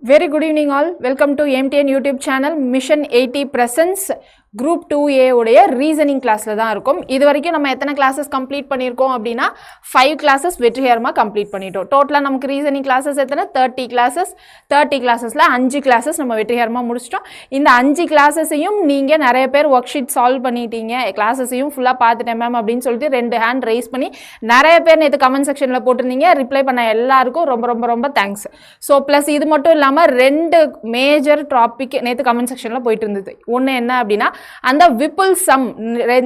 Very good evening all. Welcome to MTN YouTube channel. Mission 80 presents Group 2A உடைய reasoning கிளாஸ்ல தான் இருக்கும். இது வரைக்கும் நம்ம எத்தனை கிளாसेस கம்ப்ளீட் பண்ணிருக்கோம் அப்படினா 5 கிளாसेस வெற்றிகரமா கம்ப்ளீட் பண்ணிட்டோம். டோட்டலா நமக்கு ரீசனிங் கிளாसेस எத்தனை 30 கிளாसेस 30 கிளாसेसல 5 கிளாसेस நம்ம வெற்றிகரமா முடிச்சிட்டோம். இந்த 5 கிளாसेसையும் நீங்க நிறைய பேர் வொர்க் ஷீட் சால்வ் பண்ணிட்டீங்க. கிளாसेसையும் ஃபுல்லா பார்த்துட்டேன் மேம் அப்படினு சொல்லிட்டு ரெண்டு ஹேண்ட் ரைஸ் பண்ணி நிறைய பேர் நேத்து கமெண்ட் செக்ஷன்ல போட்டுருந்தீங்க. ரிப்ளை பண்ண எல்லாருக்கும் ரொம்ப தேங்க்ஸ். சோ ப்ளஸ் இது மட்டும் இல்லாம ரெண்டு மேஜர் டாபிக் நேத்து கமெண்ட் செக்ஷன்ல போயிட்டு இருந்தது. ஒன்னு என்ன அப்படினா அந்த விப்புல் சம்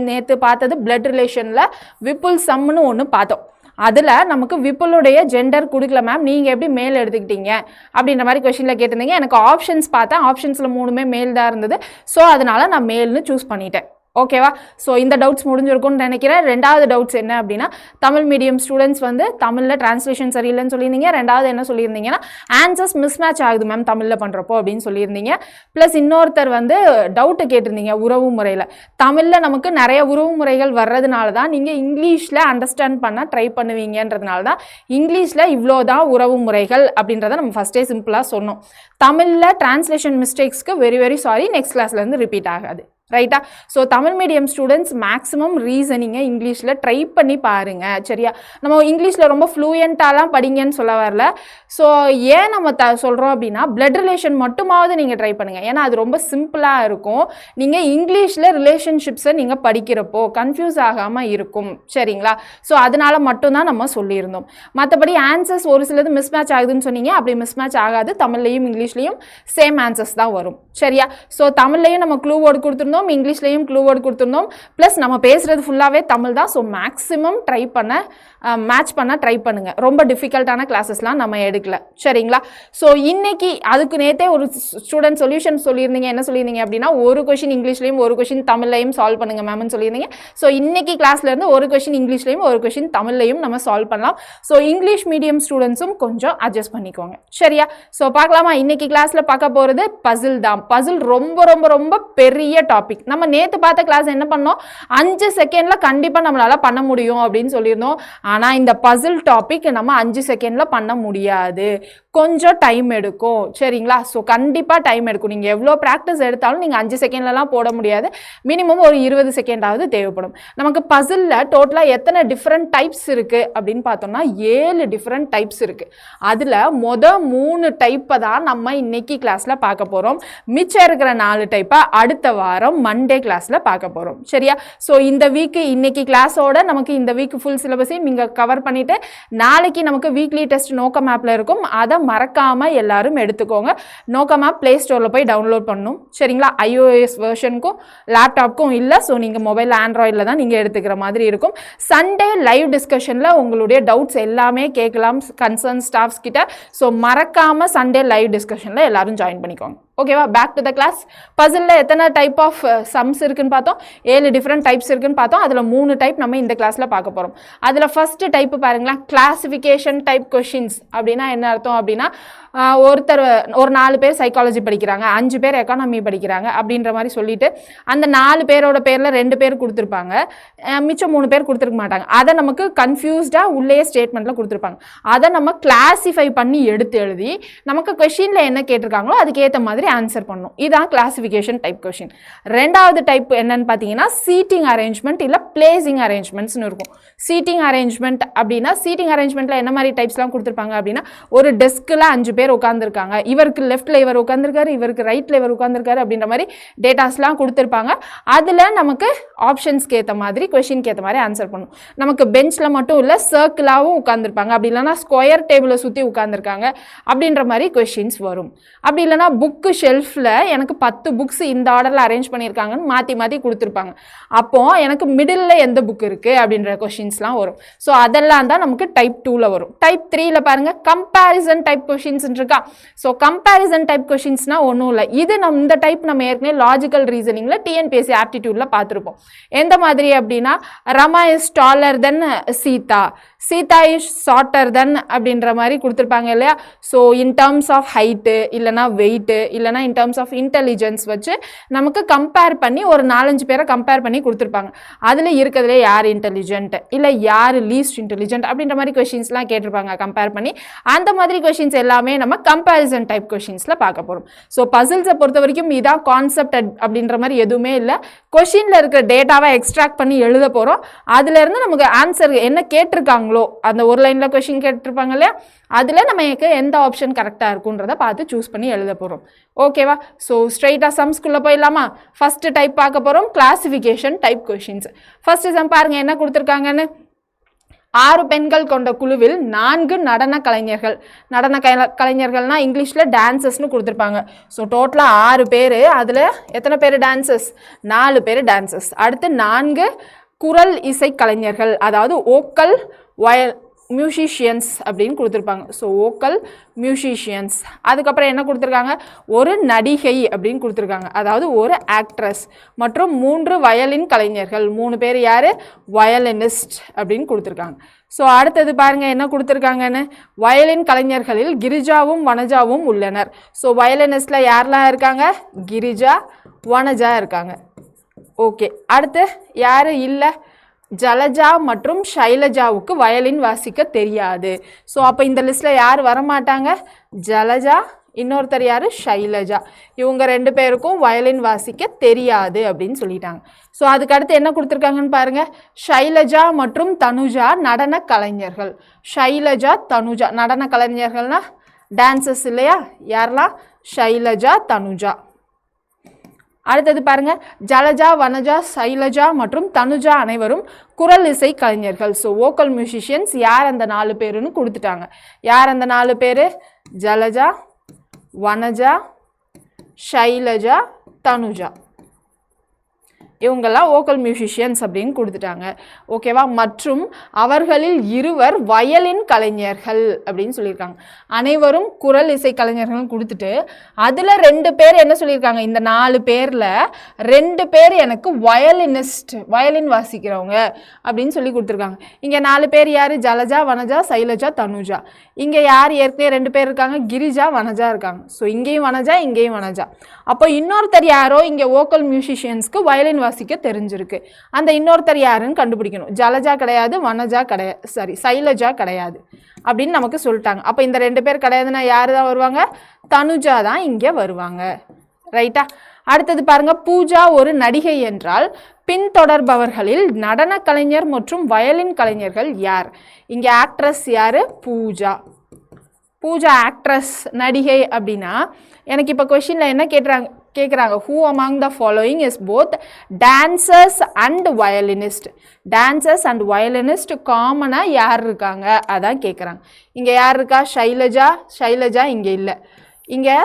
நேத்து பார்த்தது blood ரிலேஷன்ல விப்புல் சம்னு ஒன்னு பார்த்தோம். அதுல நமக்கு விப்புலுடைய ஜெண்டர் கொடுக்கல மேம், நீங்க எப்படி மேல் எடுத்துக்கிட்டீங்க அப்படின்ற மாதிரி क्वेश्चनல கேட்டிருந்தீங்க. எனக்கு ஆப்ஷன்ஸ் பார்த்தேன், ஆப்ஷன்ஸ்ல மூணுமே மேல் தான் இருந்தது. சோ அதனால நான் மேல்னு சூஸ் பண்ணிட்டேன். ஓகேவா? ஸோ இந்த டவுட்ஸ் முடிஞ்சிருக்கும்னு நினைக்கிறேன். ரெண்டாவது டவுட்ஸ் என்ன அப்படின்னா, தமிழ் மீடியம் ஸ்டூடெண்ட்ஸ் வந்து தமிழில் டிரான்ஸ்லேஷன் சரியில்லைன்னு சொல்லியிருந்தீங்க. ரெண்டாவது என்ன சொல்லியிருந்தீங்கன்னா, ஆன்சர்ஸ் மிஸ்மேட்ச் ஆகுது மேம் தமிழில் பண்ணுறப்போ அப்படின்னு சொல்லியிருந்தீங்க. ப்ளஸ் இன்னொருத்தர் வந்து டவுட்டு கேட்டிருந்தீங்க உறவு முறையில். தமிழில் நமக்கு நிறைய உறவு முறைகள் வர்றதுனால தான் நீங்கள் இங்கிலீஷில் அண்டர்ஸ்டாண்ட் பண்ண ட்ரை பண்ணுவீங்கன்றதுனால தான் இங்கிலீஷில் இவ்வளோ தான் உறவு முறைகள் அப்படின்றத நம்ம ஃபஸ்ட்டே சிம்பிளாக சொன்னோம். தமிழில் டிரான்ஸ்லேஷன் மிஸ்டேக்ஸ்க்கு வெரி சாரி, நெக்ஸ்ட் கிளாஸ்லேருந்து ரிப்பீட் ஆகாது. ரைட்டா? So Tamil medium students maximum ரீசனிங்கை இங்கிலீஷில் ட்ரை பண்ணி பாருங்க. சரியா? நம்ம இங்கிலீஷில் ரொம்ப ஃப்ளூயண்ட்டாலாம் படிங்கன்னு சொல்ல வரல. ஸோ ஏன் நம்ம சொல்கிறோம் அப்படின்னா, பிளட் ரிலேஷன் மட்டுமாவது நீங்கள் ட்ரை பண்ணுங்கள். ஏன்னா அது ரொம்ப சிம்பிளாக இருக்கும். நீங்கள் இங்கிலீஷில் ரிலேஷன்ஷிப்ஸை நீங்கள் படிக்கிறப்போ கன்ஃபியூஸ் ஆகாமல் இருக்கும். சரிங்களா? ஸோ அதனால மட்டும்தான் நம்ம சொல்லியிருந்தோம். மற்றபடி ஆன்சர்ஸ் ஒரு சிலது மிஸ்மேட்ச் ஆகுதுன்னு சொன்னீங்க. அப்படி மிஸ்மேட்ச் ஆகாது. தமிழ்லையும் இங்கிலீஷ்லையும் சேம் ஆன்சர்ஸ் தான் வரும். சரியா? ஸோ தமிழ்லையும் நம்ம க்ளூ வேர்டு கொடுத்துருந்தோம், இங்கிலீஷ்லையும் க்ளூ வேர்டு கொடுத்துருந்தோம். ப்ளஸ் நம்ம பேசுறது ஃபுல்லாகவே தமிழ் தான். ஸோ மேக்ஸிமம் ட்ரை பண்ண மேட்ச் பண்ண ட்ரை பண்ணுங்க. ரொம்ப டிஃபிகல்ட்டான கிளாஸஸ்லாம் நம்ம எடுக்கல. சரிங்களா? ஸோ இன்னைக்கு அதுக்கு நேற்றே ஒரு ஸ்டூடெண்ட் சொல்யூஷன் சொல்லியிருந்தீங்க. என்ன சொல்லியிருந்தீங்க அப்படின்னா, ஒரு கொஷின் இங்கிலீஷ்லையும் ஒரு கொஷின் தமிழ்லையும் சால்வ் பண்ணுங்க மேம்னு சொல்லியிருந்தீங்க. ஸோ இன்னைக்கு கிளாஸ்லேருந்து ஒரு கொஷின் இங்கிலீஷ்லையும் ஒரு கொஷின் தமிழ்லையும் நம்ம சால்வ் பண்ணலாம். ஸோ இங்கிலீஷ் மீடியம் ஸ்டூடெண்ட்ஸும் கொஞ்சம் அட்ஜஸ்ட் பண்ணிக்கோங்க. சரியா? ஸோ பார்க்கலாமா? இன்னைக்கு கிளாஸில் பார்க்க போகிறது பசில் தான். பசில் ரொம்ப பெரிய டாபிக். நம்ம நேத்து பார்த்த கிளாஸ் என்ன பண்ணோம், 5 செகண்ட்ல கண்டிப்பா நம்மளால பண்ண முடியும் அப்படின்னு சொல்லியிருந்தோம். ஆனா இந்த பசில் டாபிக் நம்ம 5 செகண்ட்ல பண்ண முடியாது, கொஞ்சம் டைம் எடுக்கும். சரிங்களா? ஸோ கண்டிப்பா டைம் எடுக்கும். நீங்க எவ்வளோ ப்ராக்டிஸ் எடுத்தாலும் நீங்க 5 செகண்ட்லலாம் போட முடியாது. மினிமம் ஒரு 20 செகண்டாவது தேவைப்படும். நமக்கு பசில்ல டோட்டலா எத்தனை டிஃப்ரெண்ட் டைப்ஸ் இருக்கு அப்படின்னு பார்த்தோம்னா 7 டிஃப்ரெண்ட் டைப்ஸ் இருக்கு. அதுல 3 டைப்பை தான் நம்ம இன்னைக்கு கிளாஸ்ல பார்க்க போறோம். மிச்சம் இருக்கிற 4 டைப்பை அடுத்த வாரம் மண்டே கிளாஸ்ல பார்க்க போறோம். சரியா? ஸோ இந்த வீக் இன்னைக்கு கிளாஸோட நமக்கு இந்த வீக் ஃபுல் சிலபஸையும் நீங்க கவர் பண்ணிட்டு, நாளைக்கு நமக்கு வீக்லி டெஸ்ட் நோக்கம் ஆப்ல இருக்கும். அதை மறக்காம எல்லாரும் எடுத்துக்கோங்க. நோக்கம் ஆப் பிளே ஸ்டோர்ல போய் டவுன்லோட் பண்ணணும். சரிங்களா? iOS வெர்ஷனுக்கும் லேப்டாப்க்கும் இல்லை. ஸோ நீங்க மொபைல் ஆண்ட்ராய்டில் தான் நீங்க எடுத்துக்கிற மாதிரி இருக்கும். சண்டே லைவ் டிஸ்கஷன்ல உங்களுடைய டவுட்ஸ் எல்லாமே கேட்கலாம் கன்சர்ன் ஸ்டாஃப்ஸ் கிட்ட. ஸோ மறக்காம சண்டே லைவ் டிஸ்கஷன்ல எல்லாரும் ஜாயின் பண்ணிக்கோங்க. ஓகேவா? Back to the class. பசில்ல எத்தனை டைப் ஆஃப் சம்ஸ் இருக்குன்னு பார்த்தோம், 7 டிஃப்ரெண்ட் டைப்ஸ் இருக்குன்னு பார்த்தோம். அதில் 3 டைப் நம்ம இந்த கிளாஸ்ல பார்க்க போறோம். அதில் ஃபர்ஸ்ட் டைப் பாருங்களா, கிளாசிஃபிகேஷன் டைப் கொஷின்ஸ். அப்படின்னா என்ன அர்த்தம் அப்படின்னா, ஒருத்தர் ஒரு 4 பேர் சைக்காலஜி படிக்கிறாங்க, 5 பேர் எக்கானமி படிக்கிறாங்க அப்படின்ற மாதிரி சொல்லிட்டு அந்த 4 பேரோட பேர்ல 2 பேர் கொடுத்துருப்பாங்க, மிச்சம் 3 பேர் கொடுத்துருக்க மாட்டாங்க. அதை நமக்கு கன்ஃபியூஸ்டா உள்ளே ஸ்டேட்மெண்ட்ல கொடுத்துருப்பாங்க. அதை நம்ம கிளாசிஃபை பண்ணி எடுத்து எழுதி நமக்கு கொஷின்ல என்ன கேட்டிருக்காங்களோ அதுக்கு ஏற்ற மாதிரி ஆன்சர் பண்ணணும். இதான் கிளாசிஃபிகேஷன் டைப் கொஷின். ரெண்டாவது டைப் என்னன்னு பார்த்தீங்கன்னா, சீட்டிங் அரேஞ்ச்மெண்ட் இல்லை பிளேசிங் அரேஞ்ச்மெண்ட்ஸ்னு இருக்கும். சீட்டிங் அரேஞ்ச்மெண்ட் அப்படின்னா, சீட்டிங் அரேஞ்ச்மெண்ட்ல என்ன மாதிரி டைப்ஸ்லாம் கொடுத்துருப்பாங்க அப்படின்னா, ஒரு டெஸ்க்ல 5 பேர் உட்காந்துருக்காங்க, இவருக்கு லெஃப்ட்ல இவர் உட்காந்துருக்காரு, இவருக்கு ரைட்ல இவர் உட்காந்துருக்காரு அப்படின்ற மாதிரி டேட்டாஸ்லாம் கொடுத்துருப்பாங்க. அதுல நமக்கு ஆப்ஷன்ஸ்க்கு ஏற்ற மாதிரி கொஷினுக்கு ஏற்ற மாதிரி ஆன்சர் பண்ணணும். நமக்கு பெஞ்ச்ல மட்டும் இல்லை, சர்க்கிளாவும் உட்காந்துருப்பாங்க, அப்படி இல்லைன்னா ஸ்கொயர் டேபிளை சுற்றி உட்காந்துருக்காங்க அப்படின்ற மாதிரி கொஷின்ஸ் வரும். அப்படி இல்லைன்னா புக்கு ஷெல்ஃப்ல எனக்கு 10 புக்ஸ் இந்த ஆர்டர்ல அரேஞ்ச் பண்ணியிருக்காங்கன்னு மாற்றி கொடுத்துருப்பாங்க. அப்போ எனக்கு மிடில் எந்த புக் இருக்கு அப்படின்ற கொஷின்ஸ்லாம் வரும். ஸோ அதெல்லாம் தான் நமக்கு டைப் 2ல வரும். டைப் 3ல பாருங்க, கம்பேரிசன் டைப் கொஷின்ஸ் இருக்கா. ஸோ கம்பேரிசன் டைப் கொஷின்ஸ்னா ஒன்றும் இல்லை. இது இந்த டைப் நம்ம ஏற்கனவே லாஜிக்கல் ரீசனிங்ல டிஎன்பிஎஸ்சி ஆப்டிடியூட்ல பார்த்துருப்போம். எந்த மாதிரி அப்படின்னா, Rama is taller than Sita, Sita is shorter than அப்படின்ற மாதிரி கொடுத்துருப்பாங்க இல்லையா. So in terms of height இல்லைனா வெயிட்டு இல்லைனா இன் டேர்ம்ஸ் ஆஃப் இன்டெலிஜென்ஸ் வச்சு நமக்கு கம்பேர் பண்ணி ஒரு 4-5 பேரை கம்பேர் பண்ணி கொடுத்துருப்பாங்க. அதில் இருக்கிறதுலே யார் இன்டெலிஜென்ட் இல்லை யார் லீஸ்ட் இன்டெலிஜென்ட் அப்படின்ற மாதிரி கொஷின்ஸ்லாம் கேட்டிருப்பாங்க கம்பேர் பண்ணி. அந்த மாதிரி கொஷின்ஸ் எல்லாமே நம்ம கம்பேரிசன் டைப் கொஷின்ஸில் பார்க்க போகிறோம். ஸோ பசில்ஸை பொறுத்த வரைக்கும் இதான் கான்செப்ட் அப்படின்ற மாதிரி எதுவுமே இல்லை. கொஷினில் இருக்கிற டேட்டாவை எக்ஸ்ட்ராக்ட் பண்ணி எழுத போகிறோம். அதுலேருந்து நமக்கு ஆன்சர் என்ன கேட்டிருக்காங்களோ அந்த ஒரு லைனில் கொஷின் கேட்டிருப்பாங்க இல்லையா, அதில் நமக்கு எந்த ஆப்ஷன் கரெக்டாக இருக்குன்றதை பார்த்து சூஸ் பண்ணி எழுத போகிறோம். ஓகேவா. ஸோ ஸ்ட்ரைட்டாக சம்ஸ்குள்ளே போயிடலாமா. ஃபஸ்ட்டு டைப் பார்க்க போகிறோம், classification type questions. First some பாருங்கள் என்ன கொடுத்துருக்காங்கன்னு. 6 பெண்கள் கொண்ட குழுவில் 4 நடன கலைஞர்கள். நடன கலைஞர்கள்னா இங்கிலீஷில் டான்சஸ்னு கொடுத்துருப்பாங்க. ஸோ டோட்டலாக 6 பேர், அதில் எத்தனை பேர் டான்சஸ், 4 பேர் டான்சஸ். அடுத்து 4 குரல் இசை கலைஞர்கள், அதாவது ஓக்கல் மியூசிஷியன்ஸ் அப்படின்னு கொடுத்துருப்பாங்க. ஸோ ஓக்கல் மியூசிஷியன்ஸ். அதுக்கப்புறம் என்ன கொடுத்துருக்காங்க, ஒரு நடிகை அப்படின்னு கொடுத்துருக்காங்க, அதாவது ஒரு ஆக்ட்ரஸ். மற்றும் 3 வயலின் கலைஞர்கள். 3 பேர் யார், வயலினிஸ்ட் அப்படின்னு கொடுத்துருக்காங்க. ஸோ அடுத்தது பாருங்கள் என்ன கொடுத்துருக்காங்கன்னு. வயலின் கலைஞர்களில் கிரிஜாவும் வனஜாவும் உள்ளனர். ஸோ வயலினிஸ்டில் யாரெல்லாம் இருக்காங்க, கிரிஜா வனஜா இருக்காங்க. ஓகே. அடுத்து யார் இல்லை, ஜலஜா மற்றும் ஷைலஜாவுக்கு வயலின் வாசிக்க தெரியாது. ஸோ அப்போ இந்த லிஸ்ட்டில் யார் வரமாட்டாங்க, ஜலஜா, இன்னொருத்தர் யார், ஷைலஜா. இவங்க 2 பேருக்கும் வயலின் வாசிக்க தெரியாது அப்படின்னு சொல்லிட்டாங்க. ஸோ அதுக்கடுத்து என்ன கொடுத்துருக்காங்கன்னு பாருங்கள். ஷைலஜா மற்றும் தனுஜா நடன கலைஞர்கள். ஷைலஜா தனுஜா நடன கலைஞர்கள்னா டான்சஸ் இல்லையா, யாரெல்லாம், ஷைலஜா தனுஜா. அடுத்தது பாருங்க, ஜலஜா வனஜா சைலஜா மற்றும் தனுஜா அனைவரும் குரல் இசை கலைஞர்கள். ஸோ வோக்கல் மியூசிஷியன்ஸ் யார் அந்த 4 பேருன்னு கொடுத்துட்டாங்க. யார் அந்த 4 பேர், ஜலஜா வனஜா ஷைலஜா தனுஜா, இவங்கெல்லாம் வோக்கல் மியூசிஷியன்ஸ் அப்படின்னு கொடுத்துட்டாங்க. ஓகேவா. மற்றும் அவர்களில் 2 வயலின் கலைஞர்கள் அப்படின்னு சொல்லியிருக்காங்க. அனைவரும் குரல் இசை கலைஞர்கள் கொடுத்துட்டு அதில் 2 பேர் என்ன சொல்லியிருக்காங்க, இந்த 4 பேரில் 2 பேர் எனக்கு வயலினிஸ்ட், வயலின் வாசிக்கிறவங்க அப்படின்னு சொல்லி கொடுத்துருக்காங்க. இங்கே 4 பேர் யார், ஜலஜா வனஜா சைலஜா தனுஜா. இங்கே யார் ஏற்கனவே 2 பேர் இருக்காங்க, கிரிஜா வனஜா இருக்காங்க. ஸோ இங்கேயும் வனஜா இங்கேயும் வனஜா. அப்போ இன்னொருத்தர் யாரோ இங்கே வோக்கல் மியூசிஷியன்ஸ்க்கு வயலின் வாசிக்க தெரிஞ்சிருக்கு. அந்த இன்னொருத்தர் யாருன்னு கண்டுபிடிக்கணும். ஜலஜா கிடையாது, வனஜா கிடையாது, சாரி சைலஜா கிடையாது அப்படின்னு நமக்கு சொல்லிட்டாங்க. அப்போ இந்த 2 பேர் கிடையாதுன்னா யார் தான் வருவாங்க, தனுஜா தான் இங்கே வருவாங்க. ரைட்டா. அடுத்தது பாருங்க, பூஜா ஒரு நடிகை என்றால் பின்தொடர்பவர்களில் நடன கலைஞர் மற்றும் வயலின் கலைஞர்கள் யார். இங்கே ஆக்ட்ரஸ் யார், பூஜா. பூஜா ஆக்ட்ரஸ், நடிகை அப்படின்னா எனக்கு இப்போ கொஷினில் என்ன கேட்குறாங்க, who among the following is both dancers and violinist. Dancers and violinist காமனாக யார் இருக்காங்க அதான் கேட்குறாங்க. இங்கே யார் இருக்கா, ஷைலஜா இங்கே இல்லை. இங்கே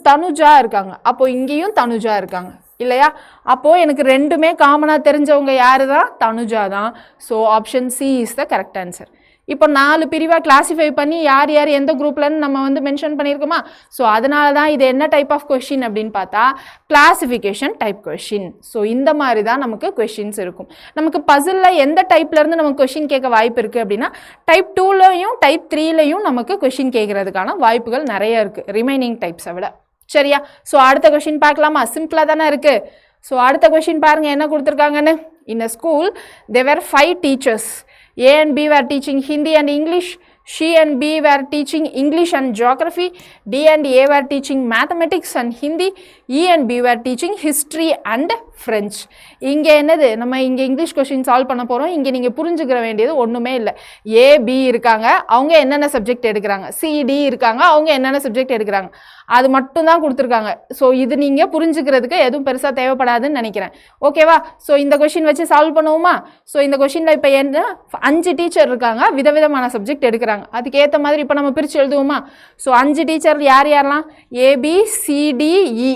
தனுஜா இருக்காங்க. அப்போது இங்கேயும் தனுஜா இருக்காங்க இல்லையா. அப்போது எனக்கு 2மே காமனாக தெரிஞ்சவங்க யார் தான், தனுஜா தான். So option C is the correct answer. இப்போ 4 பிரிவாக கிளாஸிஃபை பண்ணி யார் யார் எந்த குரூப்லன்னு நம்ம வந்து மென்ஷன் பண்ணியிருக்கோமா. ஸோ அதனால தான் இது என்ன டைப் ஆஃப் கொஷின் அப்படின்னு பார்த்தா கிளாஸிஃபிகேஷன் டைப் கொஷின். ஸோ இந்த மாதிரி தான் நமக்கு கொஷின்ஸ் இருக்கும். நமக்கு பசிலில் எந்த டைப்லேருந்து நமக்கு கொஷின் கேட்க வாய்ப்பு இருக்குது அப்படின்னா டைப் 2லையும் டைப் 3லையும் நமக்கு கொஷின் கேட்குறதுக்கான வாய்ப்புகள் நிறைய இருக்குது ரிமைனிங் டைப்ஸை விட. சரியா. ஸோ அடுத்த கொஷின் பார்க்கலாமா, சிம்பிளாக தானே இருக்குது. ஸோ அடுத்த கொஷின் பாருங்கள் என்ன கொடுத்துருக்காங்கன்னு. இன் a school there were 5 teachers. A and B were teaching Hindi and English. C and B were teaching English and Geography. D and A were teaching Mathematics and Hindi. E and B were teaching History and French. இங்கே என்னது, நம்ம இங்கே English question solve பண்ண போகிறோம். இங்கே நீங்கள் புரிஞ்சுக்கிற வேண்டியது ஒன்றுமே இல்லை. ஏ பி இருக்காங்க, அவங்க என்னென்ன சப்ஜெக்ட் எடுக்கிறாங்க. சிடி இருக்காங்க, அவங்க என்னென்ன சப்ஜெக்ட் எடுக்கிறாங்க, அது மட்டும் தான் கொடுத்துருக்காங்க. ஸோ இது நீங்கள் புரிஞ்சுக்கிறதுக்கு எதுவும் பெருசாக தேவைப்படாதுன்னு நினைக்கிறேன். ஓகேவா. ஸோ இந்த கொஷின் வச்சு சால்வ் பண்ணுவோமா. ஸோ இந்த கொஷினில் இப்போ என்ன 5 டீச்சர் இருக்காங்க, விதவிதமான சப்ஜெக்ட் எடுக்கிறாங்க. அதுக்கேற்ற மாதிரி இப்போ நம்ம பிரித்து எழுதுவோமா. ஸோ 5 டீச்சர் யார் யாரெல்லாம், ஏபிசிடிஇ.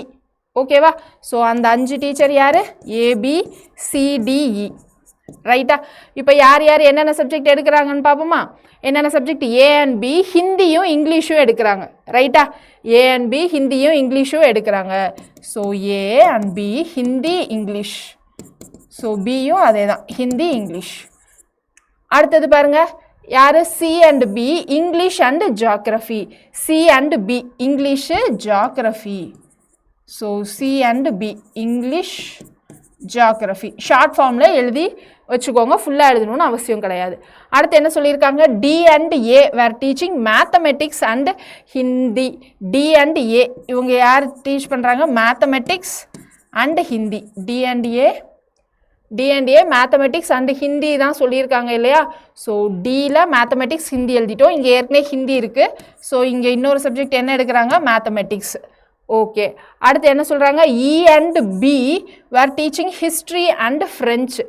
ஓகேவா. ஸோ அந்த 5 டீச்சர் யார், ஏபிசிடிஇ. ரைட்டா. இப்போ யார் யார் என்னென்ன சப்ஜெக்ட் எடுக்கிறாங்கன்னு பார்ப்போமா. என்னென்ன சப்ஜெக்ட், ஏ அண்ட் பி ஹிந்தியும் இங்கிலீஷும் எடுக்கிறாங்க. ரைட்டா. ஏ அண்ட் பி ஹிந்தியும் இங்கிலீஷும் எடுக்கிறாங்க. So A and B Hindi English. So பியும் அதே தான், ஹிந்தி இங்கிலீஷ். அடுத்தது பாருங்க, யார் C and B English and geography C and B English geography so C and B English geography short ஃபார்மில் எழுதி வச்சுக்கோங்க ஃபுல்லாக எழுதணும்னு அவசியம் கிடையாது. அடுத்து என்ன சொல்லியிருக்காங்க T and A were teaching mathematics and Hindi T and A இவங்க யார் டீச் பண்ணுறாங்க mathematics and Hindi T and A mathematics and Hindi தான் சொல்லியிருக்காங்க இல்லையா. ஸோ டியில் மேத்தமெட்டிக்ஸ் ஹிந்தி எழுதிட்டோம். இங்கே ஏற்கனவே ஹிந்தி இருக்குது. ஸோ இங்கே இன்னொரு சப்ஜெக்ட் என்ன எடுக்கிறாங்க மேத்தமெட்டிக்ஸ். ஓகே அடுத்து என்ன சொல்கிறாங்க E and B where teaching history and French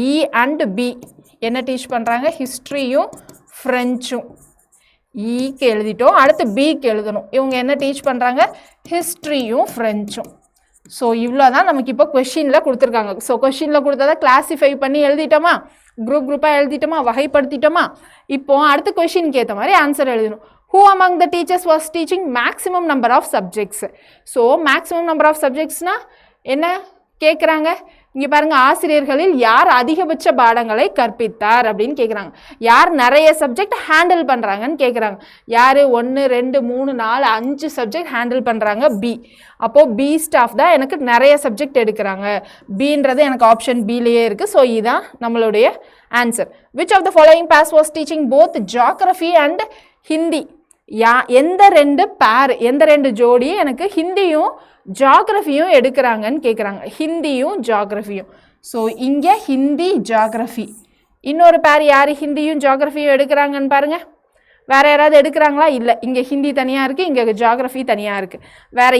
E and B என்ன டீச் பண்ணுறாங்க ஹிஸ்ட்ரியும் ஃப்ரெஞ்சும் ஈக்கு எழுதிட்டோம். அடுத்து பிக்கு எழுதணும். இவங்க என்ன டீச் பண்ணுறாங்க ஹிஸ்ட்ரியும் ஃப்ரெஞ்சும். ஸோ இவ்வளோ தான் நமக்கு இப்போ கொஷினில் கொடுத்துருக்காங்க. ஸோ கொஷினில் கொடுத்ததை கிளாஸிஃபை பண்ணி எழுதிட்டோமா குரூப்பாக எழுதிட்டோமா வகைப்படுத்திட்டோமா. இப்போ அடுத்த கொஷினுக்கு ஏற்ற மாதிரி ஆன்சர் எழுதணும். Who among the teachers was teaching maximum number of subjects? So maximum number of subjectsனா என்ன கேட்குறாங்க இங்கே பாருங்கள் ஆசிரியர்களில் யார் அதிகபட்ச பாடங்களை கற்பித்தார் அப்படின்னு கேட்குறாங்க. யார் நிறைய சப்ஜெக்ட் ஹேண்டில் பண்ணுறாங்கன்னு கேட்குறாங்க. யார் 1 2 3 4 5 சப்ஜெக்ட் ஹேண்டில் பண்ணுறாங்க பி. அப்போது பி ஸ்டாஃப் தான் எனக்கு நிறைய சப்ஜெக்ட் எடுக்கிறாங்க. பின்றது எனக்கு ஆப்ஷன் பிலேயே இருக்குது. ஸோ இதுதான் நம்மளுடைய answer. Which of the following pairs was teaching both geography and Hindi எந்த ரெண்டு ஜோடி எனக்கு ஹிந்தியும் ஜியாகிரஃபியும் எடுக்கிறாங்கன்னு கேட்குறாங்க. ஹிந்தியும் ஜியாகிரஃபியும். ஸோ இங்கே ஹிந்தி ஜியாகிரஃபி. இன்னொரு பேர் யார் ஹிந்தியும் ஜியாகிரஃபியும் எடுக்கிறாங்கன்னு பாருங்கள். வேறு யாராவது எடுக்கிறாங்களா இல்லை. இங்கே ஹிந்தி தனியாக இருக்குது இங்கே ஜியாகிரஃபி தனியாக இருக்குது. வேறு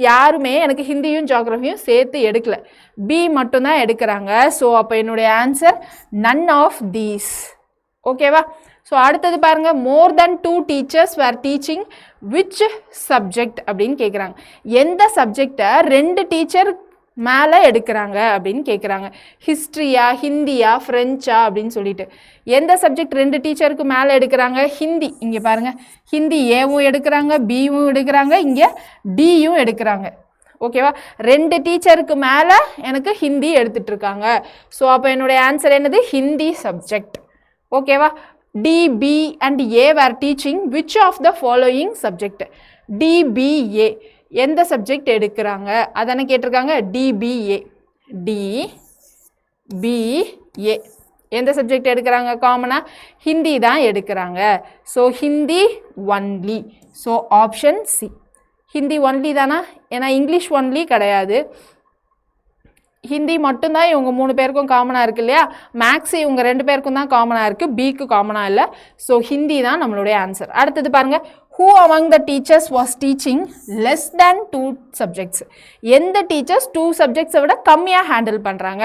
யாருமே எனக்கு ஹிந்தியும் ஜியாகிரஃபியும் சேர்த்து எடுக்கல. பி மட்டும்தான் எடுக்கிறாங்க. ஸோ அப்போ என்னுடைய ஆன்சர் நன் ஆஃப் தீஸ். ஓகேவா. ஸோ அடுத்தது பாருங்கள் மோர் தென் 2 teachers were teaching which subject அப்படின்னு கேட்குறாங்க. எந்த சப்ஜெக்டை 2 டீச்சர் மேலே எடுக்கிறாங்க அப்படின்னு கேட்குறாங்க. ஹிஸ்ட்ரியா ஹிந்தியா ஃப்ரெஞ்சா அப்படின்னு சொல்லிட்டு எந்த சப்ஜெக்ட் 2 டீச்சருக்கு மேலே எடுக்கிறாங்க ஹிந்தி. இங்கே பாருங்கள் ஹிந்தி ஏவும் எடுக்கிறாங்க பியும் எடுக்கிறாங்க இங்கே டியும் எடுக்கிறாங்க. ஓகேவா 2 டீச்சருக்கு மேலே எனக்கு ஹிந்தி எடுத்துகிட்ருக்காங்க. ஸோ அப்போ என்னுடைய ஆன்சர் என்னது ஹிந்தி சப்ஜெக்ட். ஓகேவா. D, B and A were teaching which of the following subject? D, B, A எந்த சப்ஜெக்ட் எடுக்கிறாங்க அதானே கேட்டிருக்காங்க. D, B, A D, B, A எந்த சப்ஜெக்ட் எடுக்கிறாங்க காமனாக ஹிந்தி தான் எடுக்கிறாங்க. So Hindi only. So option C Hindi only தானா. ஏன்னா இங்கிலீஷ் ஒன்லி கிடையாது. ஹிந்தி மட்டும்தான் இவங்க 3 பேருக்கும் காமனாக இருக்குது இல்லையா. மேக்ஸ் இவங்க 2 பேருக்கும் தான் காமனாக இருக்குது பிக்கு காமனாக இல்லை. ஸோ ஹிந்தி தான் நம்மளுடைய ஆன்சர். அடுத்தது பாருங்கள் who among the teachers was teaching less than 2 subjects? எந்த டீச்சர்ஸ் 2 சப்ஜெக்ட்ஸை விட கம்மியாக ஹேண்டில் பண்ணுறாங்க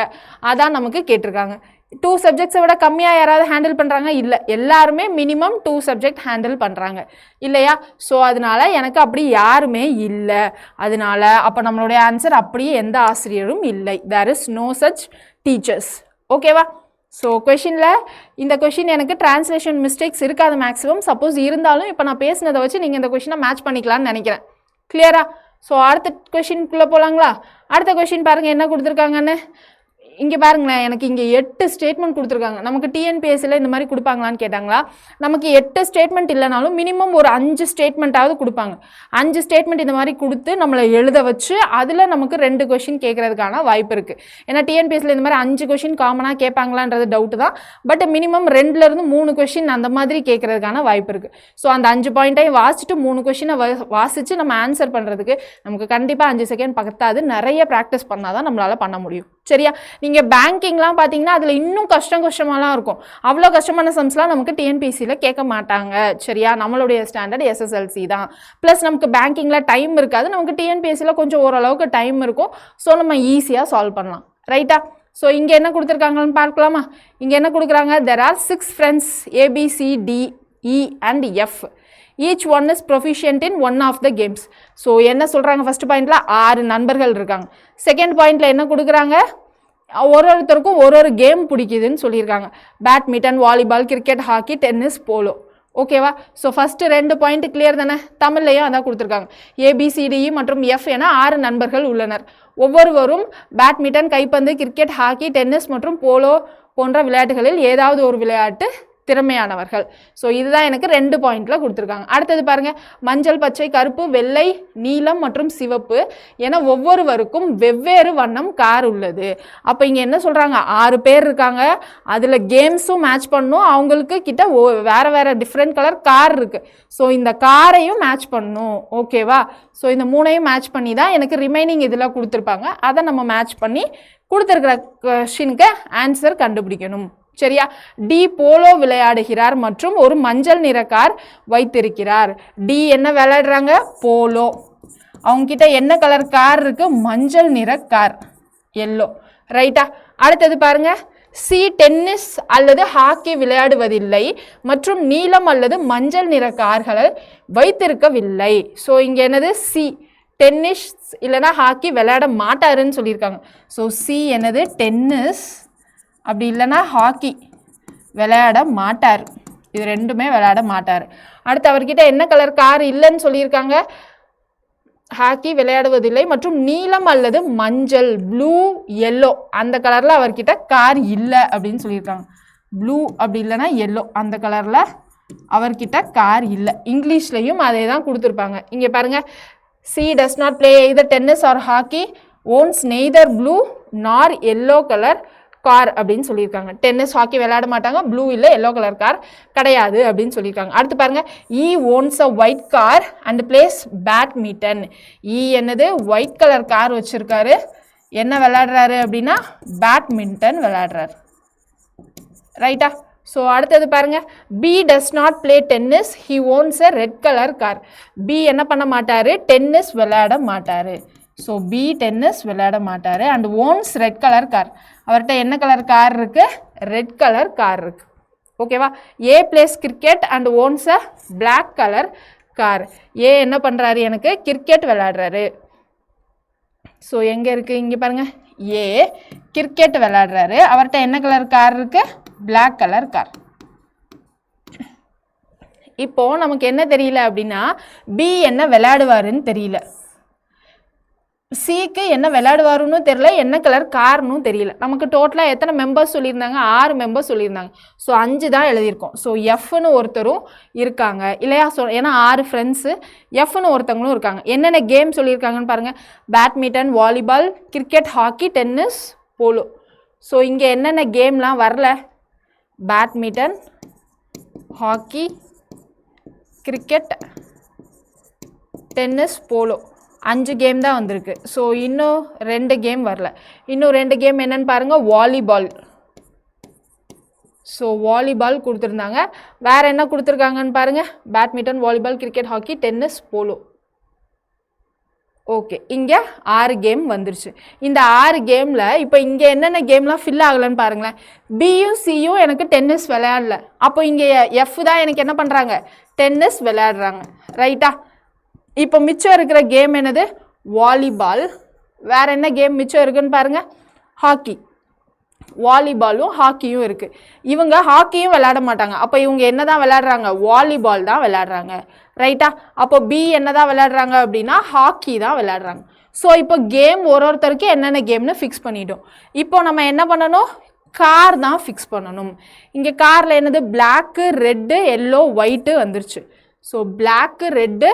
அதான் நமக்கு கேட்டிருக்காங்க. 2 சப்ஜெக்ட்ஸை விட கம்மியாக யாராவது ஹேண்டில் பண்ணுறாங்க இல்லை. எல்லாருமே மினிமம் 2 சப்ஜெக்ட் ஹேண்டில் பண்ணுறாங்க இல்லையா. ஸோ அதனால எனக்கு அப்படி யாருமே இல்லை. அதனால அப்போ நம்மளுடைய ஆன்சர் அப்படியே எந்த ஆசிரியரும் இல்லை. There is no such teachers. ஓகேவா. ஸோ இந்த கொஷின் எனக்கு டிரான்ஸ்லேஷன் மிஸ்டேக்ஸ் இருக்காது மேக்ஸிமம். சப்போஸ் இருந்தாலும் இப்போ நான் பேசினதை வச்சு நீங்கள் இந்த கொஷினை மேட்ச் பண்ணிக்கலாம்னு நினைக்கிறேன். கிளியரா. ஸோ அடுத்த கொஷினுக்குள்ளே போகலாங்களா. அடுத்த கொஷின் பாருங்கள் என்ன கொடுத்துருக்காங்கன்னு. இங்கே பாருங்களேன் எனக்கு இங்கே 8 ஸ்டேட்மெண்ட் கொடுத்துருக்காங்க. நமக்கு டிஎன்பிஎஸ்சியில் இந்த மாதிரி கொடுப்பாங்களான்னு கேட்டாங்களா. நமக்கு 8 ஸ்டேட்மெண்ட் இல்லைனாலும் மினிமம் ஒரு 5 ஸ்டேட்மெண்ட்டாவது கொடுப்பாங்க. 5 ஸ்டேட்மெண்ட் இந்த மாதிரி கொடுத்து நம்மளை எழுத வச்சு அதில் நமக்கு 2 கொஷின் கேட்குறதுக்கான வாய்ப்பு இருக்குது. ஏன்னா டிஎன்பிஎஸ்சியில் இந்த மாதிரி 5 கொஷின் காமனாக கேட்பாங்களான்றது டவுட்டு தான். பட் மினிமம் 2லேருந்து 3 கொஷின் அந்த மாதிரி கேட்குறதுக்கான வாய்ப்பு இருக்குது. ஸோ அந்த 5 பாயிண்ட்டையும் வாசிச்சுட்டு 3 கொஷினை வாசித்து நம்ம ஆன்சர் பண்ணுறதுக்கு நமக்கு கண்டிப்பாக 5 செகண்ட் பக்கத்தாது. நிறைய ப்ராக்டிஸ் பண்ணால் தான் நம்மளால் பண்ண முடியும். சரியா. நீங்கள் பேங்கிங்லாம் பார்த்தீங்கன்னா அதில் இன்னும் கஷ்டமாலாம் இருக்கும். அவ்வளோ கஷ்டமான சம்ஸ்லாம் நமக்கு டிஎன்பிஎஸ்சியில் கேட்க மாட்டாங்க. சரியா. நம்மளுடைய ஸ்டாண்டர்ட் எஸ்எஸ்எல்சி தான். ப்ளஸ் நமக்கு பேங்கிங்கில் டைம் இருக்காது. நமக்கு டிஎன்பிஎஸ்சியில் கொஞ்சம் ஓரளவுக்கு டைம் இருக்கும். ஸோ நம்ம ஈஸியாக சால்வ் பண்ணலாம். ரைட்டா. ஸோ இங்கே என்ன கொடுத்துருக்காங்கன்னு பார்க்கலாமா. இங்கே என்ன கொடுக்குறாங்க. There are 6 friends ABCDE and F. Each one is proficient in one of the games. So என்ன சொல்கிறாங்க ஃபஸ்ட் பாயிண்டில் 6 நண்பர்கள் இருக்காங்க. செகண்ட் பாயிண்டில் என்ன கொடுக்குறாங்க ஒருத்தருக்கும் ஒரு கேம் பிடிக்குதுன்னு சொல்லியிருக்காங்க. Badminton volleyball cricket hockey tennis polo. ஓகேவா. ஸோ ஃபஸ்ட்டு 2 பாயிண்ட் கிளியர் தானே. தமிழ்லையும் அதான் கொடுத்துருக்காங்க. ABCDE மற்றும் F என 6 நண்பர்கள் உள்ளனர். ஒவ்வொருவரும் பேட்மிண்டன் கைப்பந்து கிரிக்கெட் ஹாக்கி டென்னிஸ் மற்றும் போலோ போன்ற விளையாட்டுகளில் ஏதாவது ஒரு விளையாட்டு திறமையானவர்கள். ஸோ இதுதான் எனக்கு 2 பாயிண்டில் கொடுத்துருக்காங்க. அடுத்தது பாருங்கள், மஞ்சள், பச்சை, கருப்பு, வெள்ளை, நீலம் மற்றும் சிவப்பு என ஒவ்வொருவருக்கும் வெவ்வேறு வண்ணம் கார் உள்ளது. அப்போ இங்கே என்ன சொல்கிறாங்க, 6 பேர் இருக்காங்க, அதில் கேம்ஸும் மேட்ச் பண்ணணும், அவங்களுக்கு கிட்ட வேறு வேறு டிஃப்ரெண்ட் கலர் கார் இருக்குது. ஸோ இந்த காரையும் மேட்ச் பண்ணணும். ஓகேவா? ஸோ இந்த 3ஐயும் மேட்ச் பண்ணி தான் எனக்கு ரிமைனிங் இதில் கொடுத்துருப்பாங்க. அதை நம்ம மேட்ச் பண்ணி கொடுத்துருக்கிற கொஸ்டினுக்கு ஆன்சர் கண்டுபிடிக்கணும். சரியா? டி போலோ விளையாடுகிறார் மற்றும் ஒரு மஞ்சள் நிற கார் வைத்திருக்கிறார். டி என்ன விளையாடுறாங்க? போலோ. அவங்க கிட்ட என்ன கலர் கார் இருக்கு? மஞ்சள் நிற கார், எல்லோ. ரைட்டா? அடுத்தது பாருங்க, சி டென்னிஸ் அல்லது ஹாக்கி விளையாடுவதில்லை மற்றும் நீலம் அல்லது மஞ்சள் நிற கார்களை வைத்திருக்கவில்லை. ஸோ இங்கே என்னது? சி டென்னிஸ் இல்லைனா ஹாக்கி விளையாட மாட்டாருன்னு சொல்லியிருக்காங்க. ஸோ சி என்னது? டென்னிஸ் அப்படி இல்லைனா ஹாக்கி விளையாட மாட்டார். இது ரெண்டுமே விளையாட மாட்டார். அடுத்து அவர்கிட்ட என்ன கலர் கார் இல்லைன்னு சொல்லியிருக்காங்க? ஹாக்கி விளையாடுவதில்லை மற்றும் நீலம் அல்லது மஞ்சள், ப்ளூ, எல்லோ அந்த கலரில் அவர்கிட்ட கார் இல்லை அப்படின்னு சொல்லியிருக்காங்க. ப்ளூ அப்படி இல்லைனா எல்லோ அந்த கலரில் அவர்கிட்ட கார் இல்லை. இங்கிலீஷ்லையும் அதே தான் கொடுத்துருப்பாங்க. இங்கே பாருங்கள், C does not play either tennis or hockey, owns neither blue nor yellow colour car அப்படின்னு சொல்லியிருக்காங்க. டென்னிஸ் ஹாக்கி விளையாட மாட்டாங்க, ப்ளூ இல்லை எல்லோ கலர் கார் கிடையாது அப்படின்னு சொல்லியிருக்காங்க. அடுத்து பாருங்க, E owns a white car and plays badminton. E என்னது? ஒயிட் கலர் கார் வச்சிருக்காரு, என்ன விளையாடுறாரு அப்படின்னா பேட்மிண்டன் விளையாடுறாரு. ரைட்டா? ஸோ அடுத்தது பாருங்க, B does not play tennis, he owns a red colour car. B என்ன பண்ண மாட்டாரு? டென்னிஸ் விளையாட மாட்டாரு. ஸோ பி டென்னிஸ் விளையாட மாட்டார். And owns red colour car, அவர்கிட்ட என்ன கலர் கார் இருக்குது? ரெட் கலர் கார் இருக்குது. ஓகேவா? A plays cricket and owns a black colour car. A என்ன பண்ணுறாரு? எனக்கு கிரிக்கெட் விளையாடுறாரு. ஸோ எங்கே இருக்குது? இங்கே பாருங்கள், ஏ கிரிக்கெட் விளையாடுறாரு, அவர்கிட்ட என்ன கலர் கார் இருக்குது? Black colour car. இப்போது நமக்கு என்ன தெரியல அப்படின்னா, பி என்ன விளையாடுவாருன்னு தெரியல, சிக்கு என்ன விளையாடுவாருன்னு தெரியல, என்ன கலர் கார்னும் தெரியல. நமக்கு டோட்டலாக எத்தனை மெம்பர்ஸ் சொல்லியிருந்தாங்க? 6 மெம்பர்ஸ் சொல்லியிருந்தாங்க. ஸோ 5 தான் எழுதியிருக்கோம். ஸோ எஃப்னு ஒருத்தரும் இருக்காங்க இல்லையா? ஏன்னா 6 ஃப்ரெண்ட்ஸு, எஃப்னு ஒருத்தவங்களும் இருக்காங்க. என்னென்ன கேம் சொல்லியிருக்காங்கன்னு பாருங்கள், badminton, volleyball, cricket, hockey, tennis, polo. So இங்கே என்னென்ன கேம்லாம் வரல? Badminton, hockey, cricket, tennis, polo 5 game தான் வந்திருக்கு. ஸோ இன்னும் 2 கேம் வரல. இன்னும் 2 கேம் என்னன்னு பாருங்கள், வாலிபால். ஸோ வாலிபால் கொடுத்துருந்தாங்க. வேறு என்ன கொடுத்துருக்காங்கன்னு பாருங்கள், badminton, volleyball, cricket, hockey, tennis, polo. Okay, இங்கே 6 கேம் வந்துருச்சு. இந்த 6 கேமில் இப்போ இங்கே என்னென்ன கேம்லாம் ஃபில் ஆகலைன்னு பாருங்களேன். பியும் சியும் எனக்கு டென்னிஸ் விளையாடல, அப்போ இங்கே எஃப் தான் எனக்கு என்ன பண்ணுறாங்க? டென்னிஸ் விளையாடுறாங்க. ரைட்டா? இப்போ மிச்சம் இருக்கிற கேம் என்னது? வாலிபால். வேறு என்ன கேம் மிச்சம் இருக்குன்னு பாருங்கள், ஹாக்கி. வாலிபாலும் ஹாக்கியும் இருக்குது. இவங்க ஹாக்கியும் விளையாட மாட்டாங்க, அப்போ இவங்க என்ன தான் விளையாடுறாங்க? வாலிபால் தான் விளையாடுறாங்க. ரைட்டா? அப்போ பி என்ன தான் விளையாடுறாங்க அப்படின்னா ஹாக்கி தான் விளையாடுறாங்க. ஸோ இப்போ கேம் ஒருத்தருக்கு என்னென்ன கேம்னு ஃபிக்ஸ் பண்ணிட்டோம். இப்போ நம்ம என்ன பண்ணணும்? கார் தான் ஃபிக்ஸ் பண்ணணும். இங்கே காரில் என்னது? பிளாக்கு, ரெட்டு, எல்லோ, ஒயிட்டு வந்துருச்சு. So black, red,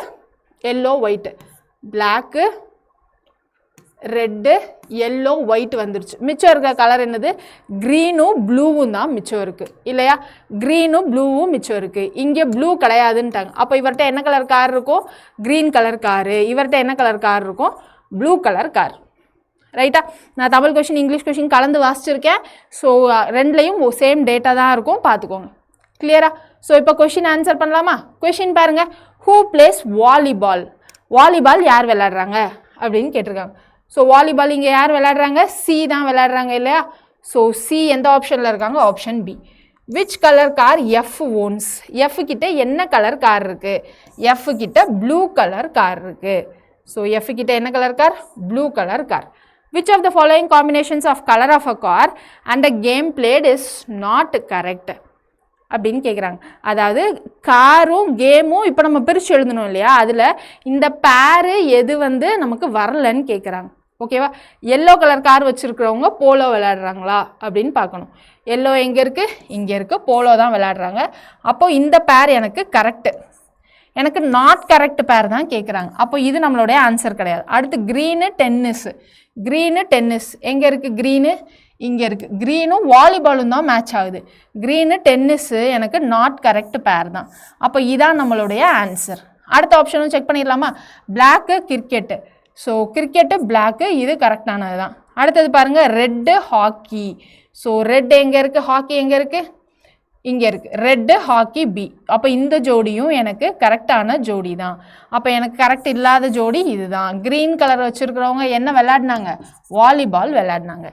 yellow, white. Black, red, yellow, white வந்துருச்சு. மிச்சம் இருக்க கலர் என்னது? க்ரீனும் ப்ளூவும் தான் மிச்சம் இருக்குது இல்லையா? க்ரீனும் ப்ளூவும் மிச்சம் இருக்குது. இங்கே ப்ளூ கிடையாதுன்ட்டாங்க. அப்போ இவர்கிட்ட என்ன கலர் கார் இருக்கும்? Green colour car. இவர்கிட்ட என்ன கலர் கார் இருக்கும்? Blue colour car. ரைட்டா? நான் தமிழ் கொஷின் இங்கிலீஷ் கொஷின் கலந்து வாசிச்சிருக்கேன். ஸோ ரெண்டுலேயும் சேம் டேட்டா தான் இருக்கும், பார்த்துக்கோங்க. கிளியரா? ஸோ இப்போ கொஷின் ஆன்சர் பண்ணலாமா? கொஷின் பாருங்கள், ஹூ பிளேஸ் வாலிபால்? வாலிபால் யார் விளையாடுறாங்க அப்படின்னு கேட்டிருக்காங்க. ஸோ வாலிபால் இங்கே யார் விளையாடுறாங்க? சி தான் விளையாடுறாங்க இல்லையா? ஸோ சி எந்த ஆப்ஷனில் இருக்காங்க? Option B. Which colour car F owns? F கிட்ட என்ன கலர் கார் இருக்குது? எஃப் கிட்ட ப்ளூ கலர் கார் இருக்குது. ஸோ எஃப் கிட்ட என்ன colour car? Blue colour car. Which of the following combinations of colour of a car and a game played is not correct அப்படின்னு கேட்குறாங்க. அதாவது காரும் கேமும் இப்போ நம்ம பிரித்து எழுதணும் இல்லையா? அதில் இந்த பேரு எது நமக்கு வரலன்னு கேட்குறாங்க. ஓகேவா? எல்லோ கலர் கார் வச்சுருக்கிறவங்க போலோ விளையாடுறாங்களா அப்படின்னு பார்க்கணும். எல்லோ எங்கே இருக்குது? இங்கே இருக்குது. போலோ தான் விளையாடுறாங்க. அப்போது இந்த பேர் எனக்கு கரெக்டு. எனக்கு நாட் கரெக்ட் பேர் தான் கேட்குறாங்க. அப்போ இது நம்மளுடைய ஆன்சர் கிடையாது. அடுத்து க்ரீனு டென்னிஸ். க்ரீனு டென்னிஸ் எங்கே இருக்குது? க்ரீனு இங்கே இருக்குது. க்ரீனும் வாலிபாலும் தான் மேட்ச் ஆகுது. க்ரீனு டென்னிஸ்ஸு எனக்கு நாட் கரெக்ட் பேர் தான். அப்போ இதான் நம்மளுடைய ஆன்சர். அடுத்த ஆப்ஷனும் செக் பண்ணிடலாமா? Black cricket. So cricket black, இது கரெக்டானது தான். அடுத்தது பாருங்கள், ரெட்டு ஹாக்கி. ஸோ ரெட் எங்கே இருக்குது? ஹாக்கி எங்கே இருக்குது? இங்கே இருக்குது. Red hockey B. அப்போ இந்த ஜோடியும் எனக்கு கரெக்டான ஜோடி தான். அப்போ எனக்கு கரெக்ட் இல்லாத ஜோடி இது தான். க்ரீன் கலர் வச்சுருக்கிறவங்க என்ன விளையாடினாங்க? வாலிபால் விளையாடினாங்க.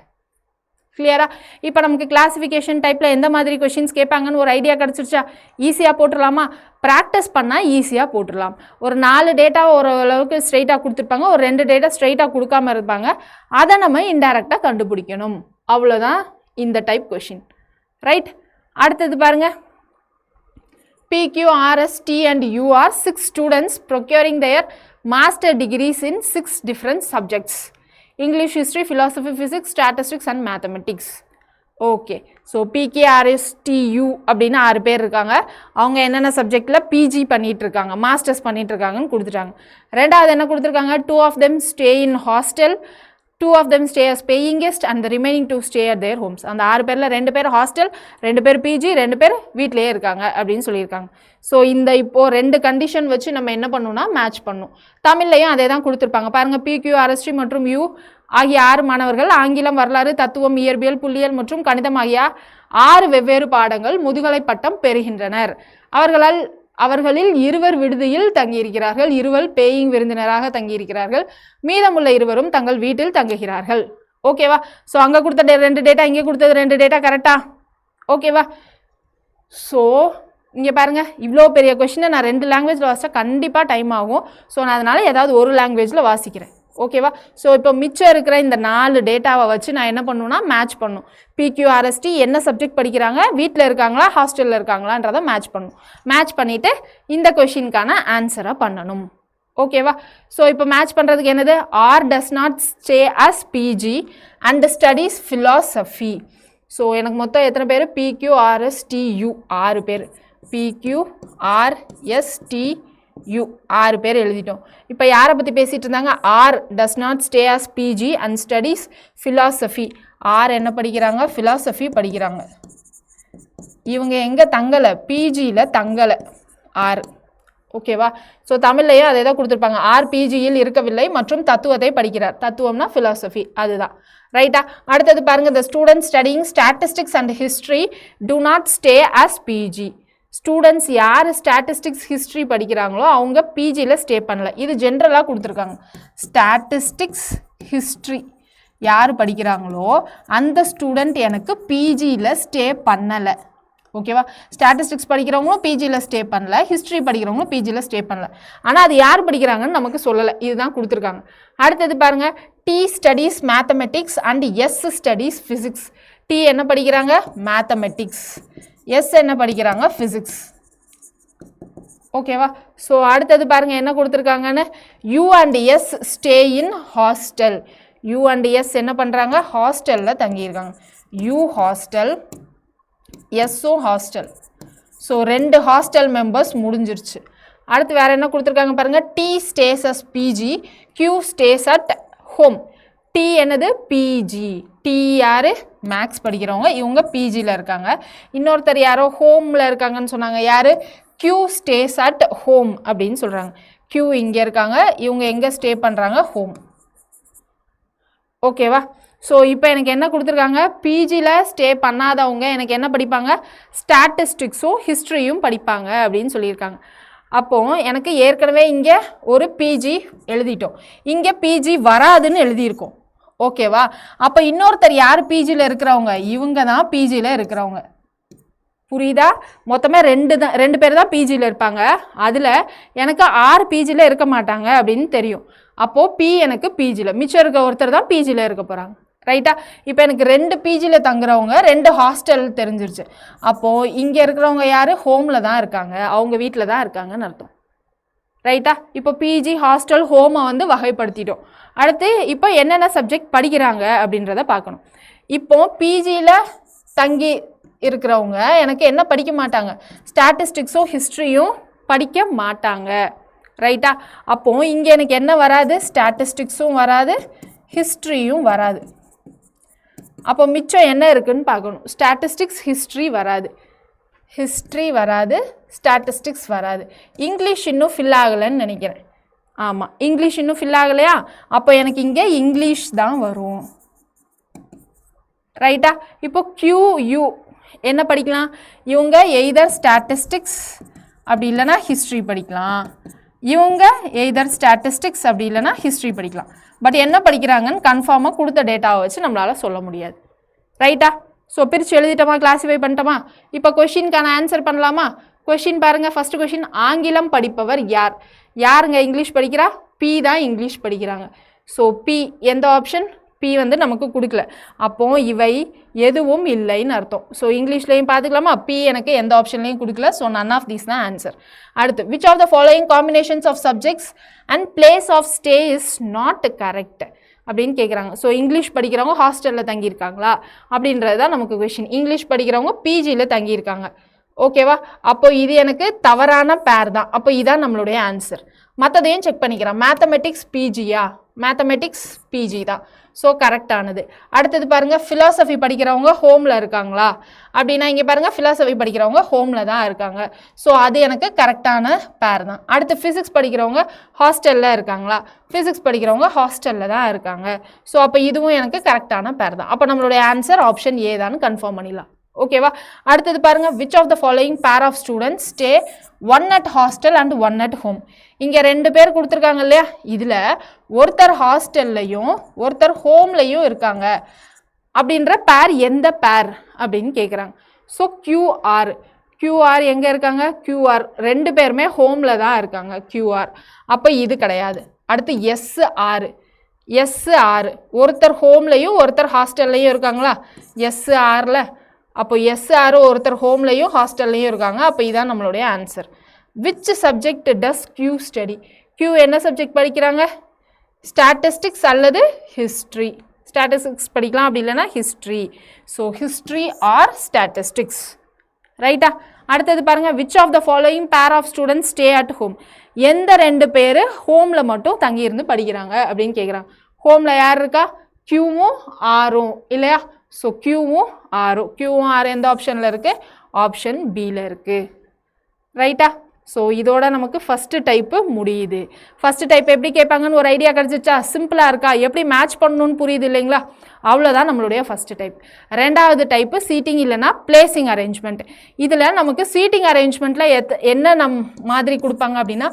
கிளியரா? இப்போ நமக்கு கிளாசிஃபிகேஷன் டைப்பில் எந்த மாதிரி கொஷின்ஸ் கேட்பாங்கன்னு ஒரு ஐடியா கிடச்சிருச்சா? ஈஸியாக போட்டுடலாமா? ப்ராக்டிஸ் பண்ணால் ஈஸியாக போட்டுடலாம். ஒரு 4 டேட்டா ஓரளவுக்கு ஸ்ட்ரைட்டாக கொடுத்துருப்பாங்க, ஒரு 2 டேட்டா ஸ்ட்ரைட்டாக கொடுக்காம இருப்பாங்க. அதை நம்ம இன்டைரக்டாக கண்டுபிடிக்கணும். அவ்வளோதான் இந்த டைப் கொஷின். ரைட்? அடுத்தது பாருங்க, PQ, RS, T and U are 6 students procuring their master degrees in 6 different subjects: English, History, Philosophy, Physics, Statistics and Mathematics. Okay. So PQ, RS, T, U அப்படின்னு 6 பேர் இருக்காங்க. அவங்க என்னென்ன சப்ஜெக்டில் பிஜி பண்ணிகிட்டு இருக்காங்க, மாஸ்டர்ஸ் பண்ணிகிட்டு இருக்காங்கன்னு கொடுத்துட்டாங்க. ரெண்டாவது என்ன கொடுத்துருக்காங்க? 2 of them stay in hostel, 2 of them stay as paying guest and the remaining 2 stay at their homes. அந்த 6 பேரில் 2 பேர் ஹாஸ்டல், 2 பேர் பிஜி, 2 பேர் வீட்டிலேயே இருக்காங்க அப்படின்னு சொல்லியிருக்காங்க. ஸோ இந்த இப்போது 2 கண்டிஷன் வச்சு நம்ம என்ன பண்ணணும்னா மேட்ச் பண்ணணும். தமிழ்லையும் அதே தான் கொடுத்துருப்பாங்க. பாருங்கள், PQ, RST மற்றும் U ஆகிய 6 மாணவர்கள் ஆங்கிலம், வரலாறு, தத்துவம், இயற்பியல், புள்ளியியல் மற்றும் கணிதம் ஆகிய 6 வெவ்வேறு பாடங்கள் முதுகலை பட்டம் பெறுகின்றனர். அவர்களில் 2 விடுதியில் தங்கியிருக்கிறார்கள், 2 பேயிங் விருந்தினராக தங்கியிருக்கிறார்கள், மீதமுள்ள 2 தங்கள் வீட்டில் தங்குகிறார்கள். ஓகேவா? ஸோ அங்கே கொடுத்த 2 டேட்டா, இங்கே கொடுத்தது 2 டேட்டா கரெக்டா? ஓகேவா? ஸோ இங்கே பாருங்கள், இவ்வளோ பெரிய கொஷினை நான் 2 லாங்குவேஜில் வாசித்தா கண்டிப்பாக டைம் ஆகும். ஸோ நான் அதனால் ஏதாவது ஒரு லாங்குவேஜில் வாசிக்கிறேன். ஓகேவா? ஸோ இப்போ மிச்சம் இருக்கிற இந்த 4 டேட்டாவை வச்சு நான் என்ன பண்ணுவேன்னா மேட்ச் பண்ணும். PQ, RST என்ன சப்ஜெக்ட் படிக்கிறாங்க, வீட்டில் இருக்காங்களா, ஹாஸ்டலில் இருக்காங்களான்றதை மேட்ச் பண்ணணும். மேட்ச் பண்ணிவிட்டு இந்த கொஷினுக்கான ஆன்சரை பண்ணணும். ஓகேவா? ஸோ இப்போ மேட்ச் பண்ணுறதுக்கு என்னது? R does not stay as PG and studies philosophy. So எனக்கு மொத்தம் எத்தனை பேர்? PQ, RST, U 6 பேர். PQ, RST, U 6 பேர் எழுதிட்டோம். இப்போ யாரை பற்றி பேசிகிட்டு இருந்தாங்க? R does not stay as PG and studies philosophy. R என்ன படிக்கிறாங்க? philosophy படிக்கிறாங்க. இவங்க எங்கே தங்கலை? பிஜியில் தங்கலை R. ஓகேவா? ஸோ தமிழ்லையும் அதே தான் கொடுத்துருப்பாங்க. R பிஜியில் இருக்கவில்லை மற்றும் தத்துவத்தை படிக்கிறார். தத்துவம்னா philosophy, அதுதான். ரைட்டா? அடுத்தது பாருங்கள், the students studying statistics and history do not stay as PG. Students யார் ஸ்டாட்டிஸ்டிக்ஸ் ஹிஸ்ட்ரி படிக்கிறாங்களோ அவங்க பிஜியில் ஸ்டே பண்ணல. இது ஜென்ரலாக கொடுத்துருக்காங்க. ஸ்டாட்டிஸ்டிக்ஸ் ஹிஸ்ட்ரி யார் படிக்கிறாங்களோ அந்த ஸ்டூடெண்ட் எனக்கு பிஜியில் ஸ்டே பண்ணலை. ஓகேவா? ஸ்டாட்டிஸ்டிக்ஸ் படிக்கிறவங்களும் பிஜியில் ஸ்டே பண்ணல, ஹிஸ்ட்ரி படிக்கிறவங்களும் பிஜியில் ஸ்டே பண்ணல. ஆனால் அது யார் படிக்கிறாங்கன்னு நமக்கு சொல்லலை. இதுதான் கொடுத்துருக்காங்க. அடுத்தது பாருங்கள், T studies mathematics and S studies physics. T என்ன படிக்கிறாங்க? மேத்தமெட்டிக்ஸ். S என்ன படிக்கிறாங்க? ஃபிசிக்ஸ். ஓகேவா? ஸோ அடுத்தது பாருங்கள் என்ன கொடுத்துருக்காங்கன்னு, U and S stay in hostel. U and S என்ன பண்ணுறாங்க? ஹாஸ்டலில் தங்கியிருக்காங்க. U ஹாஸ்டல், Sஸும் ஹாஸ்டல். ஸோ 2 ஹாஸ்டல் மெம்பர்ஸ் முடிஞ்சிருச்சு. அடுத்து வேறு என்ன கொடுத்துருக்காங்க பாருங்கள், T stays as PG, Q stays at home. T என்னது? பிஜி. T யார்? மேக்ஸ் படிக்கிறவங்க, இவங்க பிஜியில் இருக்காங்க. இன்னொருத்தர் யாரோ ஹோமில் இருக்காங்கன்னு சொன்னாங்க. யார்? Q ஸ்டேஸ் அட் ஹோம் அப்படின்னு சொல்கிறாங்க. Q இங்கே இருக்காங்க, இவங்க எங்கே ஸ்டே பண்ணுறாங்க? ஹோம். ஓகேவா? ஸோ இப்போ எனக்கு என்ன கொடுத்துருக்காங்க? பிஜியில் ஸ்டே பண்ணாதவங்க எனக்கு என்ன படிப்பாங்க? ஸ்டாட்டிஸ்டிக்ஸும் ஹிஸ்ட்ரியும் படிப்பாங்க அப்படின்னு சொல்லியிருக்காங்க. அப்போது எனக்கு ஏற்கனவே இங்கே ஒரு பிஜி எழுதிட்டோம், இங்கே பிஜி வராதுன்னு எழுதியிருக்கோம். ஓகேவா? அப்போ இன்னொருத்தர் யார் பிஜியில் இருக்கிறவங்க? இவங்க தான் பிஜியில் இருக்கிறவங்க. புரியுதா? மொத்தமாக 2 பேர் தான் பிஜியில் இருப்பாங்க. அதில் எனக்கு 6 பிஜியில் இருக்க மாட்டாங்க அப்படின்னு தெரியும். அப்போது P எனக்கு பிஜியில், மிச்சம் இருக்க ஒருத்தர் தான் பிஜியில் இருக்க போகிறாங்க. ரைட்டா? இப்போ எனக்கு 2 பிஜியில் தங்குறவங்க 2 ஹாஸ்டல் தெரிஞ்சிருச்சு. அப்போது இங்கே இருக்கிறவங்க யார்? ஹோமில் தான் இருக்காங்க, அவங்க வீட்டில் தான் இருக்காங்கன்னு அர்த்தம். ரைட்டா? இப்போ பிஜி ஹாஸ்டல் ஹோமை வந்து வகைப்படுத்திட்டோம். அடுத்து இப்போ என்னென்ன சப்ஜெக்ட் படிக்கிறாங்க அப்படின்றத பார்க்கணும். இப்போ பிஜியில் தங்கி இருக்கிறவங்க எனக்கு என்ன படிக்க மாட்டாங்க, ஸ்டாட்டிஸ்டிக்ஸும் ஹிஸ்ட்ரியும் படிக்க மாட்டாங்க. ரைட்டா? அப்போது இங்கே எனக்கு என்ன வராது, ஸ்டாட்டிஸ்டிக்ஸும் வராது, ஹிஸ்ட்ரியும் வராது. அப்போ மிச்சம் என்ன இருக்குன்னு பார்க்கணும். ஸ்டாட்டிஸ்டிக்ஸ் ஹிஸ்ட்ரி வராது, ஹிஸ்ட்ரி வராது, ஸ்டாட்டிஸ்டிக்ஸ் வராது. இங்கிலீஷ் இன்னும் ஃபில் ஆகலைன்னு நினைக்கிறேன். ஆமாம், இங்கிலீஷ் இன்னும் ஃபில் ஆகலையா? அப்போ எனக்கு இங்கே இங்கிலீஷ் தான் வரும். ரைட்டா? இப்போ QU என்ன படிக்கலாம், இவங்க எய்தர் ஸ்டாட்டிஸ்டிக்ஸ் அப்படி இல்லைனா ஹிஸ்ட்ரி படிக்கலாம், இவங்க எய்தர் ஸ்டாட்டிஸ்டிக்ஸ் அப்படி இல்லைனா ஹிஸ்ட்ரி படிக்கலாம். பட் என்ன படிக்கிறாங்கன்னு கன்ஃபார்மாக கொடுத்த டேட்டாவை வச்சு நம்மளால் சொல்ல முடியாது. ரைட்டா? ஸோ பிரித்து எழுதிட்டோமா, கிளாஸிஃபை பண்ணிட்டோமா? இப்போ கொஷினுக்கான ஆன்சர் பண்ணலாமா? கொஷின் பாருங்கள். ஃபஸ்ட்டு கொஷின், ஆங்கிலம் படிப்பவர் யார்? யாருங்க இங்கிலீஷ் படிக்கிறா? பி தான் இங்கிலீஷ் படிக்கிறாங்க. ஸோ பி எந்த ஆப்ஷன்? பி வந்து நமக்கு கொடுக்கல. அப்போது இவை எதுவும் இல்லைன்னு அர்த்தம். ஸோ இங்கிலீஷ்லேயும் பார்த்துக்கலாமா? பி எனக்கு எந்த ஆப்ஷன்லையும் கொடுக்கல. ஸோ நன் ஆஃப் தீஸ் தான் ஆன்சர். அடுத்து, which of the following combinations of subjects and place of stay is not correct அப்படின்னு கேட்குறாங்க. ஸோ இங்கிலீஷ் படிக்கிறவங்க ஹாஸ்டலில் தங்கியிருக்காங்களா அப்படின்றது தான் நமக்கு கொஷின். இங்கிலீஷ் படிக்கிறவங்க பிஜியில் தங்கியிருக்காங்க. ஓகேவா? அப்போ இது எனக்கு தவறான பேர் தான். அப்போ இதான் நம்மளுடைய ஆன்சர். மற்றதையும் செக் பண்ணிக்கிறேன். மேத்தமெட்டிக்ஸ் பிஜியா? மேத்தமெட்டிக்ஸ் பிஜி தான். ஸோ கரெக்டானது. அடுத்தது பாருங்கள், ஃபிலாசபி படிக்கிறவங்க ஹோமில் இருக்காங்களா அப்படின்னா இங்கே பாருங்கள், ஃபிலாசபி படிக்கிறவங்க ஹோமில் தான் இருக்காங்க. ஸோ அது எனக்கு கரெக்டான பேர் தான். அடுத்து ஃபிசிக்ஸ் படிக்கிறவங்க ஹாஸ்டலில் இருக்காங்களா? ஃபிசிக்ஸ் படிக்கிறவங்க ஹாஸ்டலில் தான் இருக்காங்க. ஸோ அப்போ இதுவும் எனக்கு கரெக்டான பேர் தான். அப்போ நம்மளுடைய ஆன்சர் ஆப்ஷன் ஏ தான் கன்ஃபார்ம் பண்ணிடலாம். ஓகேவா? அடுத்தது பாருங்க, which of the following pair of students stay one at hostel and one at home? இங்கே 2 பேர் கொடுத்துருக்காங்க இல்லையா? இதில் ஒருத்தர் ஹாஸ்டல்லையும் ஒருத்தர் ஹோம்லையும் இருக்காங்க அப்படின்ற பேர் எந்த பேர் அப்படின்னு கேட்குறாங்க. ஸோ கியூஆர் எங்கே இருக்காங்க? கியூஆர் 2 பேருமே ஹோமில் தான் இருக்காங்க. கியூஆர் அப்போ இது கிடையாது. அடுத்து எஸ்ஆர் ஒருத்தர் ஹோம்லையும் ஒருத்தர் ஹாஸ்டல்லையும் இருக்காங்களா? எஸ்ஆரில் அப்போ எஸ்ஆர் ஒருத்தர் ஹோம்லையும் ஹாஸ்டல்லையும் இருக்காங்க. அப்போ இதான் நம்மளுடைய answer. Which subject does Q study? Q என்ன சப்ஜெக்ட் படிக்கிறாங்க? ஸ்டாட்டிஸ்டிக்ஸ் அல்லது ஹிஸ்ட்ரி. ஸ்டாட்டிஸ்டிக்ஸ் படிக்கலாம், அப்படி இல்லைனா history. So history or statistics. ரைட்டா? அடுத்தது பாருங்கள், which of the following pair of students stay at home? எந்த 2 பேர் ஹோமில் மட்டும் தங்கியிருந்து படிக்கிறாங்க அப்படின்னு கேட்குறாங்க. ஹோமில் யார் இருக்கா? கியூவும் ஆரும் இல்லையா? ஸோ கியூவும் ஆர் எந்த ஆப்ஷனில் இருக்குது? ஆப்ஷன் பியில் இருக்குது. ரைட்டா? ஸோ இதோட நமக்கு ஃபஸ்ட்டு டைப்பு முடியுது. ஃபஸ்ட்டு டைப் எப்படி கேட்பாங்கன்னு ஒரு ஐடியா கிடச்சிச்சா? சிம்பிளாக இருக்கா? எப்படி மேட்ச் பண்ணணும்னு புரியுது இல்லைங்களா? அவ்வளோதான் நம்மளுடைய ஃபஸ்ட்டு டைப். ரெண்டாவது டைப்பு சீட்டிங் இல்லைனா பிளேசிங் அரேஞ்ச்மெண்ட். இதில் நமக்கு சீட்டிங் அரேஞ்ச்மெண்ட்டில் என்ன மாதிரி கொடுப்பாங்க அப்படின்னா,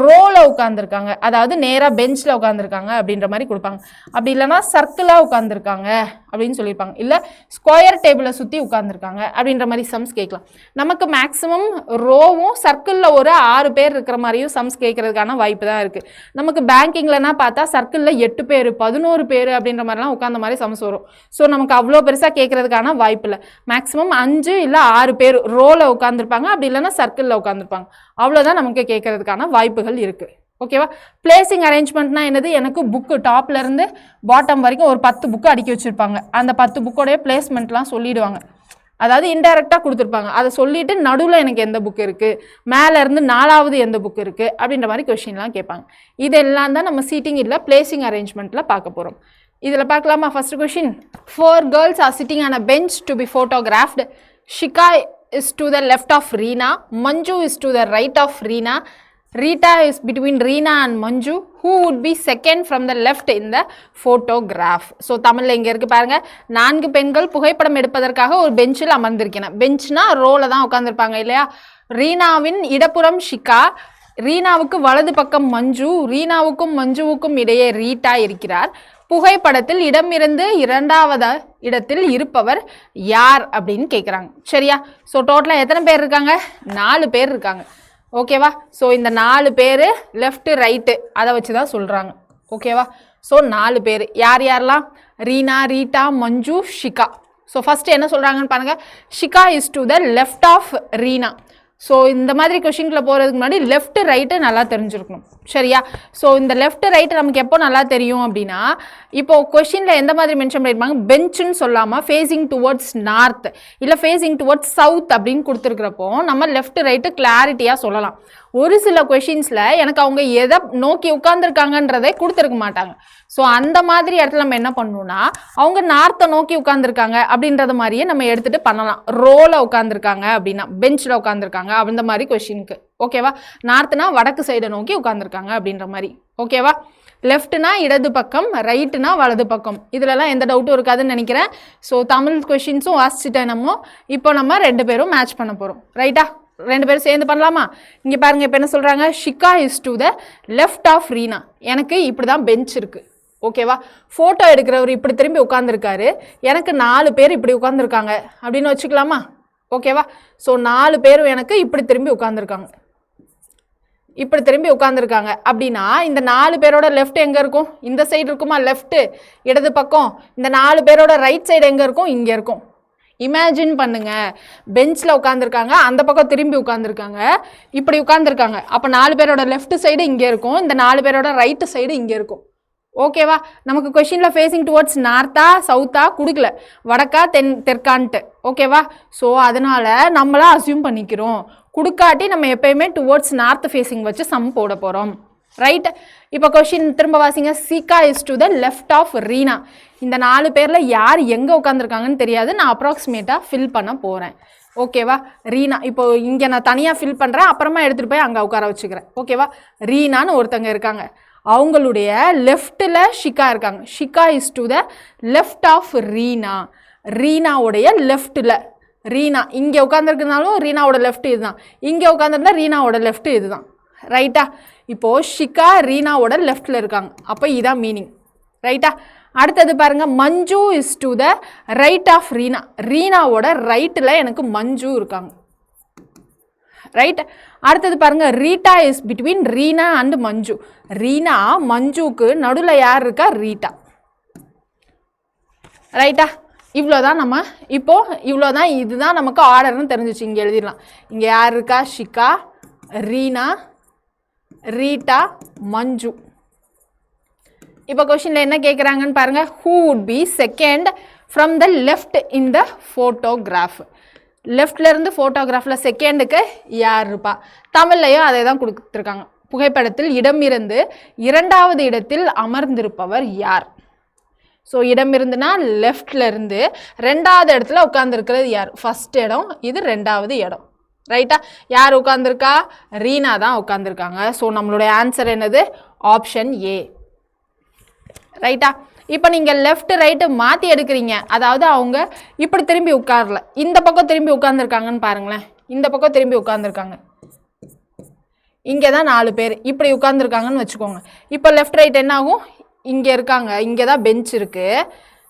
ரோவில் உட்காந்துருக்காங்க, அதாவது நேராக பெஞ்சில் உட்காந்துருக்காங்க அப்படின்ற மாதிரி கொடுப்பாங்க. அப்படி இல்லைனா சர்க்கிளாக உட்காந்துருக்காங்க அப்படின்னு சொல்லியிருப்பாங்க. இல்லை ஸ்கொயர் டேபிளை சுற்றி உட்காந்துருக்காங்க அப்படின்ற மாதிரி சம்ஸ் கேட்கலாம். நமக்கு மேக்ஸிமம் ரோவும் சர்க்கிளில் ஒரு 6 பேர் இருக்கிற மாதிரியும் சம்ஸ் கேட்கறதுக்கான வாய்ப்பு தான் இருக்குது. நமக்கு பேங்கிங்லனா பார்த்தா சர்க்கிளில் 8 பேர் 11 பேர் அப்படின்ற மாதிரிலாம் உட்காந்த மாதிரி சம்ஸ் வரும். ஸோ நமக்கு அவ்வளோ பெருசாக கேட்கறதுக்கான வாய்ப்பு இல்லை. மேக்ஸிமம் 5 இல்லை 6 பேர் ரோவில் உட்காந்துருப்பாங்க, அப்படி இல்லைன்னா சர்க்கிளில் உட்காந்துருப்பாங்க. அவ்வளோதான் நமக்கு கேட்கறதுக்கான வாய்ப்புகள் இருக்குது. ஓகேவா? பிளேசிங் அரேஞ்ச்மெண்ட்னா என்னது? எனக்கு புக்கு டாப்லேருந்து பாட்டம் வரைக்கும் ஒரு 10 புக்கு அடுக்கி வச்சுருப்பாங்க. அந்த 10 புக்கோடைய பிளேஸ்மெண்ட்லாம் சொல்லிடுவாங்க. அதாவது இன்டைரக்டாக கொடுத்துருப்பாங்க. அதை சொல்லிவிட்டு நடுவில் எனக்கு எந்த புக் இருக்குது, மேலேருந்து 4வது எந்த புக் இருக்குது அப்படின்ற மாதிரி கொஷின்லாம் கேட்பாங்க. இதெல்லாம் தான் நம்ம சீட்டிங் இல்லை பிளேசிங் அரேஞ்ச்மெண்ட்டில் பார்க்க போகிறோம். இதில் பார்க்கலாமா? First question, 4 girls are sitting on a bench to be photographed. Shika is to the left of Reena, Manju is to the right of Reena, Rita is between Reena and Manju. Who would be second from the left in the photograph? So தமிழில் இங்கே இருக்குது பாருங்கள். 4 பெண்கள் புகைப்படம் எடுப்பதற்காக ஒரு பெஞ்சில் அமர்ந்திருக்கிறேன். பெஞ்ச்னா ரோவில் தான் உட்காந்துருப்பாங்க இல்லையா? ரீனாவின் இடப்புறம் ஷிகா, ரீனாவுக்கு வலது பக்கம் மஞ்சு, ரீனாவுக்கும் மஞ்சுவுக்கும் இடையே ரீட்டா இருக்கிறார். புகைப்படத்தில் இடமிருந்து 2வது இடத்தில் இருப்பவர் யார் அப்படின்னு கேட்குறாங்க. சரியா? ஸோ டோட்டலாக எத்தனை பேர் இருக்காங்க? 4 பேர் இருக்காங்க. ஓகேவா? ஸோ இந்த 4 பேர் லெஃப்ட்டு ரைட்டு அதை வச்சு தான் சொல்கிறாங்க. ஓகேவா? ஸோ 4 பேர் யார் யாரெல்லாம்? ரீனா, ரீட்டா, மஞ்சு, ஷிகா. ஸோ ஃபஸ்ட்டு என்ன சொல்கிறாங்கன்னு பாருங்கள். Shikha is to the left of Reena. So இந்த மாதிரி கொஷின்குள்ள போகிறதுக்கு முன்னாடி லெஃப்ட் ரைட்டு நல்லா தெரிஞ்சிருக்கணும் சரியா. ஸோ இந்த லெஃப்ட் ரைட்டு நமக்கு எப்போ நல்லா தெரியும் அப்படின்னா, இப்போ கொஷினில் எந்த மாதிரி மென்ஷன் பண்ணியிருப்பாங்க, பெஞ்சுன்னு சொல்லாமல் ஃபேஸிங் டுவர்ட்ஸ் நார்த் இல்லை ஃபேஸிங் டுவர்ட்ஸ் சவுத் அப்படின்னு கொடுத்துருக்கிறப்போ நம்ம லெஃப்ட் ரைட்டு கிளாரிட்டியாக சொல்லலாம். ஒரு சில கொஷின்ஸில் எனக்கு அவங்க எதை நோக்கி உட்காந்துருக்காங்கன்றதே கொடுத்துருக்க மாட்டாங்க. ஸோ அந்த மாதிரி இடத்துல நம்ம என்ன பண்ணணும்னா, அவங்க நார்த்தை நோக்கி உட்காந்துருக்காங்க அப்படின்றத மாதிரியே நம்ம எடுத்துகிட்டு பண்ணலாம். ரோவில் உட்காந்துருக்காங்க அப்படின்னா, பெஞ்சில் உட்காந்துருக்காங்க அந்த மாதிரி கொஷினுக்கு ஓகேவா. நார்த்னா வடக்கு சைடை நோக்கி உட்காந்துருக்காங்க அப்படின்ற மாதிரி ஓகேவா. லெஃப்ட்னா இடது பக்கம், ரைட்டுனா வலது பக்கம். இதிலலாம் எந்த டவுட்டும் இருக்காதுன்னு நினைக்கிறேன். ஸோ தமிழ் கொஷின்ஸும் வாசிச்சுட்டேன் நம்ம. இப்போ நம்ம 2 பேரும் மேட்ச் பண்ண போகிறோம் ரைட்டா. 2 பேரும் சேர்ந்து பண்ணலாமா. இங்கே பாருங்கள், இப்போ என்ன சொல்கிறாங்க, Shikha is to the left of Reena. எனக்கு இப்படி தான் பெஞ்ச் இருக்குது ஓகேவா. ஃபோட்டோ எடுக்கிறவர் இப்படி திரும்பி உட்காந்துருக்காரு, எனக்கு 4 பேர் இப்படி உட்காந்துருக்காங்க அப்படின்னு வச்சுக்கலாமா ஓகேவா. ஸோ 4 பேரும் எனக்கு இப்படி திரும்பி உட்காந்துருக்காங்க, இப்படி திரும்பி உட்காந்துருக்காங்க அப்படின்னா இந்த 4 பேரோட லெஃப்ட் எங்கே இருக்கும், இந்த சைடு இருக்குமா லெஃப்ட்டு இடது பக்கம். இந்த 4 பேரோட ரைட் சைடு எங்கே இருக்கும், இங்கே இருக்கும். இமேஜின் பண்ணுங்க, பெஞ்சில் உட்காந்துருக்காங்க, அந்த பக்கம் திரும்பி உட்காந்துருக்காங்க, இப்படி உட்காந்துருக்காங்க. அப்போ 4 பேரோட லெஃப்ட் சைடு இங்கே இருக்கும், இந்த 4 பேரோட ரைட்டு சைடு இங்கே இருக்கும் ஓகேவா. நமக்கு கொஷினில் ஃபேஸிங் டுவர்ட்ஸ் நார்த்தா சவுத்தா கொடுக்கல, வடக்கா தெற்கான்ட்டு ஓகேவா. ஸோ அதனால் நம்மளா அசியூம் பண்ணிக்கிறோம், கொடுக்காட்டி நம்ம எப்பயுமே டுவர்ட்ஸ் நார்த் ஃபேஸிங் வச்சு சம் போட போகிறோம் ரைட். இப்போ கொஷின் திரும்ப வாசிங்க. Shikha is to the left of Reena. இந்த 4 பேரில் யார் எங்கே உட்காந்துருக்காங்கன்னு தெரியாது, நான் அப்ராக்சிமேட்டாக ஃபில் பண்ண போகிறேன் ஓகேவா. ரீனா இப்போ இங்கே நான் தனியாக ஃபில் பண்ணுறேன், அப்புறமா எடுத்துகிட்டு போய் அங்கே உட்கார வச்சுக்கிறேன் ஓகேவா. ரீனான்னு ஒருத்தங்க இருக்காங்க, அவங்களுடைய லெஃப்டில் ஷிகா இருக்காங்க. Shikha is to the left of Reena. ரீனாவுடைய லெஃப்டில், ரீனா இங்கே உட்காந்துருக்குனாலும் ரீனாவோட லெஃப்ட் இதுதான், இங்கே உட்காந்துருந்தா ரீனாவோட லெஃப்ட் இதுதான் ரைட்டா. இப்போது ஷிகா ரீனாவோட லெஃப்டில் இருக்காங்க, அப்போ இதான் மீனிங் ரைட்டா. அடுத்தது பாருங்க, Manju is to the right of Reena. ரீனாவோட ரைட்டில் எனக்கு மஞ்சு இருக்காங்க ரைட். அடுத்தது பாருங்க, Rita is between Reena and Manju. Reena மஞ்சுக்கு நடுவில் யார் இருக்கா, ரீட்டா ரைட்டா. இவ்வளோதான் நம்ம இப்போ இவ்வளோதான், இதுதான் நமக்கு ஆர்டர்னு தெரிஞ்சிச்சு. இங்கே எழுதிடலாம். இங்கே யார் இருக்கா, ஷிகா, ரீனா, ரீட்டா, மஞ்சு. இப்போ கொஷினில் என்ன கேட்குறாங்கன்னு பாருங்கள். Who would be second from the left in the photograph. லெஃப்ட்லேருந்து ஃபோட்டோகிராஃபில் செகண்டுக்கு யார் இருப்பா. தமிழ்லையும் அதே தான் கொடுத்துருக்காங்க. புகைப்படத்தில் இடமிருந்து 2வது இடத்தில் அமர்ந்திருப்பவர் யார். ஸோ இடமிருந்துனா லெஃப்டில் இருந்து 2வது இடத்துல உட்காந்துருக்கிறது யார். ஃபஸ்ட் இடம், இது 2வது இடம் ரைட்டா. யார் உட்காந்துருக்கா, ரீனா தான் உட்காந்துருக்காங்க. ஸோ நம்மளுடைய ஆன்சர் என்னது, ஆப்ஷன் ஏ ரைட்டா. இப்போ நீங்கள் லெஃப்ட் ரைட்டு மாற்றி எடுக்கிறீங்க, அதாவது அவங்க இப்படி திரும்பி உட்காரல, இந்த பக்கம் திரும்பி உட்காந்துருக்காங்கன்னு பாருங்களேன். இந்த பக்கம் திரும்பி உட்காந்துருக்காங்க, இங்கே தான் 4 பேர் இப்படி உட்காந்துருக்காங்கன்னு வச்சுக்கோங்க. இப்போ லெஃப்ட் ரைட் என்ன ஆகும், இங்கே இருக்காங்க, இங்கே தான் பெஞ்ச் இருக்குது,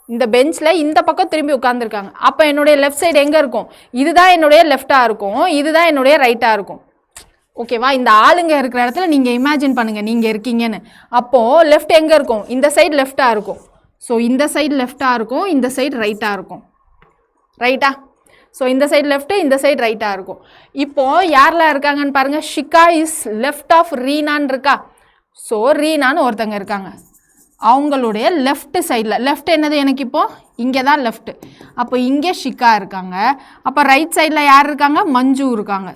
இந்த பெஞ்சில் இந்த பக்கம் திரும்பி உட்காந்துருக்காங்க. அப்போ என்னுடைய லெஃப்ட் சைடு எங்கே இருக்கும், இதுதான் என்னுடைய லெஃப்டாக இருக்கும், இதுதான் என்னுடைய ரைட்டாக இருக்கும் ஓகேவா. இந்த ஆளுங்க இருக்கிற இடத்துல நீங்கள் இமேஜின் பண்ணுங்கள் நீங்கள் இருக்கீங்கன்னு. அப்போது லெஃப்ட் எங்கே இருக்கும், இந்த சைடு லெஃப்டாக இருக்கும். ஸோ இந்த சைடு லெஃப்டாக இருக்கும், இந்த சைடு ரைட்டாக இருக்கும் ரைட்டா. ஸோ இந்த சைடு லெஃப்ட்டு, இந்த சைடு ரைட்டாக இருக்கும். இப்போது யாரெல்லாம் இருக்காங்கன்னு பாருங்கள். ஷிகா இஸ் லெஃப்ட் ஆஃப் ரீனான்னு இருக்கா. ஸோ ரீனான்னு ஒருத்தங்க இருக்காங்க, அவங்களுடைய லெஃப்ட் சைடில். லெஃப்ட் என்னது எனக்கு இப்போது இங்கே தான் லெஃப்ட்டு, அப்போ இங்கே ஷிகா இருக்காங்க. அப்போ ரைட் சைடில் யார் இருக்காங்க, மஞ்சு இருக்காங்க.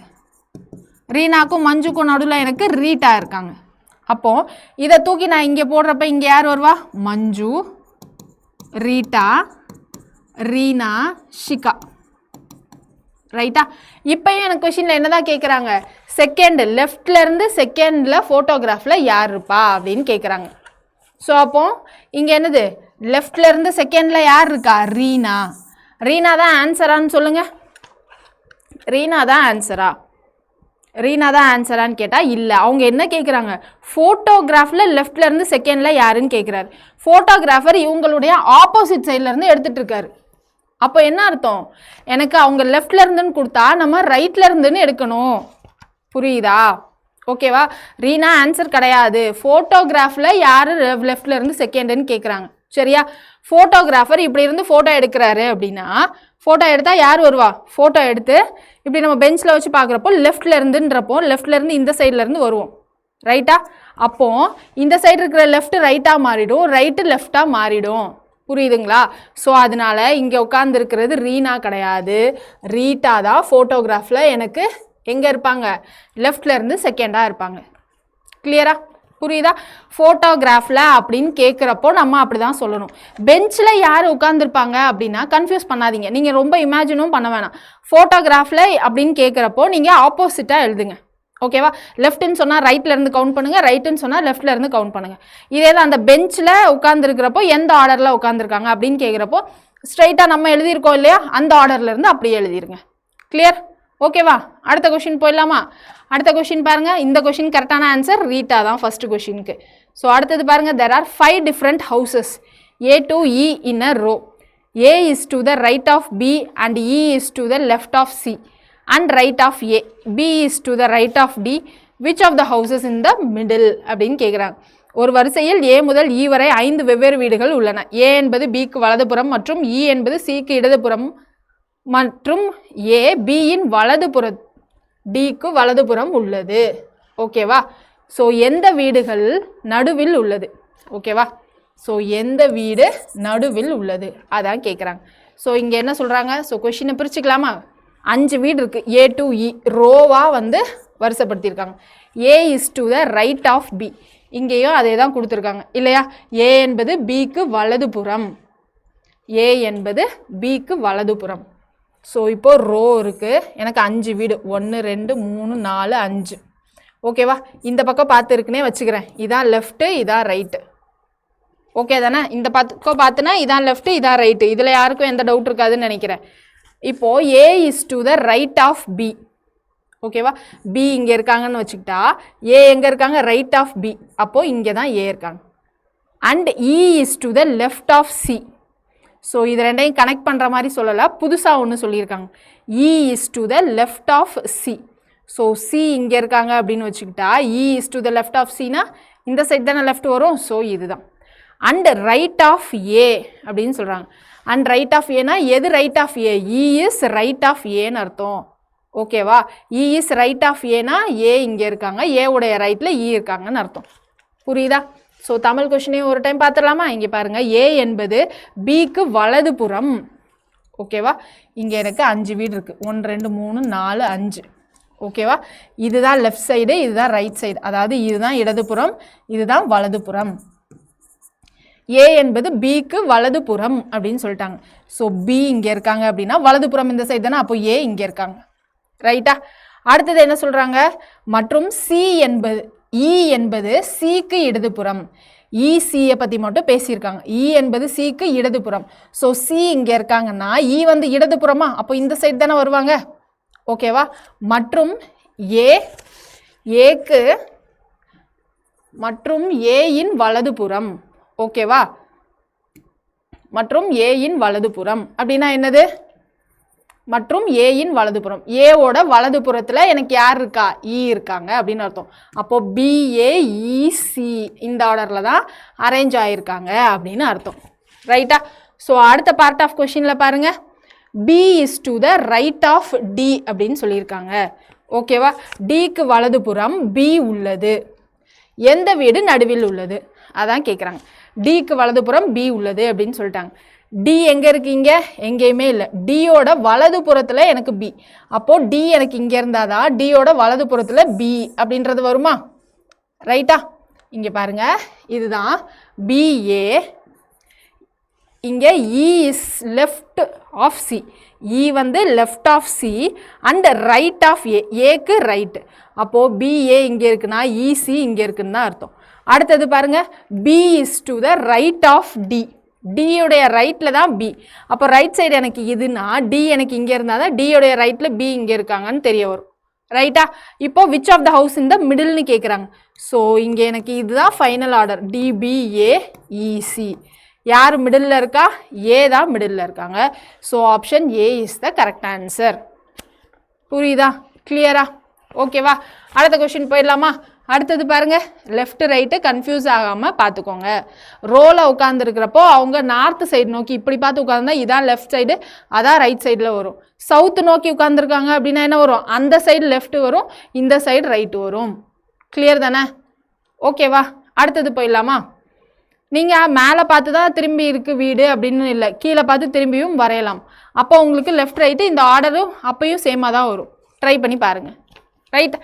ரீனாக்கும் மஞ்சுக்கும் நடுவில் எனக்கு ரீட்டா இருக்காங்க. அப்போது இதை தூக்கி நான் இங்கே போடுறப்ப இங்கே யார் வருவா, மஞ்சு, ரீட்டா, ரீனா, ஷிகா ரைட்டா. இப்போயும் எனக்கு கொஷினில் என்ன தான் கேட்குறாங்க, செகண்ட் லெஃப்ட்லேருந்து செகண்டில் ஃபோட்டோகிராஃபில் யார் இருப்பா அப்படின்னு கேட்குறாங்க. ஸோ அப்போது இங்கே என்னது, லெஃப்ட்லேருந்து செகண்டில் யார் இருக்கா, ரீனா. ரீனா தான் ஆன்சரான்னு சொல்லுங்கள். ரீனா தான் ஆன்சரா, ரீனா தான் ஆன்சரான்னு கேட்டால் இல்லை. அவங்க என்ன கேட்குறாங்க, ஃபோட்டோகிராஃபில் லெஃப்ட்லேருந்து செகண்டில் யாருன்னு கேட்குறாரு. ஃபோட்டோகிராஃபர் இவங்களுடைய ஆப்போசிட் சைட்லேருந்து எடுத்துகிட்டு இருக்காரு. அப்போ என்ன அர்த்தம், எனக்கு அவங்க லெஃப்டில் இருந்துன்னு கொடுத்தா நம்ம ரைட்டில் இருந்துன்னு எடுக்கணும், புரியுதா ஓகேவா. ரீனா ஆன்சர் கிடையாது, ஃபோட்டோகிராஃபில் யார் லெஃப்டில் இருந்து செகண்டுன்னு கேட்குறாங்க சரியா? ஃபோட்டோகிராஃபர் இப்படி இருந்து ஃபோட்டோ எடுக்கிறாரு அப்படின்னா ஃபோட்டோ எடுத்தால் யார் வருவா? ஃபோட்டோ எடுத்து இப்படி நம்ம பெஞ்சில் வச்சு பார்க்குறப்போ லெஃப்டில் இருந்துன்றப்போ லெஃப்ட்லேருந்து இந்த சைட்லேருந்து வருவோம். ரைட்டா? அப்போது இந்த சைடு இருக்கிற லெஃப்ட் ரைட்டாக மாறிடும், ரைட்டு லெஃப்டாக மாறிடும். புரியுதுங்களா? ஸோ அதனால இங்கே உட்காந்துருக்கிறது ரீனா கிடையாது, ரீட்டா தான் ஃபோட்டோகிராஃபில் எனக்கு எங்கே இருப்பாங்க? லெஃப்ட்லேருந்து செகண்டாக இருப்பாங்க. கிளியரா? புரியுதா? ஃபோட்டோகிராஃபில் அப்படின்னு கேட்குறப்போ நம்ம அப்படி தான் சொல்லணும். பெஞ்சில் யார் உட்காந்துருப்பாங்க அப்படின்னா கன்ஃபியூஸ் பண்ணாதீங்க. நீங்கள் ரொம்ப இமேஜினும் பண்ண வேணாம். ஃபோட்டோகிராஃபில் அப்படின்னு கேட்குறப்போ நீங்கள் ஆப்போசிட்டாக எழுதுங்க. ஓகேவா? லெஃப்ட்டுன்னு சொன்னால் ரைட்லேருந்து கவுண்ட் பண்ணுங்கள், ரைட்டுன்னு சொன்னால் லெஃப்ட்லேருந்து கவுண்ட் பண்ணுங்கள். இதே தான் அந்த பெஞ்சில் உட்காந்துருக்கிறப்போ எந்த ஆர்டரில் உட்காந்துருக்காங்க அப்படின்னு கேட்குறப்போ ஸ்ட்ரைட்டாக நம்ம எழுதியிருக்கோம் இல்லையா, அந்த ஆர்டர்லேருந்து அப்படியே எழுதிருங்க. கிளியர்? ஓகேவா? அடுத்த கொஷின் போயிடலாமா? அடுத்த கொஷின் பாருங்க. இந்த கொஷின் கரெக்டான ஆன்சர் ரீட்டா தான் ஃபர்ஸ்ட் கொஷினுக்கு. ஸோ அடுத்தது பாருங்க. there are 5 different houses A to E in a row. A is to the right of B and E is to the left of C and right of A. B is to the right of D. Which of the houses in the middle அப்படின்னு கேட்குறாங்க. ஒரு வரிசையில் A முதல் E வரை 5 வெவ்வேறு வீடுகள் உள்ளன. A என்பது Bக்கு வலதுபுறம் மற்றும் E என்பது Cக்கு இடதுபுறம் மற்றும் A Bயின் வலதுபுறம் Dக்கு வலதுபுறம் உள்ளது. ஓகேவா? ஸோ எந்த வீடுகள் நடுவில் உள்ளது? ஓகேவா? ஸோ எந்த வீடு நடுவில் உள்ளது அதான் கேட்குறாங்க. ஸோ இங்கே என்ன சொல்கிறாங்க? ஸோ கொஷினை பிரிச்சுக்கலாமா? 5 வீடு இருக்குது. A to E ரோவாக வந்து வரிசைப்படுத்தியிருக்காங்க. A is to the right of B. இங்கேயும் அதே தான் கொடுத்துருக்காங்க இல்லையா? A என்பது Bக்கு வலதுபுறம். A என்பது Bக்கு வலதுபுறம். ஸோ இப்போது ரோ இருக்குது. எனக்கு 5 வீடு, 1 2 3 4 5. ஓகேவா? இந்த பக்கம் பார்த்துருக்குனே வச்சுக்கிறேன். இதான் லெஃப்ட்டு, இதான் ரைட்டு. ஓகே தானே? இந்த பக்கம் பார்த்துனா இதான் லெஃப்ட்டு, இதான் ரைட்டு. இதில் யாருக்கும் எந்த டவுட் இருக்காதுன்னு நினைக்கிறேன். இப்போது A is to the right of B. ஓகேவா? B இங்கே இருக்காங்கன்னு வச்சுக்கிட்டா A எங்கே இருக்காங்க? Right of B. அப்போது இங்கே தான் A இருக்காங்க. And E is to the left of C. So இது ரெண்டையும் கனெக்ட் பண்ணுற மாதிரி சொல்லலை, புதுசாக ஒன்று சொல்லியிருக்காங்க. E is to the left of C. So C இங்கே இருக்காங்க அப்படின்னு வச்சுக்கிட்டா E is to the left of Cனா இந்த சைட் தானே லெஃப்ட் வரும். ஸோ இதுதான். அண்ட் ரைட் ஆஃப் A அப்படின்னு சொல்கிறாங்க. அண்ட் ரைட் ஆஃப் ஏனா எது right of A? E is right of ஏன்னு அர்த்தம். ஓகேவா? E இஸ் ரைட் ஆஃப் ஏனா A இங்கே இருக்காங்க, A உடைய ரைட்டில் E இருக்காங்கன்னு அர்த்தம். புரியுதா? ஸோ தமிழ் கொஷினையும் ஒரு டைம் பார்த்துடலாமா? இங்கே பாருங்கள். A என்பது Bக்கு வலதுபுறம். ஓகேவா? இங்கே எனக்கு 5 வீடு இருக்குது. 1 2 3 4 5. ஓகேவா? இதுதான் லெஃப்ட் சைடு, இதுதான் ரைட் சைடு. அதாவது இதுதான் இடதுபுறம், இதுதான் வலதுபுறம். A என்பது Bக்கு வலதுபுறம் அப்படின்னு சொல்லிட்டாங்க. ஸோ B இங்கே இருக்காங்க அப்படின்னா வலதுபுறம் இந்த சைடு தானே, அப்போ A இங்கே இருக்காங்க. ரைட்டா? அடுத்தது என்ன சொல்கிறாங்க? மற்றும் C என்பது E என்பது Cக்கு இடதுபுறம். ECயை பற்றி மட்டும் பேசியிருக்காங்க. E என்பது Cக்கு இடதுபுறம். ஸோ C இங்கே இருக்காங்கன்னா E வந்து இடதுபுறமா, அப்போ இந்த சைடு தானே வருவாங்க. ஓகேவா? மற்றும் Aக்கு மற்றும் Aயின் வலதுபுறம். ஓகேவா? மற்றும் Aயின் வலதுபுறம் அப்படின்னா என்னது? மற்றும் Aயின் வலதுபுறம். Aவோட வலதுபுறத்தில் எனக்கு யார் இருக்கா? E இருக்காங்க அப்படின்னு அர்த்தம். அப்போது BAEC இந்த ஆர்டரில் தான் அரேஞ்ச் ஆகியிருக்காங்க அப்படின்னு அர்த்தம். ரைட்டா? ஸோ அடுத்த பார்ட் ஆஃப் கொஷினில் பாருங்கள். B is to the right of D அப்படின்னு சொல்லியிருக்காங்க. ஓகேவா? Dக்கு வலதுபுறம் B உள்ளது. எந்த வீடு நடுவில் உள்ளது அதான் கேட்குறாங்க. Dக்கு வலதுபுறம் B உள்ளது அப்படின்னு சொல்லிட்டாங்க. D எங்கே இருக்கீங்க? எங்கேயுமே இல்லை. Dயோட வலதுபுறத்தில் எனக்கு B. அப்போது D எனக்கு இங்கே இருந்தால் தான் Dயோட வலதுபுறத்தில் B அப்படின்றது வருமா? ரைட்டா? இங்கே பாருங்கள். இதுதான் BA. இங்கே E is left of C. E வந்து left of C and right of A. ஏக்கு ரைட்டு. அப்போது BA இங்கே இருக்குன்னா EC இங்கே இருக்குன்னு தான் அர்த்தம். அடுத்தது பாருங்கள். B is to the right of D. டியோடைய ரைட்டில் தான் B. அப்போ ரைட் சைடு எனக்கு இதுனா D எனக்கு இங்கே இருந்தால் தான் டியோடைய ரைட்டில் B இங்கே இருக்காங்கன்னு தெரிய வரும். ரைட்டா? இப்போ விச் ஆஃப் த ஹவுஸ் இந்த மிடில்னு கேட்குறாங்க. ஸோ இங்கே எனக்கு இதுதான் ஃபைனல் ஆர்டர். DBAEC. யார் மிடில் இருக்கா? A தான் மிடில் இருக்காங்க. So option A is the correct answer. புரியுதா? கிளியரா? ஓகேவா? அடுத்த கொஷின் போயிடலாமா? அடுத்தது பாருங்க லெஃப்ட் ரைட்டு கன்ஃபியூஸ் ஆகாமல் பார்த்துக்கோங்க. ரோவில் உட்காந்துருக்கிறப்போ அவங்க நார்த் சைடு நோக்கி இப்படி பார்த்து உட்காந்துருந்தா இதான் லெஃப்ட் சைடு, அதான் ரைட் சைடில் வரும். சவுத்து நோக்கி உட்காந்துருக்காங்க அப்படின்னா என்ன வரும்? அந்த சைடு லெஃப்ட் வரும், இந்த சைடு ரைட்டு வரும். கிளியர் தானே? ஓகேவா? அடுத்தது போயிடலாமா? நீங்கள் மேலே பார்த்து தான் திரும்பி இருக்குது வீடு அப்படின்னு இல்லை, கீழே பார்த்து திரும்பியும் வரையலாம். அப்போ உங்களுக்கு லெஃப்ட் ரைட்டு இந்த ஆர்டரும் அப்பையும் சேமாக தான் வரும். ட்ரை பண்ணி பாருங்கள். ரைட்.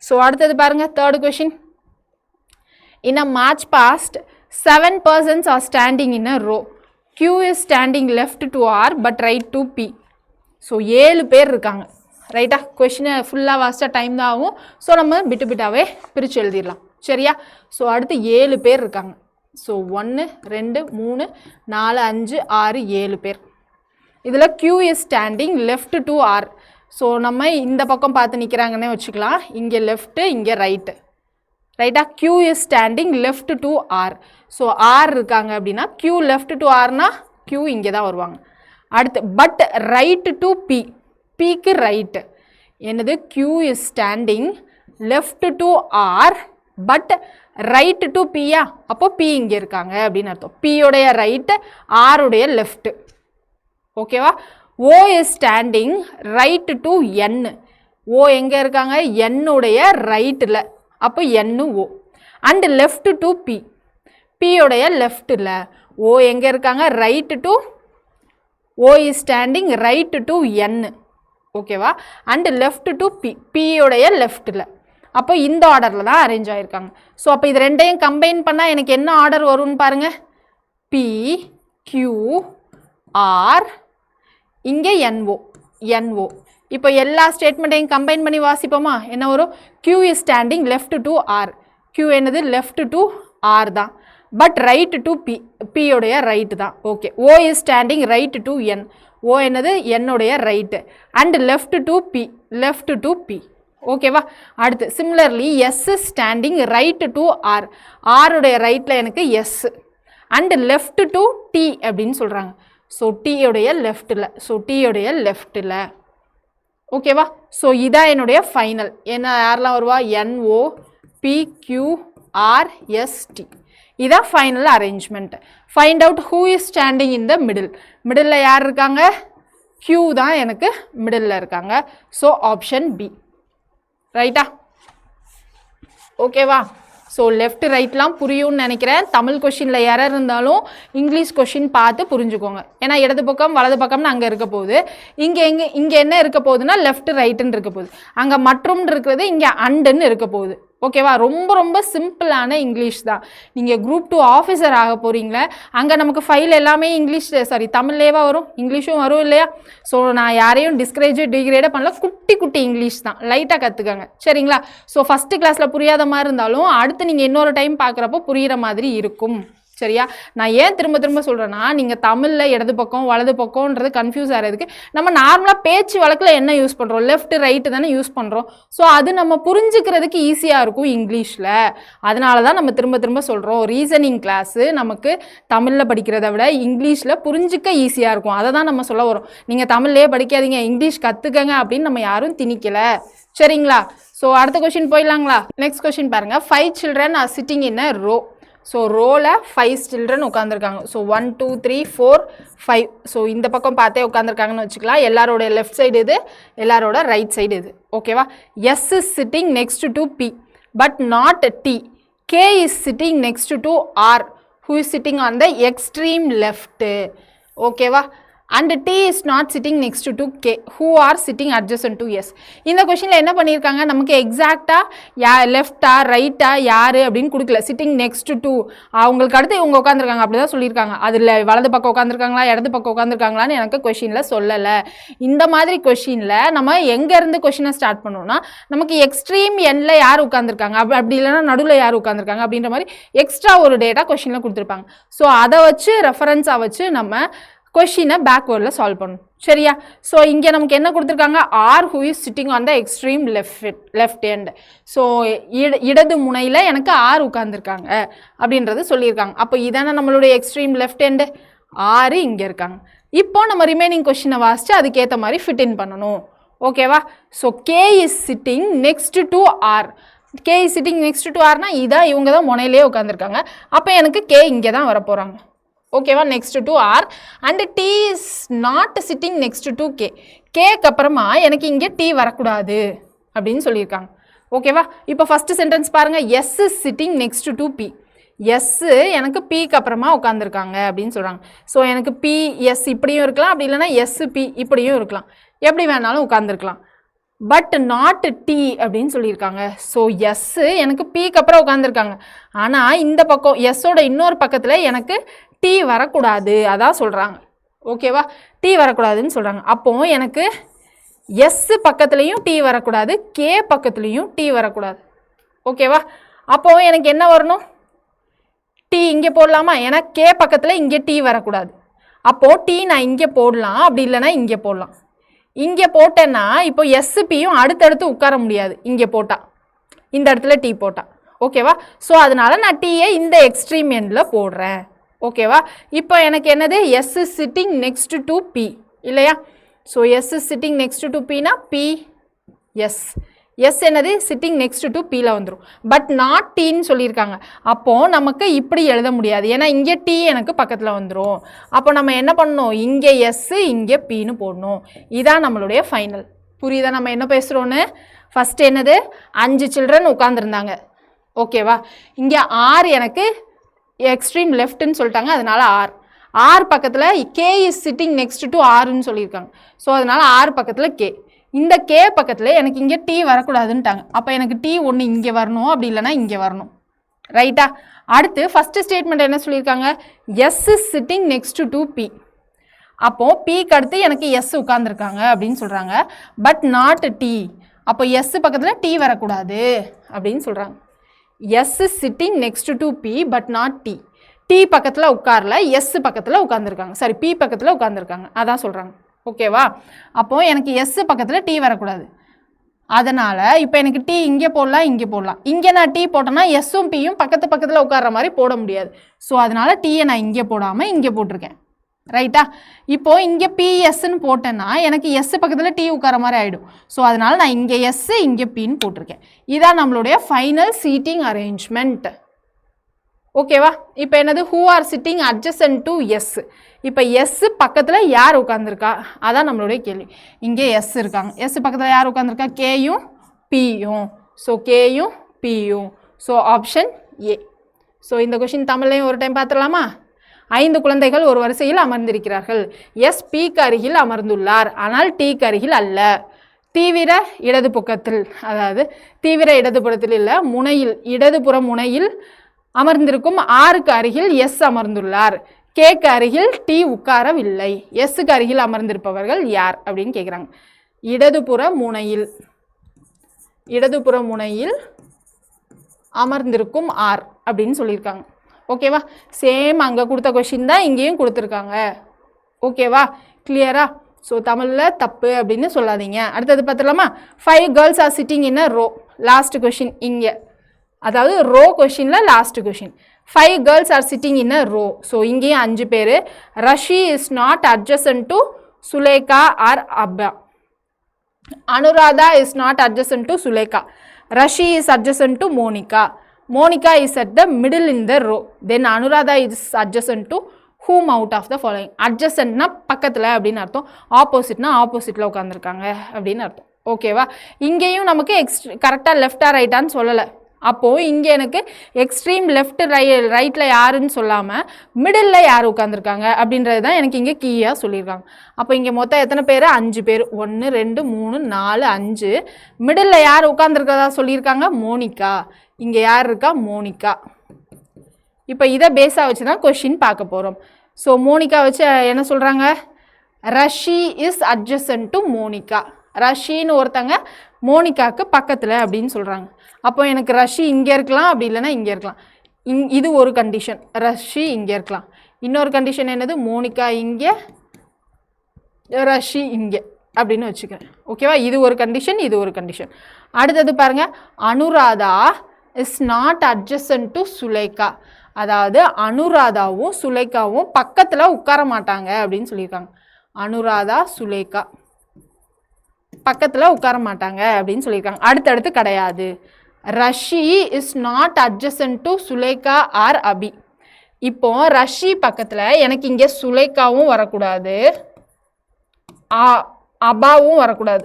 ஸோ அடுத்தது பாருங்கள், third question. In a march past, 7 persons are standing in a row. Q is standing left to R but right to P. So 7 பேர் இருக்காங்க. ரைட்டா? கொஷினை ஃபுல்லாக வாசிச்சா டைம் தான் ஆகும். ஸோ நம்ம பிட்டு பிட்டாவே பிரித்து எழுதிடலாம். சரியா? ஸோ அடுத்து 7 பேர் இருக்காங்க. ஸோ 1 2 3 4 5 6 7 பேர். இதில் Q is standing left to R. So நம்ம இந்த பக்கம் பார்த்து நிற்கிறாங்கன்னே வச்சுக்கலாம். இங்கே லெஃப்ட்டு, இங்கே ரைட்டு. ரைட்டா? Q is standing left to R. So R இருக்காங்க அப்படின்னா Q left to Rனா Q இங்கே தான் வருவாங்க. அடுத்து பட் ரைட் டு P. Pக்கு ரைட்டு. என்னது? Q is standing left to R but right to Pயா? அப்போ P இங்கே இருக்காங்க அப்படின்னு அர்த்தம். Pயோடைய ரைட்டு, Rவுடைய லெஃப்ட்டு. ஓகேவா? O is standing right to N. O எங்கே இருக்காங்க? N-உடைய ரைட்டில். அப்போ N-O. And left to P. P-உடைய லெஃப்ட்டில். O எங்கே இருக்காங்க? Right to O is standing right to N. ஓகேவா? And left to P. P-உடைய லெஃப்ட்டில். அப்போ இந்த ஆர்டரில் தான் அரேஞ்ச் ஆகிருக்காங்க. ஸோ அப்போ இது ரெண்டையும் கம்பைன் பண்ணால் எனக்கு என்ன ஆர்டர் வரும்னு பாருங்கள். P, Q, R, இங்கே NO. இப்போ எல்லா ஸ்டேட்மெண்ட்டையும் கம்பைன் பண்ணி வாசிப்போமா? என்ன வரும்? Q is standing left to R. Q என்னது? லெஃப்ட் டு R தான். But right to P. P-உடைய ரைட்டு தான். Okay. O is standing right to N. O என்னது? N-உடைய right. And left to P. Left to P. ஓகேவா? அடுத்து similarly S is standing right to R. R-உடைய ரைட்டில் எனக்கு S. And left to T அப்படின்னு சொல்கிறாங்க. ஸோ T-உடைய லெஃப்ட்டில். ஸோ T-உடைய லெஃப்ட்டில். ஓகேவா? ஸோ இதான் என்னுடைய ஃபைனல். என்ன யாரெல்லாம் வருவா? NO, P, Q, R, S, T. இதான் final arrangement. Find out who is standing in the middle. Middle யார் இருக்காங்க? Q தான் எனக்கு மிடில் இருக்காங்க. So option B. ரைட்டா? ஓகேவா? ஸோ லெஃப்ட் ரைட்லாம் புரியும்னு நினைக்கிறேன். தமிழ் கொஷினில் எரர் இருந்தாலும் இங்கிலீஷ் கொஷின் பார்த்து புரிஞ்சுக்கோங்க. ஏன்னா இடது பக்கம் வலது பக்கம்னு அங்கே இருக்க போகுது. இங்கே என்ன இருக்க போகுதுன்னா லெஃப்ட் ரைட்டுன்னு இருக்க போகுது. அங்கே மற்றும் இருக்கிறது இங்கே அண்டுன்னு இருக்க போகுது. ஓகேவா? ரொம்ப ரொம்ப சிம்பிளான இங்கிலீஷ் தான். நீங்கள் குரூப் 2 ஆஃபீஸர் ஆக போகிறீங்களே, அங்கே நமக்கு ஃபைல் எல்லாமே இங்கிலீஷ் தமிழ்லேயே வரும், இங்கிலீஷும் வரும் இல்லையா? ஸோ நான் யாரையும் டிகிரேடே பண்ணல. குட்டி குட்டி இங்கிலீஷ் தான், லைட்டாக கற்றுக்கங்க. சரிங்களா? ஸோ ஃபஸ்ட்டு கிளாஸில் புரியாத மாதிரி இருந்தாலும் அடுத்து நீங்கள் இன்னொரு டைம் பார்க்குறப்போ புரிகிற மாதிரி இருக்கும். சரியா? நான் ஏன் திரும்ப திரும்ப சொல்கிறேன்னா, நீங்கள் தமிழில் இடது பக்கம் வலது பக்கம்ன்றது கன்ஃபியூஸ் ஆகிறதுக்கு நம்ம நார்மலாக பேச்சு வழக்கில் என்ன யூஸ் பண்ணுறோம்? லெஃப்ட் ரைட்டு தானே யூஸ் பண்ணுறோம். ஸோ அது நம்ம புரிஞ்சுக்கிறதுக்கு ஈஸியாக இருக்கும் இங்கிலீஷில். அதனால தான் நம்ம திரும்ப திரும்ப சொல்கிறோம், ரீசனிங் கிளாஸு நமக்கு தமிழில் படிக்கிறத விட இங்கிலீஷில் புரிஞ்சிக்க ஈஸியாக இருக்கும். அதை தான் நம்ம சொல்ல வரோம். நீங்கள் தமிழ்லேயே படிக்காதீங்க, இங்கிலீஷ் கற்றுக்கங்க அப்படின்னு நம்ம யாரும் திணிக்கலை. சரிங்களா? ஸோ அடுத்த கொஷின் போயிடலாங்களா? நெக்ஸ்ட் கொஷின் பாருங்கள். 5 children are sitting in a row. So ரோவில் 5 children உட்காந்துருக்காங்க. ஸோ 1 2 3 4 5. ஸோ இந்த பக்கம் பார்த்தே உட்காந்துருக்காங்கன்னு வச்சுக்கலாம். எல்லாரோட லெஃப்ட் சைடு இது, எல்லாரோட ரைட் சைடு இது. ஓகேவா? S is sitting next to P but not T. K is sitting next to R who is sitting on the extreme left. ஓகேவா? And T is not sitting next to K who are sitting adjacent to S. இந்த கொஷினில் என்ன பண்ணியிருக்காங்க? நமக்கு எக்ஸாக்டாக லெஃப்டா ரைட்டா யார் அப்படின்னு கொடுக்கல. சிட்டிங் நெக்ஸ்ட் டு அவங்களுக்கு அடுத்து இவங்க உட்காந்துருக்காங்க அப்படி தான் சொல்லியிருக்காங்க. அதில் வலது பக்கம் உட்காந்துருக்காங்களா இடது பக்கம் உட்காந்துருக்காங்களான்னு எனக்கு கொஷினில் சொல்லலை. இந்த மாதிரி கொஷினில் நம்ம எங்கேருந்து கொஷினை ஸ்டார்ட் பண்ணோம்னா, நமக்கு எக்ஸ்ட்ரீம் எண்ணில் யார் உட்காந்துருக்காங்க, அப்படி இல்லைன்னா நடுவில் யார் உட்காந்துருக்காங்க அப்படின்ற மாதிரி எக்ஸ்ட்ரா ஒரு டேட்டா கொஷினில் கொடுத்துருப்பாங்க. ஸோ அதை வச்சு ரெஃபரன்ஸாக வச்சு நம்ம கொஷினை பேக்வேர்டில் சால்வ் பண்ணணும். சரியா? ஸோ இங்கே நமக்கு என்ன கொடுத்துருக்காங்க? R who is sitting on the extreme left end. So இடது முனையில் எனக்கு ஆர் உட்காந்துருக்காங்க அப்படின்றது சொல்லியிருக்காங்க. அப்போ இதானே நம்மளுடைய எக்ஸ்ட்ரீம் லெஃப்ட் எண்டு. ஆறு இங்கே இருக்காங்க. இப்போ நம்ம ரிமைனிங் கொஷினை வாசித்து அதுக்கேற்ற மாதிரி ஃபிட் இன் பண்ணணும். ஓகேவா? So K is sitting next to R. K is sitting next to ஆர்னா இதான் இவங்க தான் முனையிலே உட்காந்துருக்காங்க. அப்போ எனக்கு கே இங்கே தான் வரப்போகிறாங்க. ஓகேவா, next to R and T is not sitting next to K. கேக்கு அப்புறமா எனக்கு இங்கே டி வரக்கூடாது அப்படின்னு சொல்லியிருக்காங்க. ஓகேவா, இப்போ ஃபஸ்ட்டு சென்டென்ஸ் பாருங்கள், S is sitting next to B. S எனக்கு பிக்கு அப்புறமா உட்காந்துருக்காங்க அப்படின்னு சொல்கிறாங்க. ஸோ எனக்கு பி எஸ் இப்படியும் இருக்கலாம், அப்படி இல்லைன்னா எஸ்ஸு பி இப்படியும் இருக்கலாம், எப்படி வேணாலும் உட்காந்துருக்கலாம். பட் நாட் டி அப்படின்னு சொல்லியிருக்காங்க. ஸோ எஸ்ஸு எனக்கு பிக்கு அப்புறம் உட்காந்துருக்காங்க. ஆனால் இந்த பக்கம் எஸ்ஸோட இன்னொரு பக்கத்தில் எனக்கு டி வரக்கூடாது, அதான் சொல்கிறாங்க. ஓகேவா, டி வரக்கூடாதுன்னு சொல்கிறாங்க. அப்போது எனக்கு எஸ்ஸு பக்கத்துலேயும் டி வரக்கூடாது, கே பக்கத்துலேயும் டி வரக்கூடாது. ஓகேவா, அப்போது எனக்கு என்ன வரணும், டி இங்கே போடலாமா, ஏன்னா கே பக்கத்தில் இங்கே டி வரக்கூடாது. அப்போது டி நான் இங்கே போடலாம், அப்படி இல்லைன்னா இங்கே போடலாம். இங்கே போட்டேன்னா இப்போ எஸ்பியும் அடுத்தடுத்து உட்கார முடியாது இங்கே போட்டால், இந்த இடத்துல டி போட்டால். ஓகேவா, ஸோ அதனால நான் டீயை இந்த எக்ஸ்ட்ரீம் எண்டில் போடுறேன். ஓகேவா, இப்போ எனக்கு என்னது, S is sitting next to B இல்லையா. So S is sitting next to பினா பி எஸ். எஸ் என்னது, சிட்டிங் நெக்ஸ்ட் டு பியில் வந்துடும். பட் நாட் டீன்னு சொல்லியிருக்காங்க. அப்போது நமக்கு இப்படி எழுத முடியாது, ஏன்னா இங்கே டி எனக்கு பக்கத்தில் வந்துடும். அப்போ நம்ம என்ன பண்ணணும், இங்கே எஸ்ஸு இங்கே பின்னு போடணும். இதான் நம்மளுடைய ஃபைனல். புரியுதா நம்ம என்ன பேசுகிறோன்னு? ஃபஸ்ட்டு என்னது, 5 சில்ட்ரன் உட்காந்துருந்தாங்க. ஓகேவா, இங்கே ஆர் எனக்கு எக்ஸ்ட்ரீம் லெஃப்ட்னு சொல்லிட்டாங்க, அதனால ஆர். ஆர் பக்கத்தில் K is sitting next to ஆர்ன்னு சொல்லியிருக்காங்க. ஸோ அதனால் ஆர் பக்கத்தில் கே. இந்த கே பக்கத்தில் எனக்கு இங்கே டி வரக்கூடாதுன்ட்டாங்க. அப்போ எனக்கு டி ஒன்று இங்கே வரணும், அப்படி இல்லைனா இங்கே வரணும். ரைட்டா, அடுத்து ஃபஸ்ட்டு ஸ்டேட்மெண்ட் என்ன சொல்லியிருக்காங்க, S is sitting next to P. அப்போது பிக்கு அடுத்து எனக்கு எஸ் உட்காந்துருக்காங்க அப்படின்னு சொல்கிறாங்க. But not T. அப்போ எஸ் பக்கத்தில் டி வரக்கூடாது அப்படின்னு சொல்கிறாங்க. S is sitting next to P but not T. T பக்கத்தில் உட்காரல, எஸ் பக்கத்தில் உட்காந்துருக்காங்க, சாரி பி பக்கத்தில் உட்காந்துருக்காங்க, அதான் சொல்கிறாங்க. ஓகேவா, அப்போது எனக்கு எஸ் பக்கத்தில் டி வரக்கூடாது. அதனால் இப்போ எனக்கு டி இங்கே போடலாம், இங்கே போடலாம். இங்கே நான் டி போட்டேன்னா எஸ்ஸும் பியும் பக்கத்தில் உட்கார்ற மாதிரி போட முடியாது. ஸோ அதனால் டீயை நான் இங்கே போடாமல் இங்கே போட்டிருக்கேன். ரைட்டா, இப்போது இங்கே பிஎஸ்ன்னு போட்டேன்னா எனக்கு எஸ் பக்கத்தில் டி உட்கார மாதிரி ஆகிடும். ஸோ அதனால் நான் இங்கே எஸ்ஸு இங்கே பின்னு போட்டிருக்கேன். இதான் நம்மளுடைய ஃபைனல் சீட்டிங் அரேஞ்ச்மெண்ட். ஓகேவா, இப்போ என்னது, who are sitting adjacent to S. இப்போ எஸ் பக்கத்தில் யார் உட்காந்துருக்கா, அதான் நம்மளுடைய கேள்வி. இங்கே எஸ் இருக்காங்க, எஸ் பக்கத்தில் யார் உட்காந்துருக்கா, கேயும் பியும். ஸோ கேயும் பியும். ஸோ ஆப்ஷன் ஏ. ஸோ இந்த கொஷின் தமிழ்லையும் ஒரு டைம் பார்த்துடலாமா. 5 குழந்தைகள் ஒரு வரிசையில் அமர்ந்திருக்கிறார்கள். எஸ் பிக்கு அருகில் அமர்ந்துள்ளார், ஆனால் டிக்கு அருகில் அல்ல. தீவிர இடது பக்கத்தில், அதாவது தீவிர இடதுபுறத்தில் இல்லை, முனையில், இடதுபுற முனையில் அமர்ந்திருக்கும் ஆருக்கு அருகில் எஸ் அமர்ந்துள்ளார். கேக்கு அருகில் டி உட்காரவில்லை. எஸ்ஸுக்கு அருகில் அமர்ந்திருப்பவர்கள் யார் அப்படின்னு கேட்குறாங்க. இடதுபுற முனையில் அமர்ந்திருக்கும் ஆர் அப்படின்னு சொல்லியிருக்காங்க. ஓகேவா, சேம் அங்கே கொடுத்த கொஷின் தான் இங்கேயும் கொடுத்துருக்காங்க. ஓகேவா, கிளியரா. ஸோ தமிழில் தப்பு அப்படின்னு சொல்லாதீங்க. அடுத்தது பார்த்துலாமா. 5 girls are sitting in a row. Last question இங்கே, அதாவது ரோ கொஷினில் last question. 5 girls are sitting in a row. So இங்கேயும் 5 பேர். Rashi is not adjacent to Sulekha or Abha. Anuradha is not adjacent to Sulekha. Rashi is adjacent to Monika. Monika is at the middle in the row. Then Anuradha is adjacent to whom out of the following. adjacentனா பக்கத்தில் அப்படின்னு அர்த்தம், ஆப்போசிட்னா ஆப்போசிட்டில் உட்காந்துருக்காங்க அப்படின்னு அர்த்தம். ஓகேவா, இங்கேயும் நமக்கு கரெக்டாக லெஃப்டா ரைட்டான்னு சொல்லலை. அப்போது இங்கே எனக்கு எக்ஸ்ட்ரீம் லெஃப்ட் ரைட்டில் யாருன்னு சொல்லாமல் மிடில் யார் உட்காந்துருக்காங்க அப்படின்றது தான் எனக்கு இங்கே கீயாக சொல்லியிருக்காங்க. அப்போ இங்கே மொத்தம் எத்தனை பேர், 5 பேர். 1 2 3 4 5. மிடில் யார் உட்காந்துருக்கதா சொல்லியிருக்காங்க, மோனிகா. இங்கே யார் இருக்கா, மோனிகா. இப்போ இதை பேஸாக வச்சு தான் கொஷின் பார்க்க போகிறோம். ஸோ மோனிகா வச்சு என்ன சொல்கிறாங்க, Rashi is adjacent to Monika. ரஷின்னு ஒருத்தங்க மோனிகாவுக்கு பக்கத்தில் அப்படின்னு சொல்கிறாங்க. அப்போ எனக்கு ரஷி இங்கே இருக்கலாம், அப்படி இல்லைன்னா இங்கே இருக்கலாம். இது ஒரு கண்டிஷன், ரஷி இங்கே இருக்கலாம். இன்னொரு கண்டிஷன் என்னது, மோனிகா இங்கே, ரஷி இங்கே அப்படின்னு வச்சுக்கிறேன். ஓகேவா, இது ஒரு கண்டிஷன், இது ஒரு கண்டிஷன். அடுத்தது பாருங்கள், Anuradha is not adjacent to Sulekha. அதாவது அனுராதாவும் சுலேகாவும் பக்கத்தில் உட்கார மாட்டாங்க அப்படின்னு சொல்லியிருக்காங்க. அனுராதா சுலேகா பக்கத்தில் உட்கார மாட்டாங்க அப்படின்னு சொல்லியிருக்காங்க. அடுத்தடுத்து கிடையாது. Rashi is not adjacent to Sulekha or Abhi. இப்போ ரஷி பக்கத்தில் எனக்கு இங்கே சுலேகாவும் வரக்கூடாது, அபாவும் வரக்கூடாது.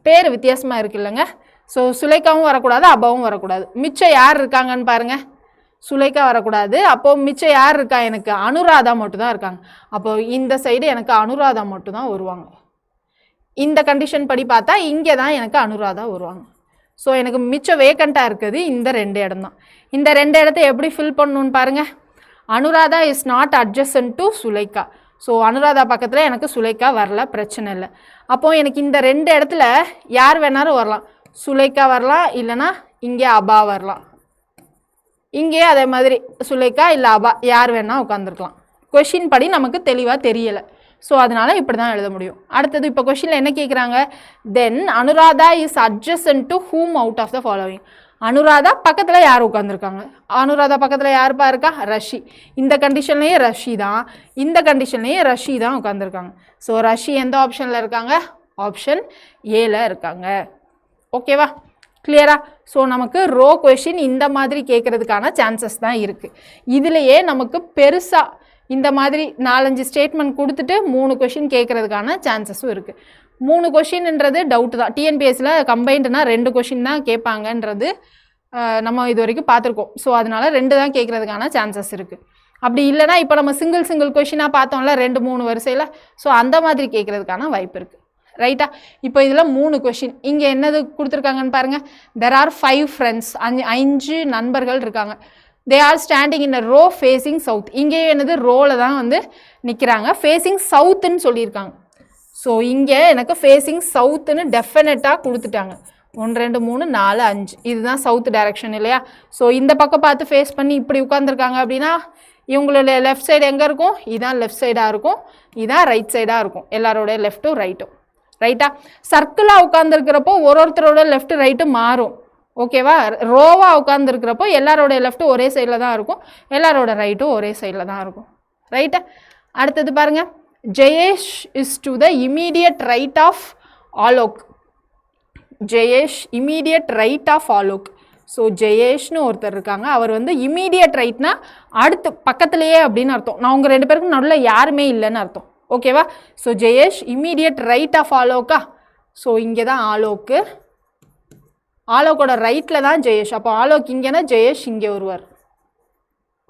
பேர் வித்தியாசமாக இருக்கு இல்லைங்க. ஸோ சுலேகாவும் வரக்கூடாது, அபாவும் வரக்கூடாது. மிச்சம் யார் இருக்காங்கன்னு பாருங்க. சுலேகா வரக்கூடாது. அப்போது மிச்சம் யார் இருக்கா? எனக்கு அனுராதா மட்டும் தான் இருக்காங்க. அப்போ இந்த சைடு எனக்கு அனுராதா மட்டும் தான் வருவாங்க. இந்த கண்டிஷன் படி பார்த்தா இங்கே தான் எனக்கு அனுராதா வருவாங்க. ஸோ எனக்கு மிச்சம் வேக்கண்ட்டாக இருக்குது இந்த 2 இடம் தான். இந்த 2 இடத்த எப்படி ஃபில் பண்ணணும்னு பாருங்கள். Anuradha is not adjacent to Sulekha. So Anuradha பக்கத்தில் எனக்கு சுலேகா வரல, பிரச்சனை இல்லை. அப்போது எனக்கு இந்த 2 இடத்துல யார் வேணாலும் வரலாம். சுலேகா வரலாம், இல்லைனா இங்கே அபா வரலாம். இங்கே அதே மாதிரி சுலேகா இல்லை அபா யார் வேணால் உட்காந்துருக்கலாம். கொஷின் படி நமக்கு தெளிவாக தெரியலை. ஸோ அதனால் இப்படி தான் எழுத முடியும். அடுத்தது இப்போ கொஷினில் என்ன கேட்குறாங்க? Then Anuradha is adjacent to whom out of the following. Anuradha பக்கத்தில் யார் உட்காந்துருக்காங்க? அனுராதா பக்கத்தில் யாருப்பா இருக்கா? ரஷி. இந்த கண்டிஷன்லேயே ரஷி தான், இந்த கண்டிஷன்லேயே ரஷி தான் உட்காந்துருக்காங்க. ஸோ ரஷி எந்த ஆப்ஷனில் இருக்காங்க? ஆப்ஷன் ஏல இருக்காங்க. ஓகேவா? கிளியரா? ஸோ நமக்கு ரோ கொஷின் இந்த மாதிரி கேட்குறதுக்கான சான்சஸ் தான் இருக்குது. இதுலேயே நமக்கு பெருசாக இந்த மாதிரி 4-5 ஸ்டேட்மெண்ட் கொடுத்துட்டு 3 கொஷின் கேட்குறதுக்கான சான்சஸும் இருக்குது. 3 கொஷின்ன்றது டவுட்டு தான். டிஎன்பிஎஸ்சியில் கம்பைண்டுனா 2 கொஷின் தான் கேட்பாங்கன்றது நம்ம இது வரைக்கும் பார்த்துருக்கோம். ஸோ அதனால் 2 தான் கேட்குறதுக்கான சான்சஸ் இருக்குது. அப்படி இல்லைனா இப்போ நம்ம சிங்கிள் கொஷினாக பார்த்தோம்ல 2-3 வரிசையில், ஸோ அந்த மாதிரி கேட்குறதுக்கான வாய்ப்பு இருக்குது. ரைட்டா? இப்போ இதில் 3 கொஷின். இங்கே என்னது கொடுத்துருக்காங்கன்னு பாருங்கள். There are 5 friends. 5 நண்பர்கள் இருக்காங்க. They are standing in a row facing south. இங்கே என்னது ரோவில் தான் வந்து நிற்கிறாங்க. ஃபேஸிங் சவுத்துன்னு சொல்லியிருக்காங்க. ஸோ இங்கே எனக்கு ஃபேஸிங் சவுத்துன்னு டெஃபினட்டாக கொடுத்துட்டாங்க. 1 2 3 4 5 இதுதான் சவுத் டைரக்ஷன் இல்லையா? ஸோ இந்த பக்கம் பார்த்து ஃபேஸ் பண்ணி இப்படி உட்காந்துருக்காங்க அப்படின்னா இவங்களுடைய லெஃப்ட் சைடு எங்கே இருக்கும்? இதுதான் லெஃப்ட் சைடாக இருக்கும், இதுதான் ரைட் சைடாக இருக்கும். எல்லாரோடைய லெஃப்ட்டும் ரைட்டும். ரைட்டா? சர்க்கிளாக உட்காந்துருக்கிறப்போ ஒருத்தரோட லெஃப்ட் ரைட்டு மாறும். ஓகேவா? ரோவாக உட்காந்துருக்கிறப்போ எல்லாரோடைய லெஃப்ட்டும் ஒரே சைடில் தான் இருக்கும், எல்லாரோட ரைட்டும் ஒரே சைடில் தான் இருக்கும். ரைட்டா? அடுத்தது பாருங்கள். Jayesh is to the immediate right of Alok. Jayesh immediate right of Alok. So ஜெயேஷ்னு ஒருத்தர் இருக்காங்க. அவர் வந்து இமீடியட் ரைட்னா அடுத்து பக்கத்துலேயே அப்படின்னு அர்த்தம். நான் உங்கள் 2 பேருக்கும் நடுவில் யாருமே இல்லைன்னு அர்த்தம். ஓகேவா? So Jayesh immediate right of ஆலோக்கா. ஸோ இங்கே தான் ஆலோக்கு, ஆலோக்கோட ரைட்டில் தான் ஜெயேஷ். அப்போ ஆலோக் இங்கேனா ஜெயேஷ் இங்கே வருவார்.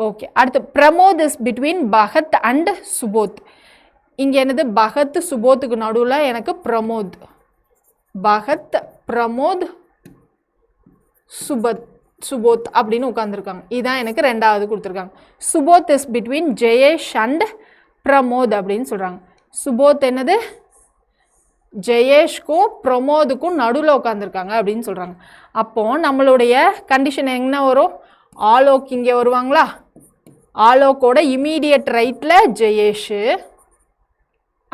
ஓகே. அடுத்து Pramod is between Bhagat and Subodh. இங்கே என்னது? பகத் சுபோத்துக்கு நடுவில் எனக்கு பிரமோத். பகத், பிரமோத், சுபோத் அப்படின்னு உட்காந்துருக்காங்க. இதுதான் எனக்கு 2வது கொடுத்துருக்காங்க. Subodh is between Jayesh and Pramod அப்படின்னு சொல்கிறாங்க. சுபோத் என்னது? ஜெயேஷ்க்கும் பிரமோதுக்கும் நடுவில் உட்காந்துருக்காங்க அப்படின்னு சொல்கிறாங்க. அப்போது நம்மளுடைய கண்டிஷன் என்ன வரும்? ஆலோக் இங்கே வருவாங்களா? ஆலோக்கோட இமீடியட் ரைட்டில் ஜெயேஷு.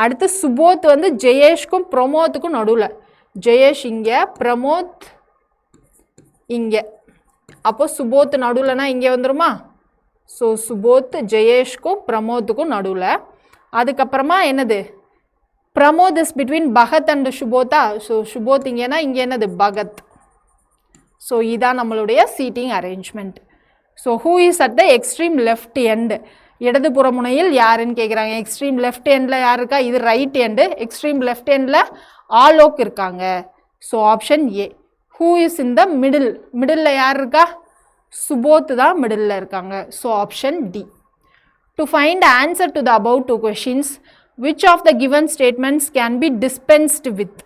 அடுத்து சுபோத் வந்து ஜெயேஷ்க்கும் பிரமோத்துக்கும் நடுவில். ஜெயேஷ் இங்கே, பிரமோத் இங்கே. அப்போது சுபோத் நடுவில்னா இங்கே வந்துருமா? ஸோ சுபோத் ஜெயேஷ்க்கும் பிரமோத்துக்கும் நடுவில். அதுக்கப்புறமா என்னது? Pramod is between Bhagat and சுபோத்தா. ஸோ சுபோத் இங்கேனா இங்கே என்னது? பகத். ஸோ இதான் நம்மளுடைய seating arrangement. So who is at the extreme left end? இடதுபுற முனையில் யாருன்னு கேட்குறாங்க. எக்ஸ்ட்ரீம் லெஃப்ட் எண்டில் யார் இருக்கா? இது ரைட் எண்டு. எக்ஸ்ட்ரீம் லெஃப்ட் எண்டில் ஆலோக் இருக்காங்க. So option A. Who is in the middle? Middle யார் இருக்கா? சுபோத் தான் மிடில் இருக்காங்க. So option D. To find answer to the above 2 questions, which of the given statements can be dispensed with?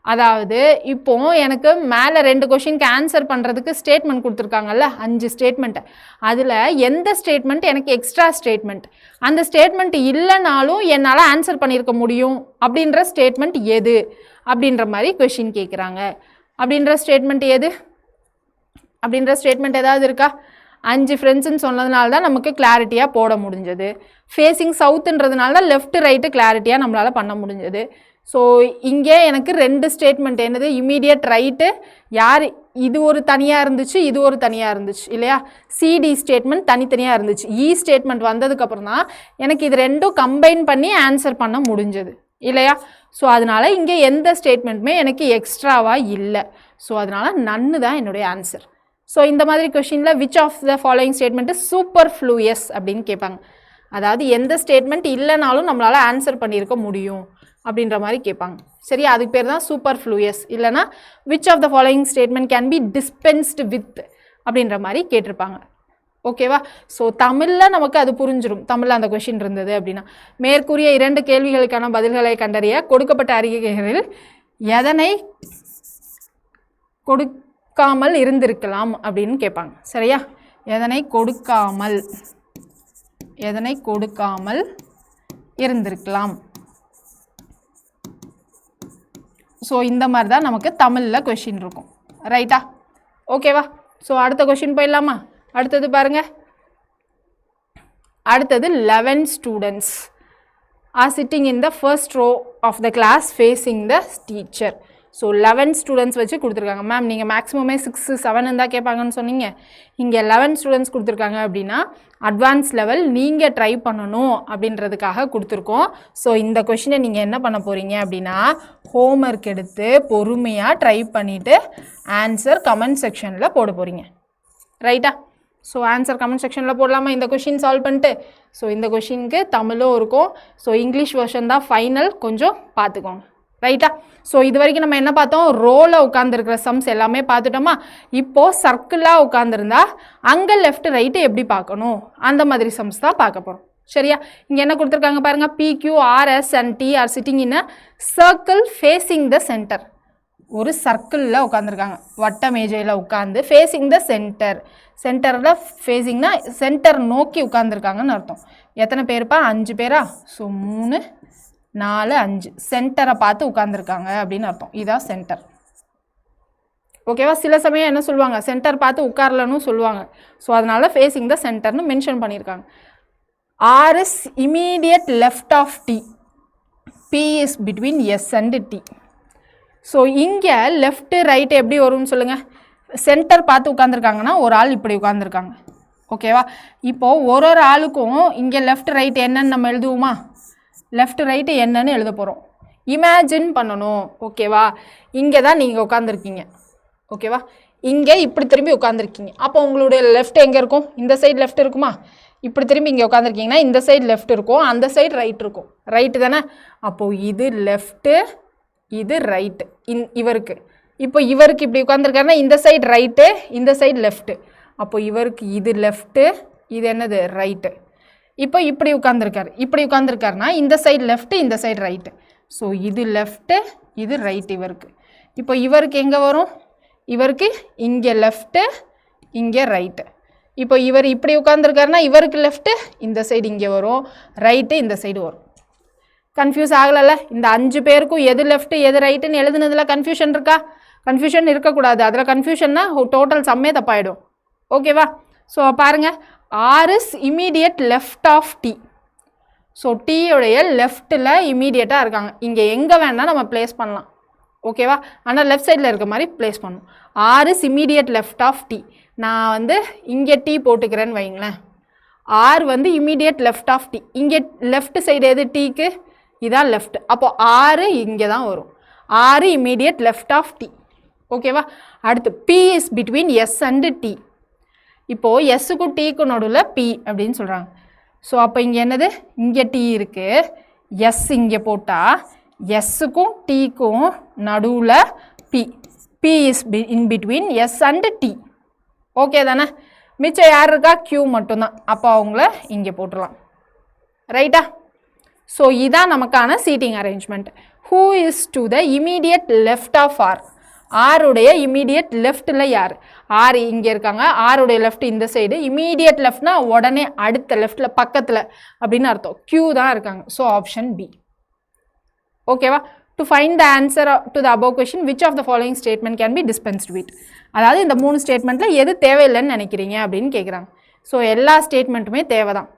அதாவது இப்போ எனக்கு மேலே 2 கொஷினுக்கு ஆன்சர் பண்ணுறதுக்கு ஸ்டேட்மெண்ட் கொடுத்துருக்காங்கல்ல, 5 ஸ்டேட்மெண்ட்டு. அதில் எந்த ஸ்டேட்மெண்ட் எனக்கு எக்ஸ்ட்ரா ஸ்டேட்மெண்ட், அந்த ஸ்டேட்மெண்ட் இல்லைனாலும் என்னால் ஆன்சர் பண்ணியிருக்க முடியும் அப்படின்ற ஸ்டேட்மெண்ட் எது அப்படின்ற மாதிரி கொஷின் கேட்குறாங்க. அப்படின்ற ஸ்டேட்மெண்ட் எது? அப்படின்ற ஸ்டேட்மெண்ட் ஏதாவது இருக்கா? 5 ஃப்ரெண்ட்ஸுன்னு சொன்னதுனால தான் நமக்கு கிளாரிட்டியாக போட முடிஞ்சது. ஃபேஸிங் சவுத்துன்றதுனால தான் லெஃப்ட் ரைட்டு கிளாரிட்டியாக நம்மளால் பண்ண முடிஞ்சது. ஸோ இங்கே எனக்கு 2 ஸ்டேட்மெண்ட் என்னது? இமீடியட் ரைட்டு யார்? இது ஒரு தனியாக இருந்துச்சு, இது ஒரு தனியாக இருந்துச்சு இல்லையா? சிடி ஸ்டேட்மெண்ட் தனித்தனியாக இருந்துச்சு. இ ஸ்டேட்மெண்ட் வந்ததுக்கப்புறம் தான் எனக்கு இது 2ம் கம்பைன் பண்ணி ஆன்சர் பண்ண முடிஞ்சது இல்லையா? ஸோ அதனால் இங்கே எந்த ஸ்டேட்மெண்ட்டுமே எனக்கு எக்ஸ்ட்ராவாக இல்லை. ஸோ அதனால் நன்னு தான் என்னுடைய ஆன்சர். ஸோ இந்த மாதிரி கொஷினில் which of the following statement superfluous அப்படின்னு கேட்பாங்க. அதாவது எந்த ஸ்டேட்மெண்ட் இல்லைனாலும் நம்மளால் ஆன்சர் பண்ணியிருக்க முடியும் அப்படின்ற மாதிரி கேட்பாங்க. சரியா, அதுக்கு பேர் தான் சூப்பர்ஃப்ளூயஸ். இல்லைனா which of the following statement can be dispensed with அப்படின்ற மாதிரி கேட்டிருப்பாங்க. ஓகேவா? ஸோ தமிழில் நமக்கு அது புரிஞ்சிடும். தமிழில் அந்த கொஷின் இருந்தது அப்படின்னா, மேற்கூறிய 2 கேள்விகளுக்கான பதில்களை கண்டறிய கொடுக்கப்பட்ட அறிக்கைகளில் எதனை கொடுக்காமல் இருந்திருக்கலாம் அப்படின்னு கேட்பாங்க. சரியா, எதனை கொடுக்காமல் இருந்திருக்கலாம். ஸோ இந்த மாதிரி தான் நமக்கு தமிழில் கொஷின் இருக்கும். ரைட்டா? ஓகேவா? ஸோ அடுத்த கொஷின் போயிடலாமா? அடுத்தது பாருங்கள். அடுத்தது 11 students are sitting in the first row of the class facing the teacher. So 11 students வச்சு கொடுத்துருக்காங்க. மேம் நீங்கள் மேக்ஸிமமே 6, 7 இருந்தால் கேட்பாங்கன்னு சொன்னீங்க. இங்கே 11 ஸ்டூடெண்ட்ஸ் கொடுத்துருக்காங்க அப்படின்னா அட்வான்ஸ் லெவல் நீங்கள் ட்ரை பண்ணணும் அப்படின்றதுக்காக கொடுத்துருக்கோம். ஸோ இந்த கொஷினை நீங்கள் என்ன பண்ண போகிறீங்க அப்படின்னா, ஹோம்ஒர்க் எடுத்து பொறுமையாக ட்ரை பண்ணிவிட்டு ஆன்சர் கமெண்ட் செக்ஷனில் போட போகிறீங்க. ரைட்டா? ஸோ ஆன்சர் கமெண்ட் செக்ஷனில் போடலாமா இந்த கொஷின் சால்வ் பண்ணிட்டு? ஸோ இந்த கொஷினுக்கு தமிழும் இருக்கும். ஸோ இங்கிலீஷ் வெர்ஷன் தான் ஃபைனல், கொஞ்சம் பார்த்துக்கோங்க. ரைட்டா? ஸோ இது வரைக்கும் நம்ம என்ன பார்த்தோம்? ரோவில் உட்காந்துருக்கிற சம்ஸ் எல்லாமே பார்த்துட்டோமா? இப்போது சர்க்கிளாக உட்காந்துருந்தா அங்கே லெஃப்ட் ரைட்டு எப்படி பார்க்கணும் அந்த மாதிரி சம்ஸ் தான் பார்க்க போகிறோம். சரியா? இங்கே என்ன கொடுத்துருக்காங்க பாருங்கள். PQRS and T are sitting in a circle facing the center. ஒரு சர்க்கிளில் உட்காந்துருக்காங்க, வட்ட மேஜையில் உட்காந்து ஃபேஸிங் த சென்டர். சென்டரில் ஃபேஸிங்னா சென்டர் நோக்கி உட்காந்துருக்காங்கன்னு அர்த்தம். எத்தனை பேருப்பா? 5 பேரா? ஸோ 3, 4, 5 சென்டரை பார்த்து உட்காந்துருக்காங்க அப்படின்னு அர்த்தம். இதுதான் சென்டர். ஓகேவா? சில சமயம் என்ன சொல்லுவாங்க, சென்டர் பார்த்து உட்காரலன்னு சொல்லுவாங்க. ஸோ அதனால் ஃபேஸிங் த சென்டர்னு மென்ஷன் பண்ணியிருக்காங்க. R is immediate left of T. P is between S and T. So இங்கே லெஃப்ட்டு ரைட்டு எப்படி வரும்னு சொல்லுங்கள். சென்டர் பார்த்து உட்காந்துருக்காங்கன்னா ஒரு ஆள் இப்படி உட்காந்துருக்காங்க. ஓகேவா? இப்போது ஒரு ஆளுக்கும் இங்கே லெஃப்ட் ரைட் என்னன்னு நம்ம எழுதுவோமா? லெஃப்ட் ரைட்டு என்னன்னு எழுத போகிறோம். இமேஜின் பண்ணணும். ஓகேவா? இங்கே தான் நீங்கள் உட்காந்துருக்கீங்க. ஓகேவா? இங்கே இப்படி திரும்பி உட்காந்துருக்கீங்க. அப்போ உங்களுடைய லெஃப்ட் எங்கே இருக்கும்? இந்த சைடு லெஃப்ட் இருக்குமா? இப்படி திரும்பி இங்கே உட்காந்துருக்கீங்கன்னா இந்த சைடு லெஃப்ட் இருக்கும், அந்த சைடு ரைட் இருக்கும். ரைட்டு தானே? அப்போது இது லெஃப்ட்டு, இது ரைட்டு. இவருக்கு இப்போ இவருக்கு இப்படி உட்காந்துருக்காருன்னா இந்த சைடு ரைட்டு, இந்த சைடு லெஃப்ட்டு. அப்போ இவருக்கு இது லெஃப்ட்டு, இது என்னது? ரைட்டு. இப்போ இப்படி உட்காந்துருக்காருன்னா இந்த சைடு லெஃப்ட்டு, இந்த சைடு ரைட்டு. ஸோ இது லெஃப்ட்டு, இது ரைட்டு இவருக்கு. இப்போ இவருக்கு எங்கே வரும்? இவருக்கு இங்கே லெஃப்ட்டு, இங்கே ரைட்டு. இப்போ இவர் இப்படி உட்காந்துருக்காருன்னா இவருக்கு லெஃப்ட்டு, இந்த சைடு இங்கே வரும், ரைட்டு இந்த சைடு வரும். கன்ஃபியூஸ் ஆகலைல்ல? இந்த 5 பேருக்கும் எது லெஃப்ட்டு எது ரைட்டுன்னு எழுதுனதில் கன்ஃபியூஷன் இருக்கா? கன்ஃபியூஷன் இருக்கக்கூடாது. அதில் கன்ஃபியூஷன்னா டோட்டல் சம்மே தப்பாயிடும். ஓகேவா? ஸோ பாருங்கள், R is immediate left of T. So Tயோடைய லெஃப்ட்டில் இமீடியட்டாக இருக்காங்க. இங்கே எங்கே வேணால் நம்ம ப்ளேஸ் பண்ணலாம். ஓகேவா? ஆனால் லெஃப்ட் சைடில் இருக்க மாதிரி ப்ளேஸ் பண்ணணும். R is immediate left of T. நான் இங்கே T போட்டுக்கிறேன்னு வைங்களேன். R immediate left of T. இங்கே லெஃப்ட் சைடு எது? Tக்கு இதான் லெஃப்ட். அப்போது R இங்கே தான் வரும். R immediate left of T. ஓகேவா? அடுத்து P is between S and T. இப்போது எஸ்ஸுக்கும் டீக்கும் நடுவில் P அப்படின்னு சொல்கிறாங்க. ஸோ அப்போ இங்கே என்னது? இங்கே T இருக்குது, எஸ் இங்கே போட்டால் எஸ்ஸுக்கும் டீக்கும் நடுவில் P. P is in between S and T. Okay தானே? மிச்சம் யார் இருக்கா? Q மட்டும்தான். அப்போ அவங்கள இங்கே போட்டுடலாம். ரைட்டா? ஸோ இதான் நமக்கான seating arrangement. Who is to the immediate left of R? ஆருடைய இமீடியட் லெஃப்ட்டில் யார்? R இங்கே இருக்காங்க. ஆருடைய லெஃப்ட் இந்த சைடு. இமீடியட் லெஃப்ட்னா உடனே அடுத்த லெஃப்ட்டில், பக்கத்தில் அப்படின்னு அர்த்தம். Q தான் இருக்காங்க. So option B. ஓகேவா? To find the answer to the above question which of the following statement can be dispensed with? அதாவது இந்த 3 ஸ்டேட்மெண்ட்டில் எது தேவையில்லைன்னு நினைக்கிறீங்க அப்படின்னு கேட்குறாங்க. ஸோ எல்லா ஸ்டேட்மெண்ட்டுமே தேவை தான்.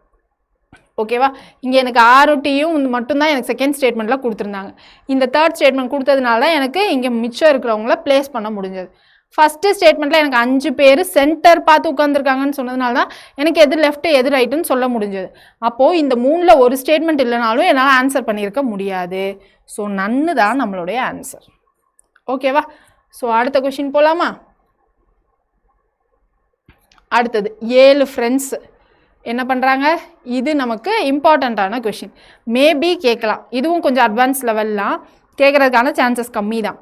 ஓகேவா? இங்கே எனக்கு RTயும் மட்டும்தான் எனக்கு செகண்ட் ஸ்டேட்மெண்ட்டில் கொடுத்துருந்தாங்க. இந்த தேர்ட் ஸ்டேட்மெண்ட் கொடுத்ததுனால எனக்கு இங்கே மிச்சம் இருக்கிறவங்கள ப்ளேஸ் பண்ண முடிஞ்சது. ஃபஸ்ட்டு ஸ்டேட்மெண்ட்டில் எனக்கு 5 பேர் சென்டர் பார்த்து உட்காந்துருக்காங்கன்னு சொன்னதுனால தான் எனக்கு எது லெஃப்ட் எது ரைட்டுன்னு சொல்ல முடிஞ்சது. அப்போது இந்த 3ல் ஒரு ஸ்டேட்மெண்ட் இல்லைனாலும் என்னால் ஆன்சர் பண்ணியிருக்க முடியாது. ஸோ நன்னு தான் நம்மளுடைய ஆன்சர். ஓகேவா? ஸோ அடுத்த கொஷின் போகலாமா? அடுத்தது 7 ஃப்ரெண்ட்ஸ் என்ன பண்ணுறாங்க? இது நமக்கு இம்பார்ட்டண்ட்டான கொஷின். மேபி கேட்கலாம், இதுவும் கொஞ்சம் அட்வான்ஸ் லெவல்லாம் கேட்குறதுக்கான சான்சஸ் கம்மி தான்.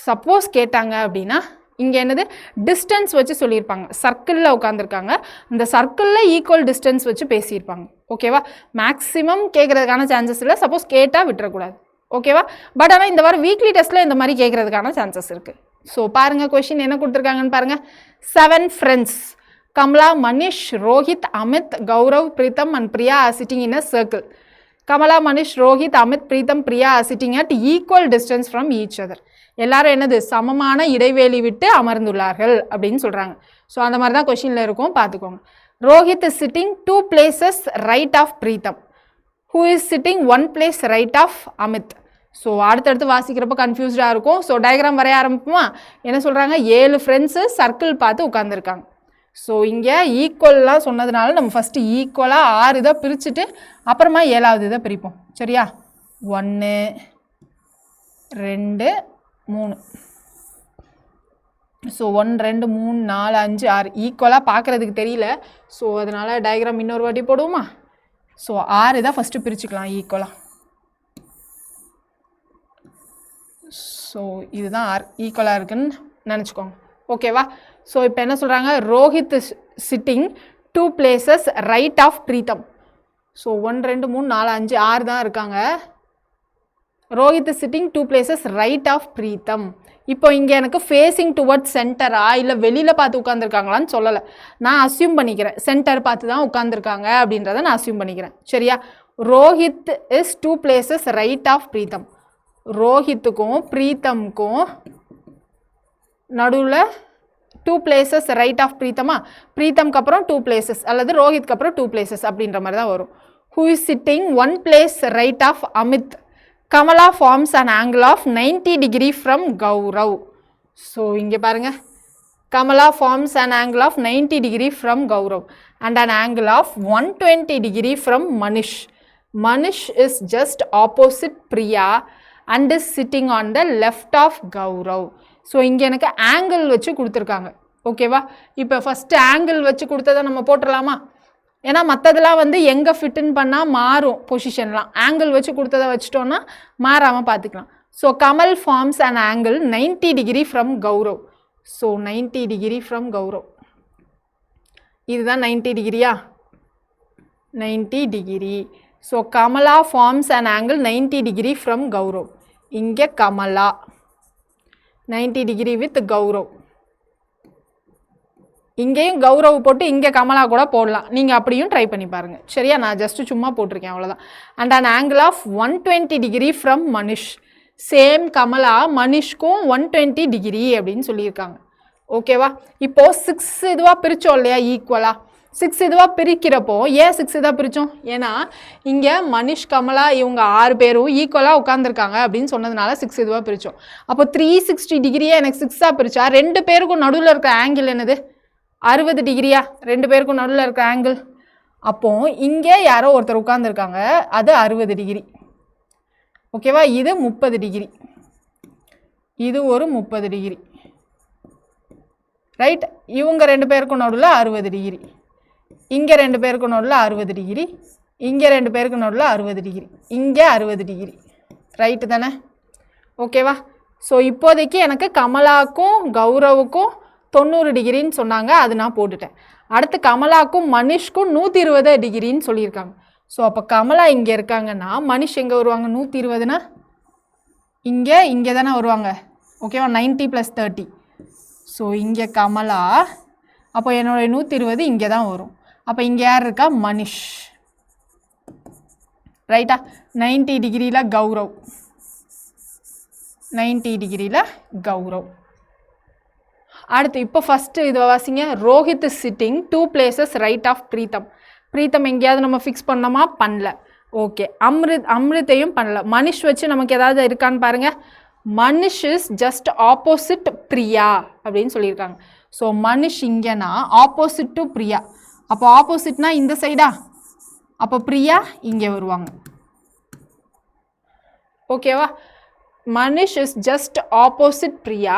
சப்போஸ் கேட்டாங்க அப்படின்னா இங்கே என்னது டிஸ்டன்ஸ் வச்சு சொல்லியிருப்பாங்க. சர்க்கிளில் உட்காந்துருக்காங்க, இந்த சர்க்கிளில் ஈக்குவல் டிஸ்டன்ஸ் வச்சு பேசியிருப்பாங்க. ஓகேவா? மேக்ஸிமம் கேட்குறதுக்கான சான்சஸ் இல்லை. சப்போஸ் கேட்டால் விட்டுறக்கூடாது. ஓகேவா? பட் ஆனால் இந்த வாரம் வீக்லி டெஸ்ட்டில் இந்த மாதிரி கேட்குறதுக்கான சான்சஸ் இருக்குது. ஸோ பாருங்கள் கொஷின் என்ன கொடுத்துருக்காங்கன்னு பாருங்கள். 7 friends Kamala, Manish, Rohit, Amit, Gaurav, Pritham and Priya are sitting in a circle. Kamala, Manish, Rohit, Amit, Pritham, Priya are sitting at equal distance from each other. எல்லாரும் என்னது சமமான இடைவெளி விட்டு அமர்ந்துள்ளார்கள் அப்படின்னு சொல்கிறாங்க. ஸோ அந்த மாதிரி தான் கொஷினில் இருக்கும், பார்த்துக்கோங்க. Rohit is sitting 2 places right of Pritham, who is sitting 1 place right of Amit. So அடுத்தடுத்து வாசிக்கிறப்ப கன்ஃபியூஸ்டாக இருக்கும். ஸோ டயக்ராம் வரைய ஆரம்பிப்போமா? என்ன சொல்கிறாங்க? 7 ஃப்ரெண்ட்ஸு சர்க்கிள் பார்த்து உட்காந்துருக்காங்க. ஸோ இங்கே ஈக்குவலாக சொன்னதுனால நம்ம ஃபஸ்ட்டு ஈக்குவலாக 6 இதை பிரிச்சுட்டு அப்புறமா 7வது இதை பிரிப்போம். சரியா? 1 2 3. ஸோ 1 2 3 4 5 6 ஈக்குவலாக பார்க்குறதுக்கு தெரியல. ஸோ அதனால் டயக்ராம் இன்னொரு வாட்டி போடுவோமா? ஸோ 6 இதை ஃபஸ்ட்டு பிரிச்சுக்கலாம் ஈக்குவலாக. ஸோ இதுதான் 6 ஈக்குவலாக இருக்குன்னு நினச்சிக்கோங்க. ஓகேவா? ஸோ இப்போ என்ன சொல்கிறாங்க? Rohit sitting 2 places right of Pritam. So 1 2 3 4 5 6 தான் இருக்காங்க. Rohit sitting 2 places right of Pritam. இப்போ இங்கே எனக்கு ஃபேஸிங் டுவர்ட்ஸ் சென்டரா இல்லை வெளியில் பார்த்து உட்காந்துருக்காங்களான்னு சொல்லலை. நான் அஸ்யூம் பண்ணிக்கிறேன் சென்டர் பார்த்து தான் உட்காந்துருக்காங்க அப்படின்றத நான் அஸ்யூம் பண்ணிக்கிறேன். சரியா? Rohit is 2 places right of Pritam. ரோஹித்துக்கும் பிரீத்தமுக்கும் நடுவில் 2 places ரைட் ஆஃப் பிரீத்தமா? பிரீத்தம்க்கு அப்புறம் 2 places அல்லது ரோஹித்க்கு அப்புறம் 2 places அப்படின்ற மாதிரி தான் வரும். Who is sitting 1 place right of Amit. Kamala forms an angle of 90 degree from Gaurav. So இங்கே பாருங்கள், Kamala forms an angle of 90 degree from Gaurav and an angle of 120 degree from Manish. Manish is just opposite Priya and is sitting on the left of Gaurav. So இங்கே எனக்கு angle வச்சு கொடுத்துருக்காங்க. ஓகேவா? இப்போ first angle வச்சு கொடுத்ததை நம்ம போட்டுடலாமா? ஏன்னா மற்றதெல்லாம் வந்து எங்கே ஃபிட்டுன்னு பண்ணால் மாறும் பொசிஷன்லாம். ஆங்கிள் வச்சு கொடுத்ததை வச்சுட்டோன்னா மாறாமல் பார்த்துக்கலாம். So Kamal forms and angle 90 degree from Gaurav. So 90 degree from Gaurav. இதுதான் 90 degreeயா? 90 degree. So Kamala forms and angle 90 degree from Gaurav. இங்கே கமலா 90 degree வித் கௌரவ். இங்கேயும் கௌரவ் போட்டு இங்கே கமலா கூட போடலாம். நீங்கள் அப்படியும் ட்ரை பண்ணி பாருங்கள். சரியா? நான் ஜஸ்ட்டு சும்மா போட்டிருக்கேன், அவ்வளோதான். And an angle of 120 degree from Manish. Same Kamala மனிஷ்க்கும் 120 degree அப்படின்னு சொல்லியிருக்காங்க. ஓகேவா? இப்போது 6 இதுவாக பிரித்தோம் இல்லையா ஈக்குவலாக? 6 இதுவாக பிரிக்கிறப்போ ஏன் 6 இதாக பிரித்தோம்? ஏன்னா இங்கே மனிஷ் கமலா இவங்க 6 பேரும் ஈக்குவலாக உட்காந்துருக்காங்க அப்படின்னு சொன்னதுனால 6 இதுவாக பிரித்தோம். அப்போ 360 டிகிரியை எனக்கு 6ஆக பிரித்தா 2 பேருக்கும் நடுவில் இருக்கிற ஆங்கிள் என்னது? 60 டிகிரியா? 2 பேருக்கும் நடுவில் இருக்கிற ஆங்கிள். அப்போது இங்கே யாரோ ஒருத்தர் உட்காந்துருக்காங்க, அது 60 டிகிரி. ஓகேவா? இது 30 டிகிரி, இது ஒரு 30 டிகிரி. ரைட்? இவங்க 2 பேருக்கும் நடுவில் 60 டிகிரி. இங்கே 2 பேருக்கு நடுவில் 60 டிகிரி, இங்கே 2 பேருக்கு நடுவில் 60 டிகிரி, இங்கே 60 டிகிரி. ரைட்டு தானே? ஓகேவா? ஸோ இப்போதைக்கு எனக்கு கமலாவுக்கும் கௌரவுக்கும் 90 டிகிரின்னு சொன்னாங்க, அது நான் போட்டுட்டேன். அடுத்து கமலாவுக்கும் மனிஷ்க்கும் 120 டிகிரின்னு சொல்லியிருக்காங்க. ஸோ அப்போ கமலா இங்கே இருக்காங்கன்னா மனிஷ் எங்கே வருவாங்க? 120னா இங்கே தானே வருவாங்க. ஓகேவா? 90 + 30. ஸோ இங்கே கமலா, அப்போ என்னோடய 120 இங்கே தான் வரும். அப்போ இங்கே யார் இருக்கா? மனிஷ். ரைட்டா? 90 டிகிரியில் கௌரவ், 90 டிகிரியில் கௌரவ். அடுத்து இப்போ ஃபஸ்ட்டு இதை வாசிங்க. Rohit is sitting 2 places right of Pritam. Pritam எங்கேயாவது நம்ம ஃபிக்ஸ் பண்ணோமா? பண்ணல. ஓகே. அம்ரித்தையும் பண்ணல. மனிஷ் வச்சு நமக்கு ஏதாவது இருக்கான்னு பாருங்கள். Manish is just opposite Priya அப்படின்னு சொல்லியிருக்காங்க. ஸோ மனிஷ் இங்கேனா ஆப்போசிட் டு பிரியா. அப்போ ஆப்போசிட்னா இந்த சைடா, அப்போ பிரியா இங்கே வருவாங்க. ஓகேவா? Manish is just opposite Priya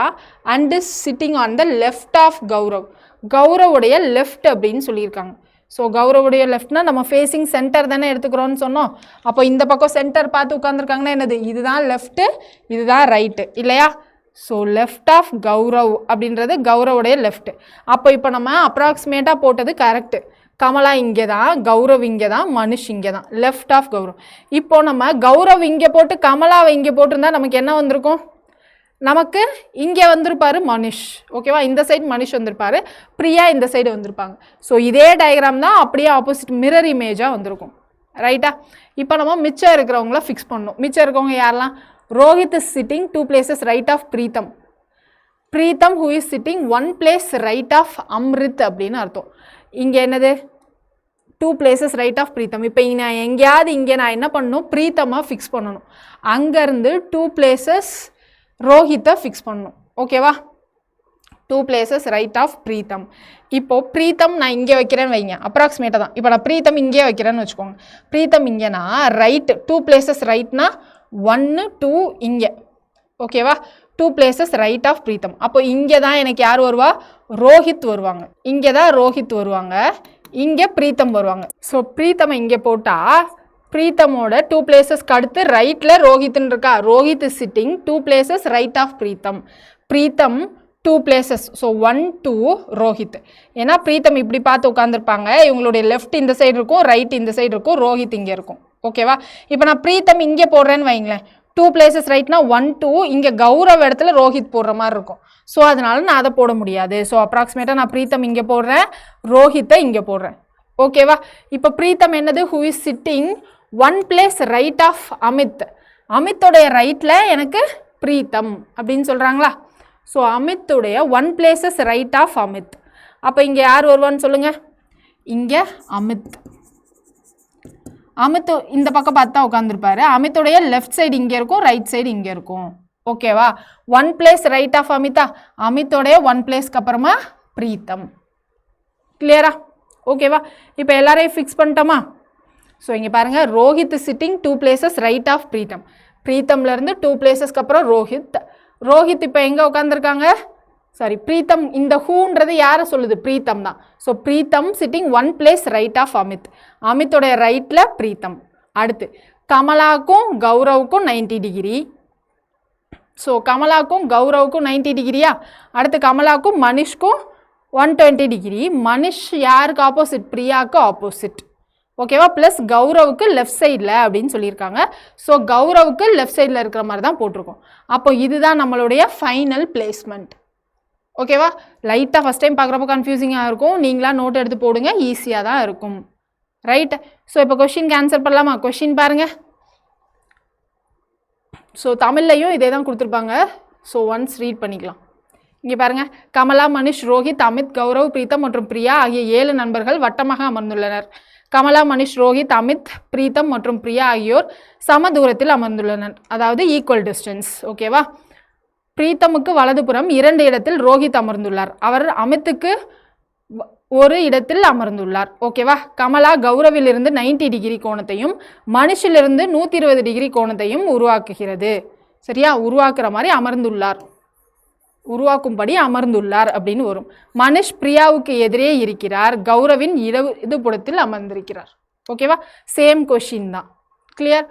and is sitting on the left of Gaurav. கௌரவுடைய லெஃப்ட் அப்படின்னு சொல்லியிருக்காங்க. ஸோ கௌரவுடைய லெஃப்ட்னா நம்ம ஃபேஸிங் சென்டர் தானே எடுத்துக்கிறோன்னு சொன்னோம். அப்போ இந்த பக்கம் சென்டர் பார்த்து உட்காந்துருக்காங்கன்னா என்னது, இதுதான் லெஃப்ட்டு, இதுதான் ரைட்டு இல்லையா? ஸோ லெஃப்ட் ஆஃப் கௌரவ் அப்படின்றது கௌரவுடைய லெஃப்ட். அப்போ இப்போ நம்ம அப்ராக்சிமேட்டாக போட்டது கரெக்டு. கமலா இங்கே தான், கௌரவ் இங்கே தான், மனுஷ் இங்கே தான், லெஃப்ட் ஆஃப் கௌரவ். இப்போ நம்ம கௌரவ் இங்கே போட்டு கமலாவை இங்கே போட்டிருந்தா நமக்கு என்ன வந்திருக்கும்? நமக்கு இங்கே வந்திருப்பாரு மனிஷ். ஓகேவா? இந்த சைடு மனிஷ் வந்திருப்பாரு, பிரியா இந்த சைடு வந்திருப்பாங்க. ஸோ இதே டயக்ராம் தான் அப்படியே ஆப்போசிட் மிரர் இமேஜாக வந்திருக்கும். ரைட்டா? இப்போ நம்ம மிச்சம் இருக்கிறவங்கள ஃபிக்ஸ் பண்ணணும். மிச்சம் இருக்கவங்க யாரெல்லாம்? Rohit is sitting 2 places right of Pritam. Pritam who is sitting 1 place right of Amrit அப்படின்னு அர்த்தம். இங்கே என்னது? 2 places ரைட் ஆஃப் பிரீத்தம். இப்போ நான் எங்கேயாவது இங்கே நான் என்ன பண்ணணும்? பிரீத்தமாக ஃபிக்ஸ் பண்ணணும். அங்கேருந்து 2 places ரோஹித்தை ஃபிக்ஸ் பண்ணணும். ஓகேவா? 2 places ரைட் ஆஃப் பிரீத்தம். இப்போது பிரீத்தம் நான் இங்கே வைக்கிறேன்னு வைங்க, அப்ராக்சிமேட்டாக தான். இப்போ நான் பிரீத்தம் இங்கே வைக்கிறேன்னு வச்சுக்கோங்க. பிரீத்தம் இங்கேனா ரைட்டு 2 places ரைட்னா 1 2 இங்கே. ஓகேவா? 2 places ரைட் ஆஃப் பிரீத்தம். அப்போ இங்கே தான் எனக்கு யார் வருவா? ரோஹித் வருவாங்க. இங்கே தான் ரோஹித் வருவாங்க, இங்கே பிரீத்தம் வருவாங்க. ஸோ பிரீத்தம் இங்கே போட்டால் பிரீத்தமோட 2 placesக்கு அடுத்து ரைட்டில் ரோஹித்னு இருக்கா? Rohit is sitting 2 places right of Pritam. Pritam 2 places. So 1 2 Rohit. ஏன்னா பிரீத்தம் இப்படி பார்த்து உட்காந்துருப்பாங்க, இவங்களுடைய லெஃப்ட் இந்த சைடு இருக்கும், ரைட் இந்த சைடு இருக்கும், ரோஹித் இங்கே இருக்கும். ஓகேவா? இப்போ நான் பிரீத்தம் இங்கே போடுறேன்னு வைங்களேன், 2 places ரைட்னா 1 2, இங்கே கௌரவ இடத்துல ரோஹித் போடுற மாதிரி இருக்கும். ஸோ அதனால நான் அதை போட முடியாது. ஸோ அப்ராக்சிமேட்டாக நான் பிரீத்தம் இங்கே போடுறேன், ரோஹித்தை இங்கே போடுறேன். ஓகேவா? இப்போ பிரீத்தம் என்னது? Who is sitting 1 place right of Amit. அமித்தோடைய ரைட்டில் எனக்கு பிரீத்தம் அப்படின்னு சொல்கிறாங்களா? ஸோ அமித்துடைய 1 places ரைட் ஆஃப் அமித். அப்போ இங்கே யார் வருவான்னு சொல்லுங்கள்? இங்கே அமித். அமித் இந்த பக்கம் பார்த்தா உட்காந்துருப்பாரு. அமித்துடைய லெஃப்ட் சைடு இங்கே இருக்கும், ரைட் சைடு இங்கே இருக்கும். ஓகேவா? 1 place ரைட் ஆஃப் அமிதா, அமித்தோடைய 1 placeக்கு அப்புறமா பிரீத்தம். கிளியரா? ஓகேவா? இப்போ எல்லாரையும் ஃபிக்ஸ் பண்ணிட்டோமா? ஸோ இங்கே பாருங்கள், Rohit sitting 2 places right of Pritam. பிரீத்தம்லேருந்து 2 placesக்கு அப்புறம் ரோஹித். ரோஹித் இப்போ எங்கே உட்காந்துருக்காங்க? சாரி, பிரீத்தம். இந்த ஹூன்றது யாரை சொல்லுது? பிரீத்தம் தான். So Pritam sitting 1 place right of Amit. அமித்தோடைய ரைட்டில் பிரீத்தம். அடுத்து கமலாக்கும் கௌரவுக்கும் 90 டிகிரி. ஸோ கமலாக்கும் கௌரவுக்கும் 90 டிகிரியா? அடுத்து கமலாக்கும் மனிஷ்க்கும் 120 டிகிரி. மனிஷ் யாருக்கு ஆப்போசிட்? பிரியாவுக்கு ஆப்போசிட். ஓகேவா? ப்ளஸ் கௌரவுக்கு லெஃப்ட் சைடில் அப்படின்னு சொல்லியிருக்காங்க. ஸோ கௌரவுக்கு லெஃப்ட் சைடில் இருக்கிற மாதிரி தான் போட்டிருக்கோம். அப்போ இதுதான் நம்மளுடைய ஃபைனல் பிளேஸ்மெண்ட். ஓகேவா? லைட்டாக ஃபஸ்ட் டைம் பார்க்குறப்போ கன்ஃபியூசிங்காக இருக்கும், நீங்களாக நோட் எடுத்து போடுங்க, ஈஸியாக தான் இருக்கும். ரைட்? ஸோ இப்போ கொஷினுக்கு ஆன்சர் பண்ணலாமா? கொஷின் பாருங்கள். ஸோ தமிழ்லையும் இதே தான் கொடுத்துருப்பாங்க. ஸோ ஒன்ஸ் ரீட் பண்ணிக்கலாம். இங்கே பாருங்கள், கமலா, மனிஷ், ரோஹித், அமித், கௌரவ், பிரீத்தம் மற்றும் பிரியா ஆகிய 7 நண்பர்கள் வட்டமாக அமர்ந்துள்ளனர். கமலா, மனிஷ், ரோஹித், அமித், பிரீத்தம் மற்றும் பிரியா ஆகியோர் சம தூரத்தில் அமர்ந்துள்ளனர், அதாவது ஈக்குவல் டிஸ்டன்ஸ். ஓகேவா? பிரீத்தமுக்கு வலதுபுறம் 2 இடத்தில் ரோஹித் அமர்ந்துள்ளார். அவர் அமித்துக்கு 1 இடத்தில் அமர்ந்துள்ளார். ஓகேவா? கமலா கௌரவிலிருந்து 90 டிகிரி கோணத்தையும் மனிஷிலிருந்து 120 டிகிரி கோணத்தையும் உருவாக்குகிறது. சரியா? உருவாக்குற மாதிரி அமர்ந்துள்ளார், உருவாக்கும்படி அமர்ந்துள்ளார் அப்படின்னு வரும். மனிஷ் பிரியாவுக்கு எதிரே இருக்கிறார், கௌரவின் இடதுபுறத்தில் அமர்ந்திருக்கிறார். ஓகேவா? சேம் கொஷின் தான். கிளியர்?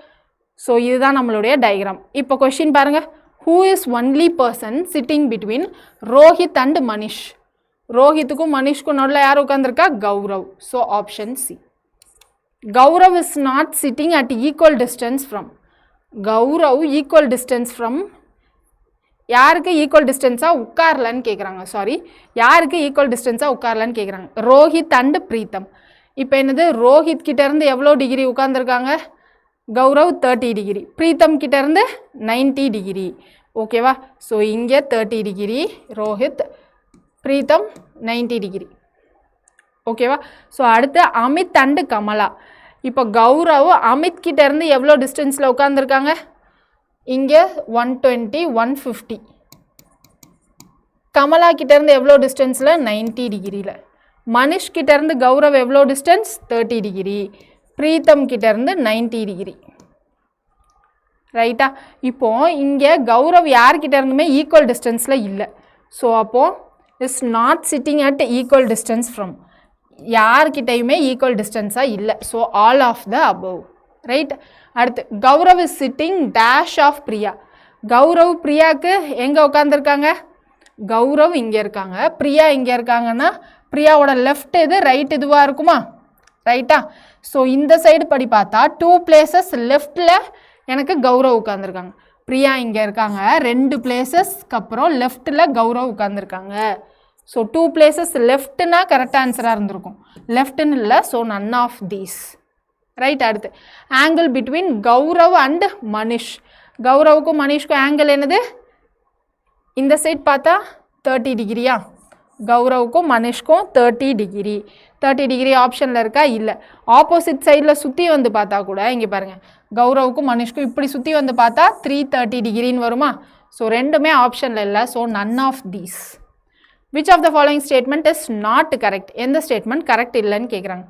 ஸோ இதுதான் நம்மளுடைய டயக்ராம். இப்போ கொஷின் பாருங்கள். Who is only person sitting between Rohit and Manish? ரோஹித்துக்கும் மனிஷ்க்கும் நடுவில் யார் உட்காந்துருக்கா? Gaurav. So option C. Gaurav is not sitting at equal distance from. Gaurav equal distance from யாருக்கு ஈக்குவல் டிஸ்டன்ஸாக உட்காரலன்னு கேட்குறாங்க. சாரி, யாருக்கு ஈக்குவல் டிஸ்டன்ஸாக உட்காரலன்னு கேட்குறாங்க? ரோஹித் அண்டு பிரீத்தம். இப்போ என்னது? ரோஹித் கிட்டேருந்து எவ்வளோ டிகிரி உட்காந்துருக்காங்க? கௌரவ் 30 டிகிரி. பிரீத்தம் கிட்டேருந்து 90 டிகிரி. ஓகேவா? ஸோ இங்கே 30 டிகிரி ரோஹித், பிரீத்தம் 90 டிகிரி. ஓகேவா? ஸோ அடுத்து அமித் அண்டு கமலா. இப்போ கௌரவ் அமித் கிட்டேருந்து எவ்வளோ டிஸ்டன்ஸில் உட்காந்துருக்காங்க? இங்கே 120 150. கமலா கிட்டேருந்து எவ்வளோ டிஸ்டன்ஸில் 90 டிகிரியில். மனிஷ் கிட்டேருந்து கௌரவ் எவ்வளோ டிஸ்டன்ஸ் 30 டிகிரி. பிரீத்தம் கிட்டேருந்து 90 டிகிரி. ரைட்டா? இப்போது இங்கே கௌரவ் யார்கிட்ட இருந்துமே ஈக்குவல் டிஸ்டன்ஸில் இல்லை. ஸோ அப்போது is not sitting at equal distance from, யார்கிட்டையுமே ஈக்குவல் டிஸ்டன்ஸாக இல்லை. So all of the above. Right? அடுத்து Gaurav is sitting dash of Priya. கௌரவ் பிரியாவுக்கு எங்கே உட்காந்துருக்காங்க? கௌரவ் இங்கே இருக்காங்க, பிரியா இங்கே இருக்காங்கன்னா பிரியாவோட லெஃப்ட் இது, ரைட் இதுவாக இருக்குமா? ரைட்டா? ஸோ இந்த சைடு படி பார்த்தா 2 பிளேசஸ் லெஃப்டில் எனக்கு கௌரவ் உட்காந்துருக்காங்க. பிரியா இங்கே இருக்காங்க, 2 பிளேசஸ்க்கு அப்புறம் லெஃப்டில் கௌரவ் உட்காந்துருக்காங்க. ஸோ 2 பிளேசஸ் லெஃப்ட்னா கரெக்ட் ஆன்சராக இருந்திருக்கும். லெஃப்ட்னு இல்லை, so none of these. Right? அடுத்து angle between Gaurav and Manish. கௌரவுக்கும் மனிஷ்க்கும் ஆங்கிள் என்னது? இந்த சைட் பார்த்தா 30 டிகிரியா? கௌரவுக்கும் மனிஷ்க்கும் 30 டிகிரி. 30 டிகிரி ஆப்ஷனில் இருக்கா? இல்லை. ஆப்போசிட் சைடில் சுற்றி வந்து பார்த்தா கூட இங்கே பாருங்கள், கௌரவுக்கும் மனிஷ்க்கும் இப்படி சுற்றி வந்து பார்த்தா 330 டிகிரின்னு வருமா? ஸோ ரெண்டுமே ஆப்ஷனில் இல்லை. So none of these. Which of the following statement is not correct? எந்த ஸ்டேட்மெண்ட் கரெக்ட் இல்லைன்னு கேட்குறாங்க.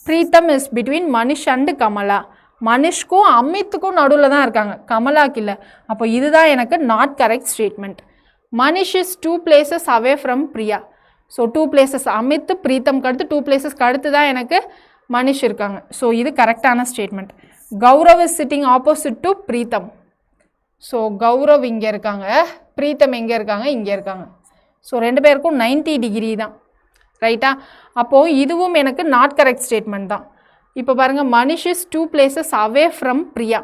Pritam is between Manish and Kamala. மனிஷ்க்கும் அமித்துக்கும் நடுவில் தான் இருக்காங்க, கமலாக்கு இல்லை. அப்போ இதுதான் எனக்கு not correct statement. Manish is 2 places away from Priya. So 2 places Amit பிரீத்தம்க்கு அடுத்து 2 பிளேசஸ்க்கு அடுத்து தான் எனக்கு மனிஷ் இருக்காங்க. ஸோ இது கரெக்டான statement. Gaurav is sitting opposite to Pritam. So Gaurav இங்கே இருக்காங்க, பிரீத்தம் எங்கே இருக்காங்க? இங்கே இருக்காங்க. ஸோ 2 பேருக்கும் 90 டிகிரி தான். ரைட்டா? அப்போது இதுவும் எனக்கு நாட் கரெக்ட் ஸ்டேட்மெண்ட் தான். இப்போ பாருங்கள், Manish is 2 places away from Priya.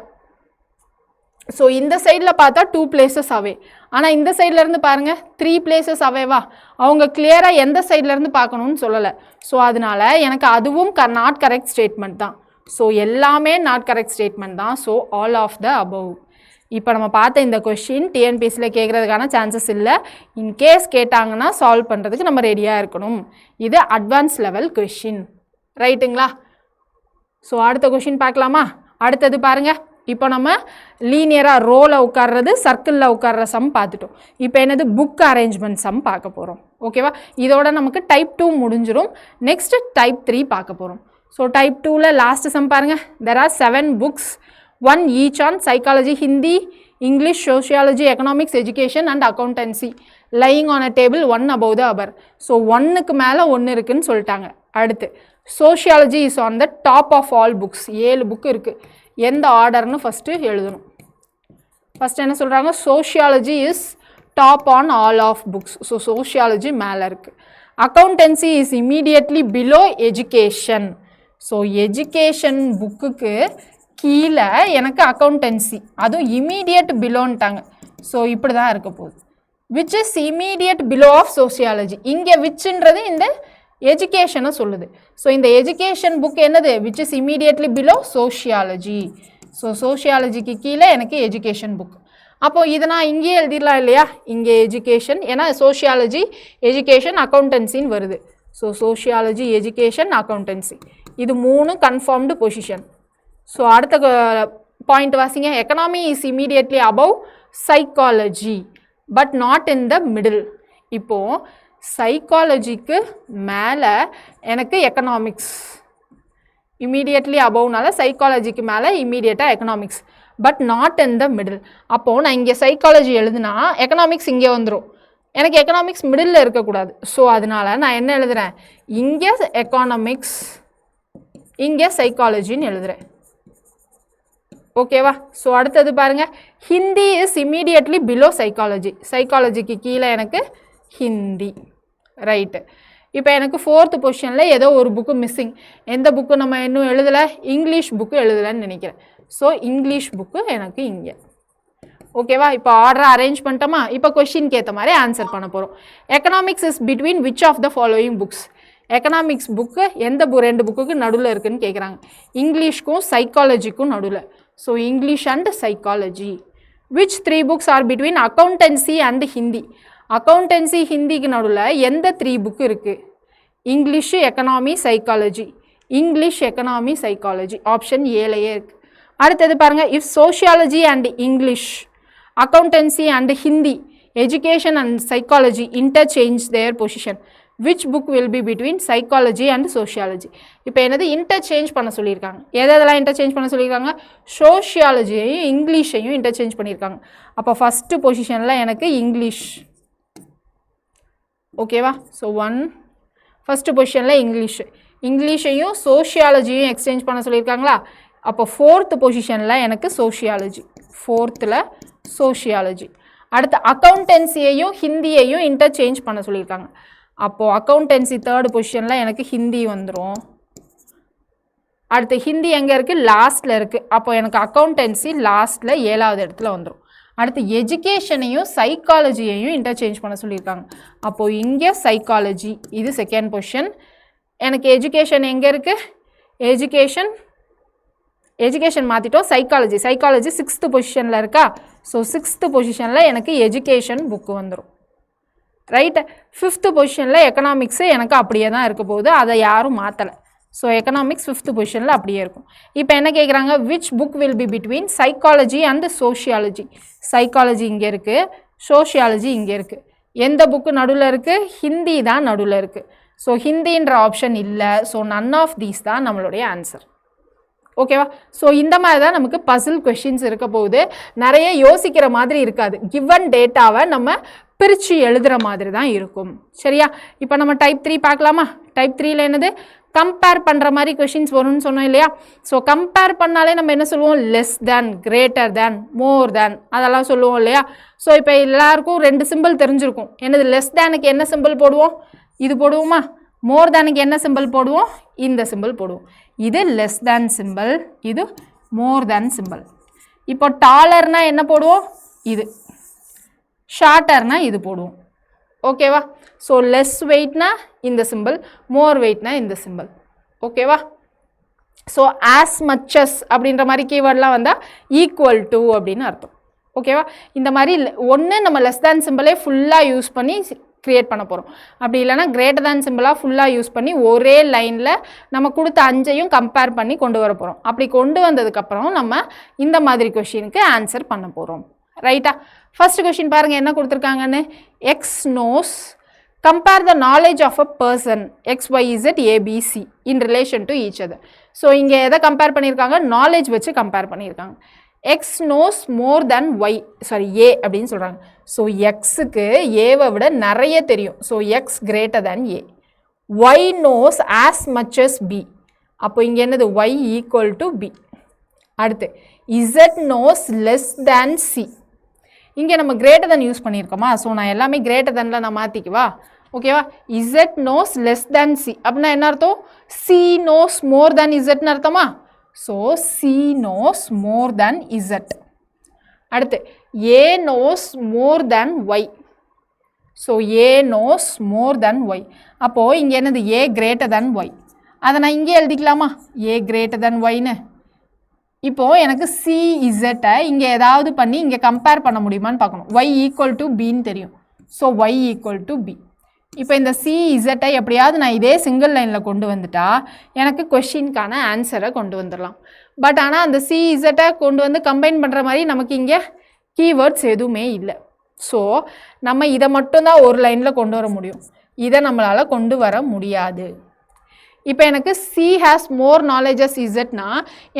So இந்த சைடில் பார்த்தா 2 பிளேசஸ் அவே, ஆனால் இந்த சைட்லேருந்து பாருங்கள் 3 பிளேசஸ் அவேவா? அவங்க கிளியராக எந்த சைட்லேருந்து பார்க்கணுன்னு சொல்லலை. ஸோ அதனால் எனக்கு அதுவும் நாட் கரெக்ட் ஸ்டேட்மெண்ட் தான். ஸோ எல்லாமே நாட் கரெக்ட் ஸ்டேட்மெண்ட் தான். So all of the above. இப்போ நம்ம பார்த்த இந்த கொஷின் டிஎன்பிஎஸ்சியில் கேட்குறதுக்கான சான்சஸ் இல்லை. இன்கேஸ் கேட்டாங்கன்னா சால்வ் பண்ணுறதுக்கு நம்ம ரெடியாக இருக்கணும். இது அட்வான்ஸ் லெவல் கொஷின். ரைட்டுங்களா? ஸோ அடுத்த கொஷின் பார்க்கலாமா? அடுத்தது பாருங்கள், இப்போ நம்ம லீனியராக ரோவில் உட்கார்றது, சர்க்கிளில் உட்கார்ற சம் பார்த்துட்டோம். இப்போ என்னது? புக் அரேஞ்ச்மெண்ட் சம் பார்க்க போகிறோம். ஓகேவா? இதோட நமக்கு டைப் 2 முடிஞ்சிடும். நெக்ஸ்ட் டைப் 3 பார்க்க போகிறோம். ஸோ டைப் 2ல் லாஸ்ட் சம் பாருங்கள். There are 7 books, 1 each on psychology, Hindi, English, sociology, economics, education and accountancy lying on a table one above the other. So 1க்கு மேலே 1 இருக்குன்னு சொல்லிட்டாங்க. அடுத்து sociology is on the top of all books. 7 book இருக்குது. எந்த ஆர்டர்னு first எழுதணும். First என்ன சொல்கிறாங்க? Sociology is top on all of books. So sociology மேலே இருக்குது. Accountancy is immediately below education. So education புக்குக்கு கீழே எனக்கு அக்கௌண்டன்சி, அதுவும் இமீடியட் பிலோன்ட்டாங்க. ஸோ இப்படி தான் இருக்க போகுது. Which is immediate below of sociology. இங்கே விச்ன்றது இந்த எஜுகேஷனை சொல்லுது. ஸோ இந்த எஜுகேஷன் புக் என்னது? Which is immediately below sociology. So சோஷியாலஜிக்கு கீழே எனக்கு எஜுகேஷன் புக். அப்போது இதை நான் இங்கேயே எழுதிடலாம் இல்லையா? இங்கே எஜுகேஷன், ஏன்னா சோஷியாலஜி எஜுகேஷன் அக்கௌண்டன்சின்னு வருது. ஸோ சோஷியாலஜி எஜுகேஷன் அக்கௌண்டன்சி, இது 3 கன்ஃபார்ம்டு பொசிஷன். ஸோ அடுத்த பாயிண்ட் வாசிங்க. Economy is immediately above psychology but not in the middle. இப்போது சைக்காலஜிக்கு மேலே எனக்கு எக்கனாமிக்ஸ், இமீடியட்லி அபவ்னால சைக்காலஜிக்கு மேலே இமீடியட்டாக economics, but not in the middle. அப்போது நான் இங்கே சைக்காலஜி எழுதுனா எக்கனாமிக்ஸ் இங்கே வந்துடும். எனக்கு எக்கனாமிக்ஸ் மிடில் இருக்கக்கூடாது. ஸோ அதனால் நான் என்ன எழுதுகிறேன்? இங்கே எக்கானமிக்ஸ், இங்கே சைக்காலஜின்னு எழுதுகிறேன். ஓகேவா? ஸோ அடுத்தது பாருங்கள், Hindi is immediately below psychology. சைக்காலஜிக்கு கீழே எனக்கு ஹிந்தி. ரைட்டு. இப்போ எனக்கு 4th பொசிஷனில் ஏதோ ஒரு புக்கு மிஸ்ஸிங். எந்த புக்கு நம்ம இன்னும் எழுதலை? இங்கிலீஷ் புக்கு எழுதலைன்னு நினைக்கிறேன். ஸோ இங்கிலீஷ் புக்கு எனக்கு இங்கே. ஓகேவா? இப்போ ஆர்டரை அரேஞ்ச் பண்ணிட்டோமா? இப்போ கொஷினுக்கு ஏற்ற மாதிரி ஆன்சர் பண்ண போகிறோம். Economics is between which of the following books. Economics book எந்த 2 புக்குக்கு நடுவில் இருக்குதுன்னு கேட்குறாங்க. இங்கிலீஷ்க்கும் சைக்காலஜிக்கும் நடுவில். So English and psychology. Which 3 books are between accountancy and Hindi. Accountancy ஹிந்திக்கு நடுவில் எந்த 3 புக்கு இருக்குது? English, economy, psychology. English, economy, psychology option ஏலையே இருக்குது. அடுத்தது பாருங்க, if sociology and English, accountancy and Hindi, education and psychology interchange their position, which book will be between psychology and sociology? இப்போ என்னது இன்டர்சேஞ்ச் பண்ண சொல்லியிருக்காங்க. எதெல்லாம் இன்டர்சேஞ்ச் பண்ண சொல்லியிருக்காங்க? சோஷியாலஜியையும் இங்கிலீஷையும் இன்டர்சேஞ்ச் பண்ணியிருக்காங்க. அப்போ ஃபஸ்ட்டு பொசிஷனில் எனக்கு இங்கிலீஷ். ஓகேவா? ஸோ ஃபஸ்ட்டு பொசிஷனில் இங்கிலீஷையும் சோஷியாலஜியும் எக்ஸ்சேஞ்ச் பண்ண சொல்லியிருக்காங்களா? அப்போ ஃபோர்த்து பொசிஷனில் எனக்கு சோஷியாலஜி. ஃபோர்த்தில் சோஷியாலஜி. அடுத்து அக்கௌண்டன்சியையும் ஹிந்தியையும் இன்டர்சேஞ்ச் பண்ண சொல்லியிருக்காங்க. அப்போது அக்கௌண்டன்சி தேர்டு பொசிஷனில் எனக்கு ஹிந்தி வந்துடும். அடுத்து ஹிந்தி எங்கே இருக்குது? லாஸ்ட்டில் இருக்குது. அப்போ எனக்கு அக்கௌண்டன்சி லாஸ்ட்டில் 7வது இடத்துல வந்துடும். அடுத்து எஜுகேஷனையும் சைக்காலஜியையும் இன்டர்சேஞ்ச் பண்ண சொல்லியிருக்காங்க. அப்போது இங்கே சைக்காலஜி, இது செகண்ட் பொசிஷன். எனக்கு எஜுகேஷன் எங்கே இருக்குது? எஜுகேஷன் மாற்றிட்டோம். சைக்காலஜி 6th பொசிஷனில் இருக்கா? ஸோ 6th பொசிஷனில் எனக்கு எஜுகேஷன் புக்கு வந்துடும். ரைட். 5th பொசிஷனில் எக்கனாமிக்ஸு எனக்கு அப்படியே தான் இருக்க போகுது, அதை யாரும் மாற்றலை. ஸோ எக்கனாமிக்ஸ் 5th பொசிஷனில் அப்படியே இருக்கும். இப்போ என்ன கேட்குறாங்க? Which book will be between psychology and sociology? Psychology இங்கே இருக்குது, சோஷியாலஜி இங்கே இருக்குது. எந்த புக்கு நடுவில் இருக்குது? ஹிந்தி தான் நடுவில் இருக்குது. ஸோ ஹிந்தின்ற ஆப்ஷன் இல்லை. ஸோ நன் ஆஃப் தீஸ் தான் நம்மளுடைய ஆன்சர். ஓகேவா? ஸோ இந்த மாதிரி தான் நமக்கு பசில் கொஷின்ஸ் இருக்க போகுது. நிறைய யோசிக்கிற மாதிரி இருக்காது. கிவன் டேட்டாவை நம்ம பிரித்து எழுதுகிற மாதிரி தான் இருக்கும். சரியா? இப்போ நம்ம டைப் 3 பார்க்கலாமா? டைப் 3ல் என்னது? கம்பேர் பண்ணுற மாதிரி கொஷின்ஸ் வரும்னு சொன்னோம் இல்லையா? ஸோ கம்பேர் பண்ணாலே நம்ம என்ன சொல்லுவோம்? லெஸ் தேன், கிரேட்டர் தேன், மோர் தேன், அதெல்லாம் சொல்லுவோம் இல்லையா? ஸோ இப்போ எல்லாருக்கும் 2 சிம்பிள் தெரிஞ்சிருக்கும். என்னது? லெஸ் தேனுக்கு என்ன சிம்பிள் போடுவோம்? இது போடுவோமா? மோர் தேனுக்கு என்ன சிம்பிள் போடுவோம்? இந்த சிம்பிள் போடுவோம். இது லெஸ் தேன் சிம்பிள், இது மோர் தேன் சிம்பிள். இப்போ டாலர்னா என்ன போடுவோம்? இது. ஷார்ட்டர்னா இது போடுவோம். ஓகேவா? ஸோ லெஸ் வெயிட்னா இந்த சிம்பிள், மோர் வெயிட்னா இந்த சிம்பிள். ஓகேவா? ஸோ ஆஸ் மச்சஸ் அப்படின்ற மாதிரி கீவேர்ட்லாம் வந்தால் ஈக்குவல் டு அப்படின்னு அர்த்தம். ஓகேவா? இந்த மாதிரி ஒன்று நம்ம லெஸ் தேன் சிம்பிளே ஃபுல்லாக யூஸ் பண்ணி க்ரியேட் பண்ண போகிறோம். அப்படி இல்லைனா கிரேட்டர் தேன் சிம்பிளாக ஃபுல்லாக யூஸ் பண்ணி ஒரே லைனில் நம்ம கொடுத்த 5ஐயும் கம்பேர் பண்ணி கொண்டு வர போகிறோம். அப்படி கொண்டு வந்ததுக்கப்புறம் நம்ம இந்த மாதிரி கொஷினுக்கு ஆன்சர் பண்ண போகிறோம். ரைட்டா? ஃபர்ஸ்ட் கொஷின் பாருங்கள் என்ன கொடுத்துருக்காங்கன்னு. X knows compare the knowledge of a person XYZ ABC in relation to each other. So இங்கே எதை கம்பேர் பண்ணியிருக்காங்க? நாலேஜ் வச்சு கம்பேர் பண்ணியிருக்காங்க. X knows more than Y, sorry A அப்படின்னு சொல்கிறாங்க. ஸோ எக்ஸுக்கு ஏவை விட நிறைய தெரியும். So X greater than A. Y knows as much as B. அப்போ இங்கே என்னது? Y equal to B. அடுத்து Z knows less than C. இங்கே நம்ம கிரேட்டர் தேன் யூஸ் பண்ணியிருக்கோமா? ஸோ நான் எல்லாமே கிரேட்டர் தேனில் நான் மாற்றிக்குவா? ஓகேவா? Z knows less than C அப்படின்னா என்ன அர்த்தம்? சி நோஸ் மோர் தேன் இசட்னு அர்த்தமா? So C knows more than Z. அடுத்து A knows more than Y. So A knows more than Y. அப்போது இங்கே என்னது? A greater than Y. அதை நான் இங்கே எழுதிக்கலாமா? ஏ கிரேட்டர் தேன் ஒய்னு. இப்போது எனக்கு சி இசட்டை இங்கே ஏதாவது பண்ணி இங்கே கம்பேர் பண்ண முடியுமான்னு பார்க்கணும். ஒய் ஈக்குவல் டு பின்னு தெரியும். So Y equal to B. இப்போ இந்த சி இசட்டை எப்படியாவது நான் இதே சிங்கிள் லைனில் கொண்டு வந்துட்டா எனக்கு கொஷினுக்கான ஆன்சரை கொண்டு வந்துடலாம். பட் ஆனால் அந்த சி இசட்டை கொண்டு வந்து கம்பைன் பண்ணுற மாதிரி நமக்கு இங்கே கீவேர்ட்ஸ் எதுவுமே இல்லை. ஸோ நம்ம இதை மட்டும்தான் ஒரு லைனில் கொண்டு வர முடியும். இதை நம்மளால் கொண்டு வர முடியாது. இப்போ எனக்கு சி ஹேஸ் மோர் நாலேஜஸ் இசட்னா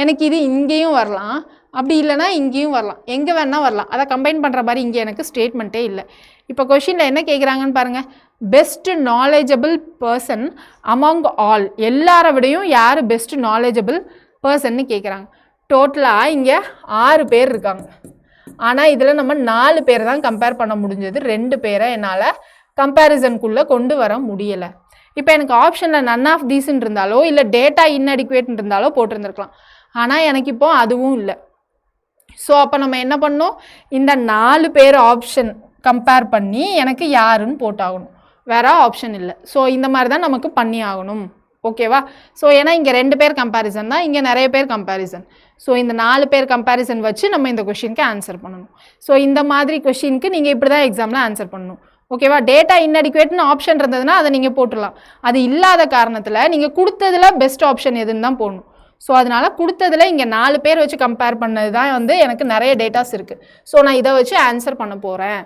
எனக்கு இது இங்கேயும் வரலாம், அப்படி இல்லைனா இங்கேயும் வரலாம், எங்கே வேணால் வரலாம். அதை கம்பைன் பண்ணுற மாதிரி இங்கே எனக்கு ஸ்டேட்மெண்ட்டே இல்லை. இப்போ கொஷினில் என்ன கேட்குறாங்கன்னு பாருங்கள். Best knowledgeable person among all. எல்லாரை விடையும் யார் பெஸ்ட் நாலேஜபிள் பர்சன்னு கேட்குறாங்க. டோட்டலாக இங்கே 6 பேர் இருக்காங்க. ஆனால் இதில் நம்ம 4 பேர் தான் கம்பேர் பண்ண முடிஞ்சது. 2 பேரை என்னால் கம்பேரிசனுக்குள்ளே கொண்டு வர முடியலை. இப்போ எனக்கு ஆப்ஷனில் நன் ஆஃப் தீஸ்ன்னு இருந்தாலோ இல்லை டேட்டா இன்அடிக்குவேட்னு இருந்தாலோ போட்டிருந்துருக்கலாம். ஆனால் எனக்கு இப்போ அதுவும் இல்லை. ஸோ அப்போ நம்ம என்ன பண்ணோம்? இந்த 4 பேர் ஆப்ஷன் கம்பேர் பண்ணி எனக்கு யாருன்னு போட்டாகணும். வேறு ஆப்ஷன் இல்லை. ஸோ இந்த மாதிரி தான் நமக்கு பண்ணி ஆகணும். ஓகேவா? ஸோ ஏன்னா இங்கே 2 பேர் கம்பேரிசன் தான், இங்கே நிறைய பேர் கம்பேரிசன். ஸோ இந்த 4 பேர் கம்பேரிசன் வச்சு நம்ம இந்த கொஷினுக்கு ஆன்சர் பண்ணணும். ஸோ இந்த மாதிரி கொஷினுக்கு நீங்கள் இப்படி தான் எக்ஸாமில் ஆன்சர் பண்ணணும். ஓகேவா? டேட்டா இன்அடிக்குவேட்னு ஆப்ஷன் இருந்ததுன்னா அதை நீங்கள் போட்டுடலாம். அது இல்லாத காரணத்தில் நீங்கள் கொடுத்ததில் பெஸ்ட் ஆப்ஷன் எதுன்னு தான் போடணும். ஸோ அதனால் கொடுத்ததில் இங்கே 4 பேர் வச்சு கம்பேர் பண்ணது தான் வந்து எனக்கு நிறைய டேட்டாஸ் இருக்குது. ஸோ நான் இதை வச்சு ஆன்சர் பண்ண போகிறேன்.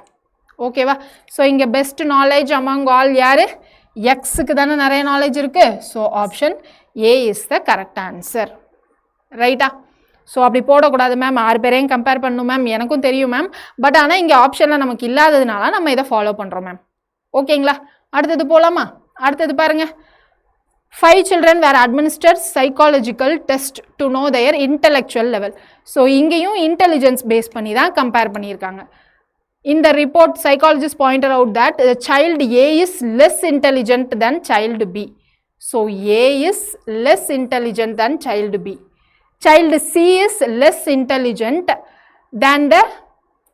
ஓகேவா? ஸோ இங்கே பெஸ்ட் நாலேஜ் அமாங் ஆல் யார்? எக்ஸுக்கு தானே நிறைய நாலேஜ் இருக்குது. So option A is the correct answer. ரைட்டா? ஸோ அப்படி போடக்கூடாது மேம், 6 பேரையும் கம்பேர் பண்ணணும் மேம், எனக்கும் தெரியும் மேம். பட் ஆனால் இங்கே ஆப்ஷனில் நமக்கு இல்லாததுனால நம்ம இதை ஃபாலோ பண்ணுறோம் மேம். ஓகேங்களா? அடுத்தது போகலாமா? அடுத்தது பாருங்கள். 5 children were administered psychological test to know their intellectual level. So இங்கேயும் இன்டெலிஜென்ஸ் பேஸ் பண்ணி தான் கம்பேர் பண்ணியிருக்காங்க. In the report, psychologists pointed out that the child A is less intelligent than child B. So A is less intelligent than child B. Child C is less intelligent than the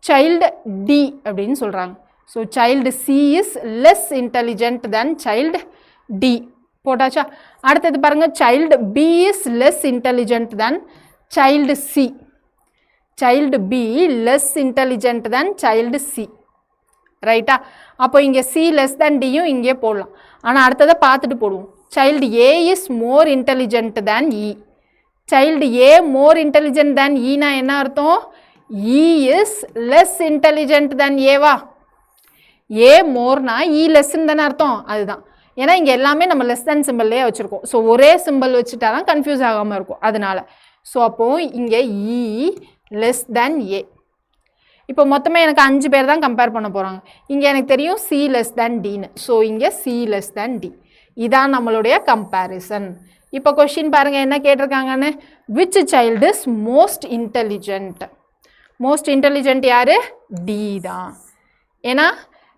child D அப்படின்னு சொல்கிறாங்க. So child C is less intelligent than child D. போட்டாச்சா? அடுத்தது பாருங்கள். child B is less intelligent than child C. child B less intelligent than child C. ரைட்டா? அப்போ இங்கே C less than Dயும் இங்கே போடலாம். ஆனால் அடுத்ததை பார்த்துட்டு போடுவோம். child A is more intelligent than E. child A more intelligent than Eனா என்ன அர்த்தம்? E is less intelligent than Aவா? A moreனா E lessன்னு தானே அர்த்தம். அதுதான். ஏன்னா இங்கே எல்லாமே நம்ம லெஸ் தேன் சிம்பிள்லேயே வச்சுருக்கோம். ஸோ ஒரே சிம்பிள் வச்சுட்டா தான் கன்ஃபியூஸ் ஆகாமல் இருக்கும். அதனால் ஸோ அப்போது இங்கே E லெஸ் தேன் A. இப்போ மொத்தமாக எனக்கு 5 பேர் தான் கம்பேர் பண்ண போகிறாங்க. இங்கே எனக்கு தெரியும் C லெஸ் தேன் Dன்னு. ஸோ இங்கே C லெஸ் தேன் D. இதான் நம்மளுடைய கம்பேரிசன். இப்போ கொஷின் பாருங்கள் என்ன கேட்டிருக்காங்கன்னு. Which child is most intelligent? Most intelligent யார்? D தான். ஏன்னா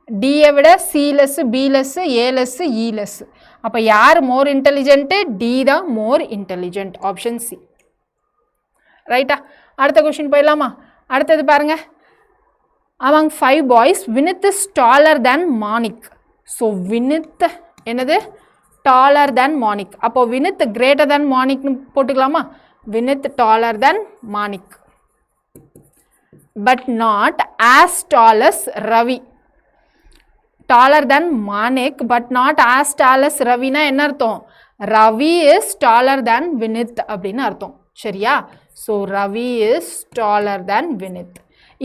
டியை விட C less, B less, A less, E less. அப்போ யார் மோர் இன்டெலிஜென்ட்டு? டி தான் மோர் இன்டெலிஜென்ட். Option C. ரைட்டா? அடுத்த கொஷின் போயிடலாமா? அடுத்தது பாருங்கள். among 5 boys Vineet is taller than Manik. So Vineet என்னது? Taller than Manik. அப்போ வினித் கிரேட்டர் தேன் மானிக்னு போட்டுக்கலாமா? Vineet taller than Manik but not as tall as Ravi. Taller than Manik but not as tall as ரவினா என்ன அர்த்தம்? Ravi is taller than Vineet அப்படின்னு அர்த்தம். சரியா? So Ravi is taller than Vineet.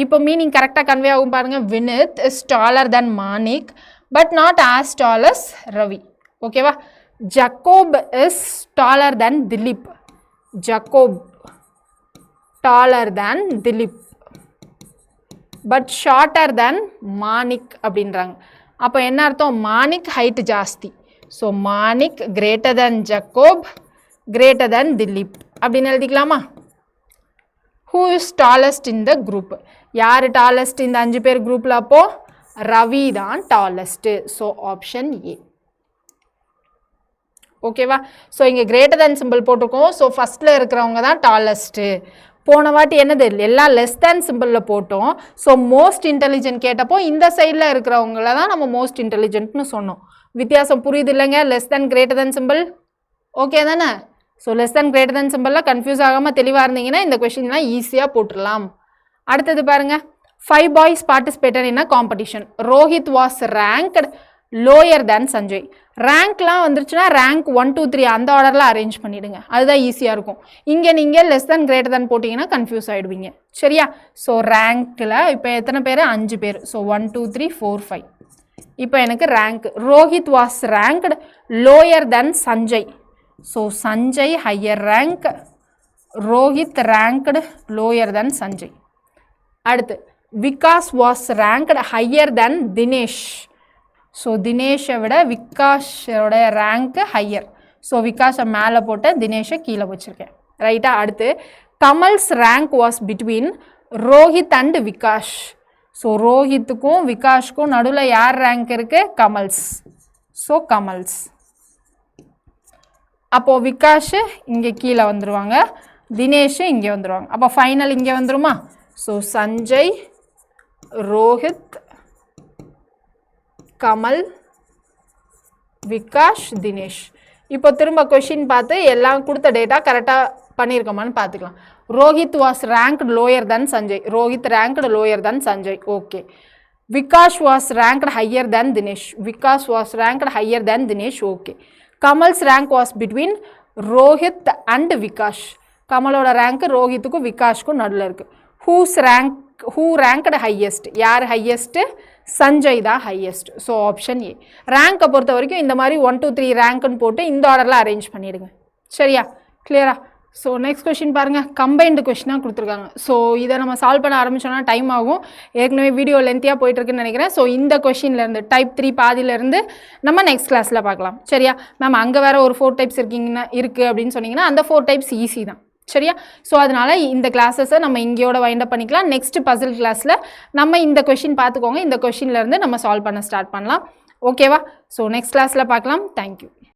இப்போ மீனிங் கரெக்டாக கன்வே ஆகும் பாருங்கள். Vineet is taller than Manik but not as tall as Ravi. ஓகேவா? Jacob is taller than Dilip. Jacob taller than Dilip but shorter than Manik அப்படின்றாங்க. அப்போ என்ன அர்த்தம்? மானிக் ஹைட் ஜாஸ்தி. So Manik greater than Jacob greater than Dilip அப்படின்னு எழுதிக்கலாமா? Who is tallest in the group? யார் tallest இந்த 5 பேர் குரூப்பில்? அப்போது ரவி தான் டாலஸ்ட்டு. ஸோ ஆப்ஷன் ஏ. ஓகேவா? ஸோ இங்கே கிரேட்டர் தேன் சிம்பிள் போட்டிருக்கோம். ஸோ ஃபஸ்ட்டில் இருக்கிறவங்க தான் டாலஸ்ட்டு. போன வாட்டி என்னது? எல்லாம் லெஸ் தேன் சிம்பிளில் போட்டோம். ஸோ மோஸ்ட் இன்டெலிஜென்ட் கேட்டப்போ இந்த சைடில் இருக்கிறவங்கள தான் நம்ம மோஸ்ட் இன்டெலிஜென்ட்னு சொன்னோம். வித்தியாசம் புரியுது இல்லைங்க? Less than greater than simple. Okay தானே? So less than greater than சிம்பிளில் கன்ஃபியூஸ் ஆகாமல் தெளிவாக இருந்தீங்கன்னா இந்த கொஷின்லாம் ஈஸியாக போட்டுடலாம். அடுத்தது பாருங்கள். 5 boys participated in a competition. Rohit was ranked lower than Sanjay. ரேங்க்லாம் வந்துருச்சுன்னா ரேங்க் 1 2 3 அந்த ஆர்டரில் அரேஞ்ச் பண்ணிவிடுங்க. அதுதான் ஈஸியாக இருக்கும். இங்கே நீங்கள் லெஸ் தேன் கிரேட்டர் தேன் போட்டிங்கன்னா கன்ஃபியூஸ் ஆகிடுவீங்க. சரியா? ஸோ ரேங்க்கில் இப்போ எத்தனை பேர்? 5 பேர். ஸோ 1 2 3 4 5. இப்போ எனக்கு rank Rohit was ranked lower then Sanjay. So Sanjay higher rank, Rohit ranked lower then Sanjay. அடுத்து Vikas was ranked higher then Dinesh. So தினேஷை விட விகாஷோட ரேங்க்கு ஹையர். ஸோ விகாஷை மேலே போட்டு தினேஷை கீழே வச்சுருக்கேன். ரைட்டா? அடுத்து Kamal's rank was between Rohit and Vikash. So ரோஹித்துக்கும் விகாஷ்க்கும் நடுவில் யார் ரேங்க் இருக்குது? கமல்ஸ். ஸோ கமல்ஸ். அப்போது விகாஷ் இங்கே கீழே வந்துடுவாங்க, தினேஷ் இங்கே வந்துடுவாங்க. அப்போ ஃபைனல் இங்கே வந்துடுமா? ஸோ சஞ்சய், ரோஹித், கமல், விகாஷ், தினேஷ். இப்போ திரும்ப கொஷின் பார்த்து எல்லாம் கொடுத்த டேட்டா கரெக்டாக பண்ணியிருக்கோமான்னு பார்த்துக்கலாம். Rohit was ranked lower then Sanjay. Rohit ranked lower then Sanjay. Okay. Vikash was ranked higher then Dinesh. Vikash was ranked higher then Dinesh. Okay. Kamal's rank was between Rohit and Vikash. கமலோட ரேங்க் ரோஹித்துக்கும் விகாஷ்க்கும் நடுவில் இருக்குது. ஹூ ரேங்க்டு ஹையஸ்ட், யார் ஹையஸ்ட்டு? சஞ்சய் தான் ஹையஸ்ட். So option A. ரேங்க்கை பொறுத்த வரைக்கும் இந்த மாதிரி 1 2 3 ரேங்க்குன்னு போட்டு இந்த ஆர்டரில் அரேஞ்ச் பண்ணிவிடுங்க. சரியா? கிளியரா? ஸோ நெக்ஸ்ட் கொஷின் பாருங்கள், கம்பைன்டு கொஷினாக கொடுத்துருக்காங்க. ஸோ இதை நம்ம சால்வ் பண்ண ஆரம்பித்தோன்னா டைம் ஆகும். ஏற்கனவே வீடியோ லென்த்தியாக போயிட்டுருக்குன்னு நினைக்கிறேன். ஸோ இந்த கொஷின்லேருந்து டைப் 3 பாதியிலேருந்து நம்ம நெக்ஸ்ட் கிளாஸில் பார்க்கலாம். சரியா மேம்? அங்கே வேறு ஒரு 4 டைப்ஸ் இருக்குது அப்படின்னு சொன்னீங்கன்னா அந்த 4 டைப்ஸ் ஈஸி தான். சரியா? ஸோ அதனால் இந்த கிளாஸஸை நம்ம இங்கேயோட வைண்டப் பண்ணிக்கலாம். நெக்ஸ்ட் பசில் கிளாஸில் நம்ம இந்த கொஷின் பார்த்துக்கோங்க. இந்த கொஷின்லேருந்து நம்ம சால்வ் பண்ண ஸ்டார்ட் பண்ணலாம். ஓகேவா? ஸோ நெக்ஸ்ட் கிளாஸில் பார்க்கலாம். தேங்க்யூ.